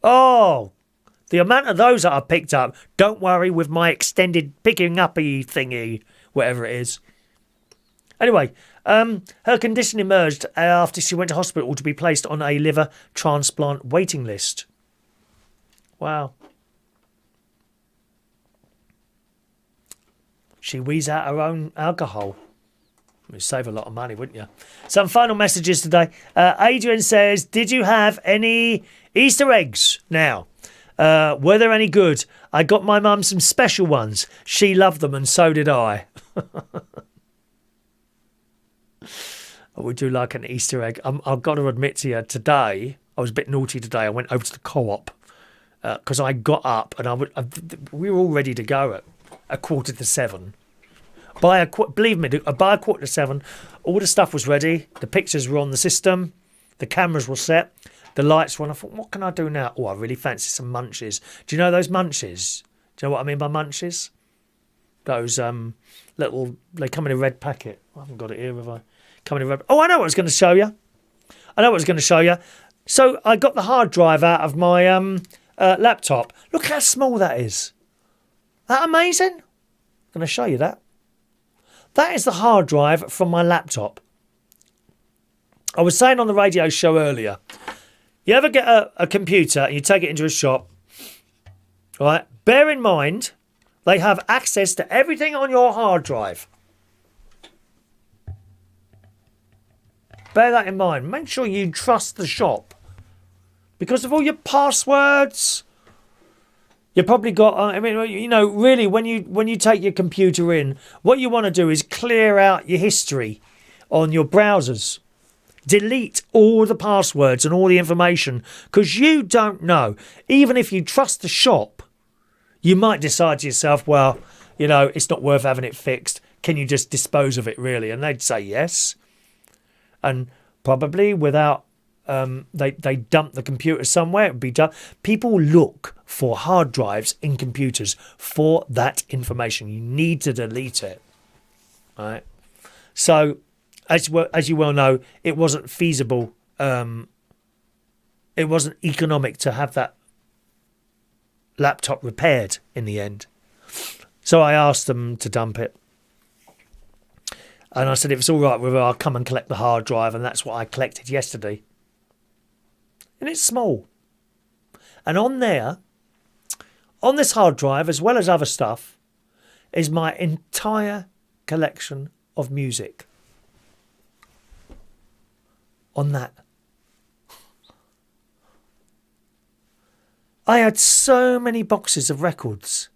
Oh, the amount of those that I picked up. Don't worry with my extended picking up-y thingy, whatever it is. Anyway, her condition emerged after she went to hospital to be placed on a liver transplant waiting list. Wow. She wheezes out her own alcohol. You'd save a lot of money, wouldn't you? Some final messages today. Adrian says, did you have any Easter eggs now? Were there any good? I got my mum some special ones. She loved them and so did I. I would do like an Easter egg. I've got to admit to you, today, I was a bit naughty today. I went over to the Co-op because I got up and we were all ready to go at 7:15. Believe me, by 7:15, all the stuff was ready. The pictures were on the system. The cameras were set. The lights were on. I thought, what can I do now? Oh, I really fancy some munchies. Do you know those munchies? Do you know what I mean by munchies? Those little, they come in a red packet. I haven't got it here, have I? Come in a red. Oh, I know what I was going to show you. So I got the hard drive out of my laptop. Look how small that is. That amazing? I'm going to show you that. That is the hard drive from my laptop. I was saying on the radio show earlier, you ever get a computer and you take it into a shop, right? Bear in mind, they have access to everything on your hard drive. Bear that in mind. Make sure you trust the shop. Because of all your passwords, you probably got, really, when you take your computer in, what you want to do is clear out your history on your browsers. Delete all the passwords and all the information, because you don't know. Even if you trust the shop, you might decide to yourself, well, it's not worth having it fixed. can you just dispose of it really? And they'd say yes. And probably without, they dump the computer somewhere, it would be done. People look for hard drives in computers for that information. You need to delete it. Right? So, as you well know, it wasn't feasible. It wasn't economic to have that laptop repaired in the end. So I asked them to dump it. And I said, if it's all right with her, I'll come and collect the hard drive. And that's what I collected yesterday. And it's small. And on there, on this hard drive, as well as other stuff, is my entire collection of music. On that. I had so many boxes of records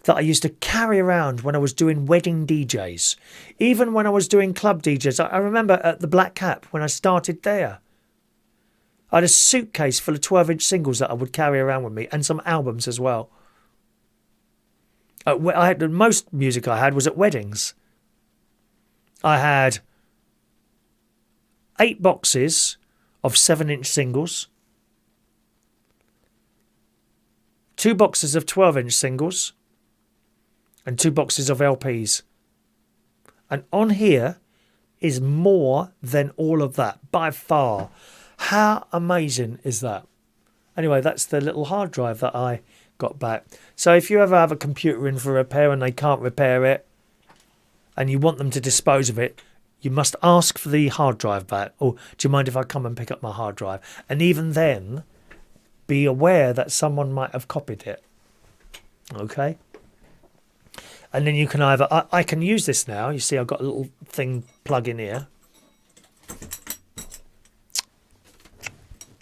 that I used to carry around when I was doing wedding DJs. Even when I was doing club DJs. I remember at the Black Cap when I started there. I had a suitcase full of 12-inch singles that I would carry around with me and some albums as well. The most music I had was at weddings. I had 8 boxes of 7-inch singles. 2 boxes of 12-inch singles and 2 boxes of LPs. And on here is more than all of that, by far. How amazing is that? Anyway, that's the little hard drive that I got back. So if you ever have a computer in for repair and they can't repair it and you want them to dispose of it, you must ask for the hard drive back. Or do you mind if I come and pick up my hard drive? And even then, be aware that someone might have copied it. Okay? And then you can either... I can use this now. You see, I've got a little thing plug in here.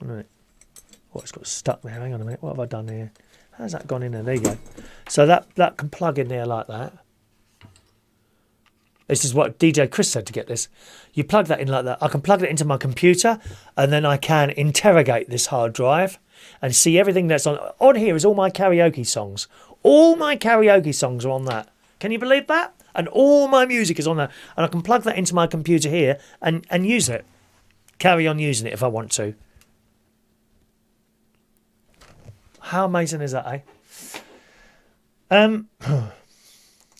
Right. Oh, it's got stuck there. Hang on a minute. What have I done here? How's that gone in there? There you go. So that can plug in there like that. This is what DJ Chris said to get this. You plug that in like that. I can plug it into my computer and then I can interrogate this hard drive and see everything that's on. On here is all my karaoke songs. All my karaoke songs are on that. Can you believe that? And all my music is on that. And I can plug that into my computer here and use it. Carry on using it if I want to. How amazing is that, eh?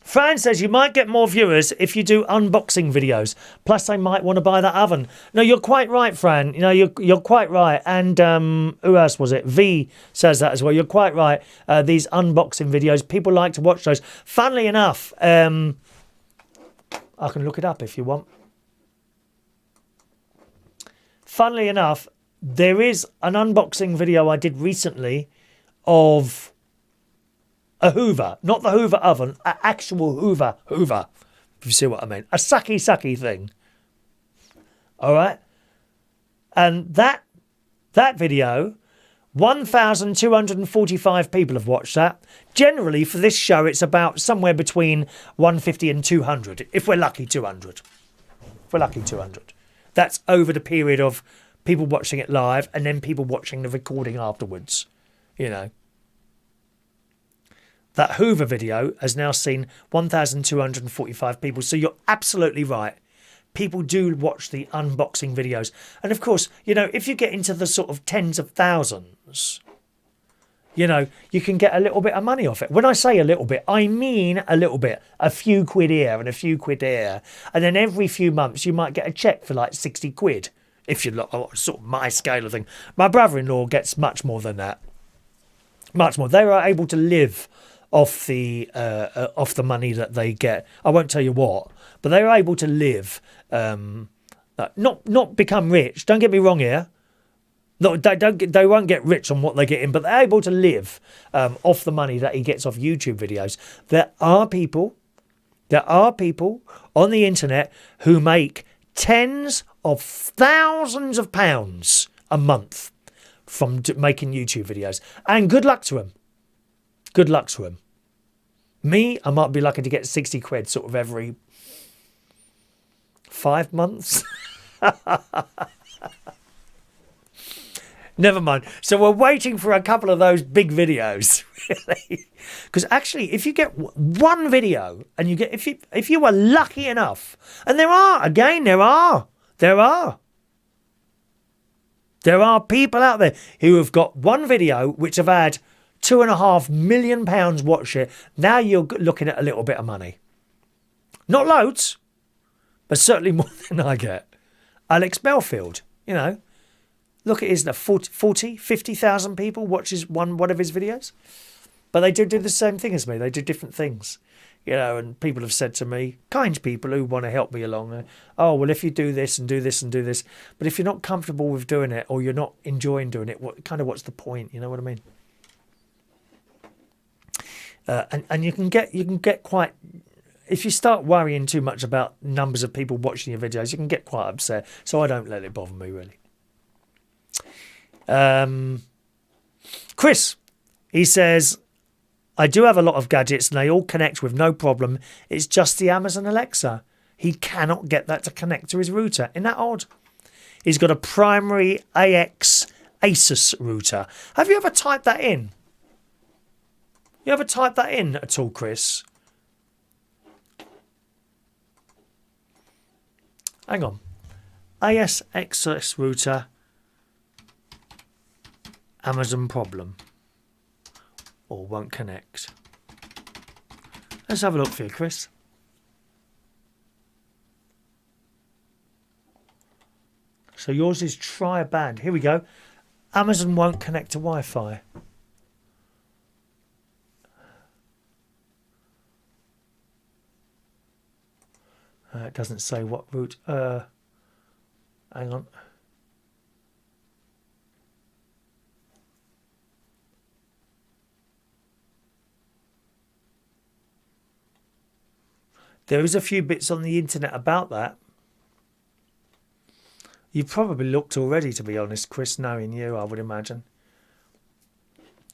Fran says you might get more viewers if you do unboxing videos. Plus, they might want to buy that oven. No, you're quite right, Fran. You know, you're quite right. And who else was it? V says that as well. You're quite right. These unboxing videos, people like to watch those. Funnily enough, I can look it up if you want. Funnily enough, there is an unboxing video I did recently of a Hoover, not the Hoover oven, an actual Hoover, if you see what I mean. A sucky thing. All right? And that video, 1,245 people have watched that. Generally, for this show, it's about somewhere between 150 and 200, if we're lucky 200. If we're lucky 200. That's over the period of people watching it live and then people watching the recording afterwards, you know. That Hoover video has now seen 1,245 people. So you're absolutely right. People do watch the unboxing videos. And of course, you know, if you get into the sort of tens of thousands, you know, you can get a little bit of money off it. When I say a little bit, I mean a little bit. A few quid here and a few quid there. And then every few months you might get a cheque for like 60 quid. If you look, sort of my scale of thing. My brother-in-law gets much more than that. Much more. They are able to live off the money that they get. I won't tell you what, but they're able to live, not become rich. Don't get me wrong here. No, they won't get rich on what they get in, but they're able to live off the money that he gets off YouTube videos. There are people on the internet who make tens of thousands of pounds a month from making YouTube videos, and good luck to them. Good luck to him. Me, I might be lucky to get 60 quid sort of every 5 months. Never mind. So we're waiting for a couple of those big videos. really. Because actually, if you get one video and you get, if you are lucky enough, and there are people out there who have got one video which have had £2.5 million watch it. Now you're looking at a little bit of money. Not loads, but certainly more than I get. Alex Belfield, you know, look at his 50,000 people watches one of his videos. But they do the same thing as me. They do different things. You know, and people have said to me, kind people who want to help me along, oh, well, if you do this and do this and do this, but if you're not comfortable with doing it or you're not enjoying doing it, what's the point? You know what I mean? And you can get quite, if you start worrying too much about numbers of people watching your videos, you can get quite upset. So I don't let it bother me, really. Chris, he says, I do have a lot of gadgets and they all connect with no problem. It's just the Amazon Alexa. He cannot get that to connect to his router. Isn't that odd? He's got a primary AX Asus router. Have you ever typed that in? You ever typed that in at all, Chris? Hang on. AS Asus router. Amazon problem. Or won't connect. Let's have a look for you, Chris. So yours is try a band. Here we go. Amazon won't connect to Wi-Fi. It doesn't say what route. Hang on. There is a few bits on the internet about that. You've probably looked already, to be honest, Chris, knowing you, I would imagine.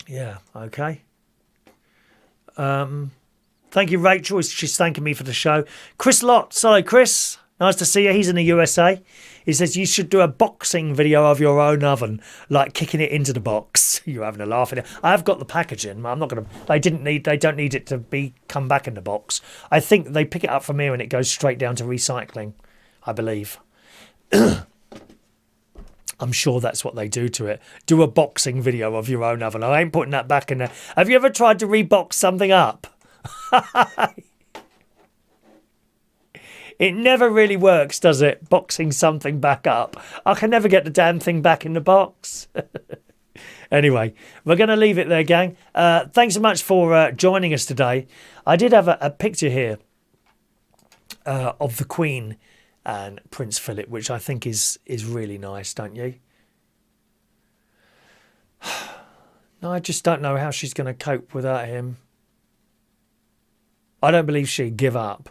Yeah, okay. Thank you, Rachel. She's thanking me for the show. Chris Lott. Sorry, Chris. Nice to see you. He's in the USA. He says you should do a boxing video of your own oven, like kicking it into the box. You're having a laugh at it. I've got the packaging. I'm not going to. They don't need it to come back in the box. I think they pick it up from here and it goes straight down to recycling. I believe. I'm sure that's what they do to it. Do a boxing video of your own oven. I ain't putting that back in there. Have you ever tried to rebox something up? It never really works, does it? Boxing something back up. I can never get the damn thing back in the box. Anyway, we're going to leave it there, gang. Thanks so much for joining us today. I did have a picture here of the Queen and Prince Philip, which I think is really nice, don't you? No, I just don't know how she's going to cope without him. I don't believe she'd give up.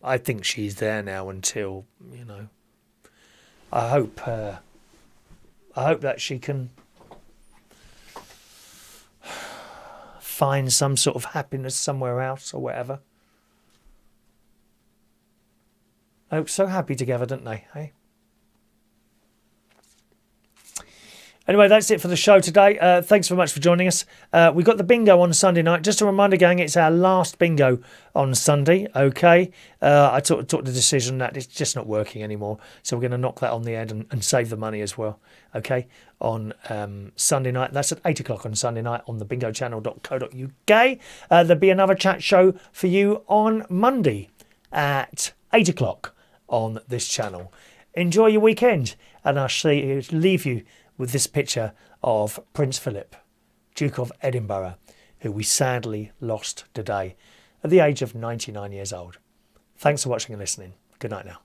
I think she's there now until, you know. I hope that she can find some sort of happiness somewhere else or whatever. I hope so happy together, don't they? Hey. Anyway, that's it for the show today. Thanks very much for joining us. We've got the bingo on Sunday night. Just a reminder, gang, it's our last bingo on Sunday, okay? I took the decision that it's just not working anymore, so we're going to knock that on the head and save the money as well, okay? On Sunday night. That's at 8 o'clock on Sunday night on the bingochannel.co.uk. There'll be another chat show for you on Monday at 8 o'clock on this channel. Enjoy your weekend, and I'll leave you with this picture of Prince Philip, Duke of Edinburgh, who we sadly lost today at the age of 99 years old. Thanks for watching and listening. Good night now.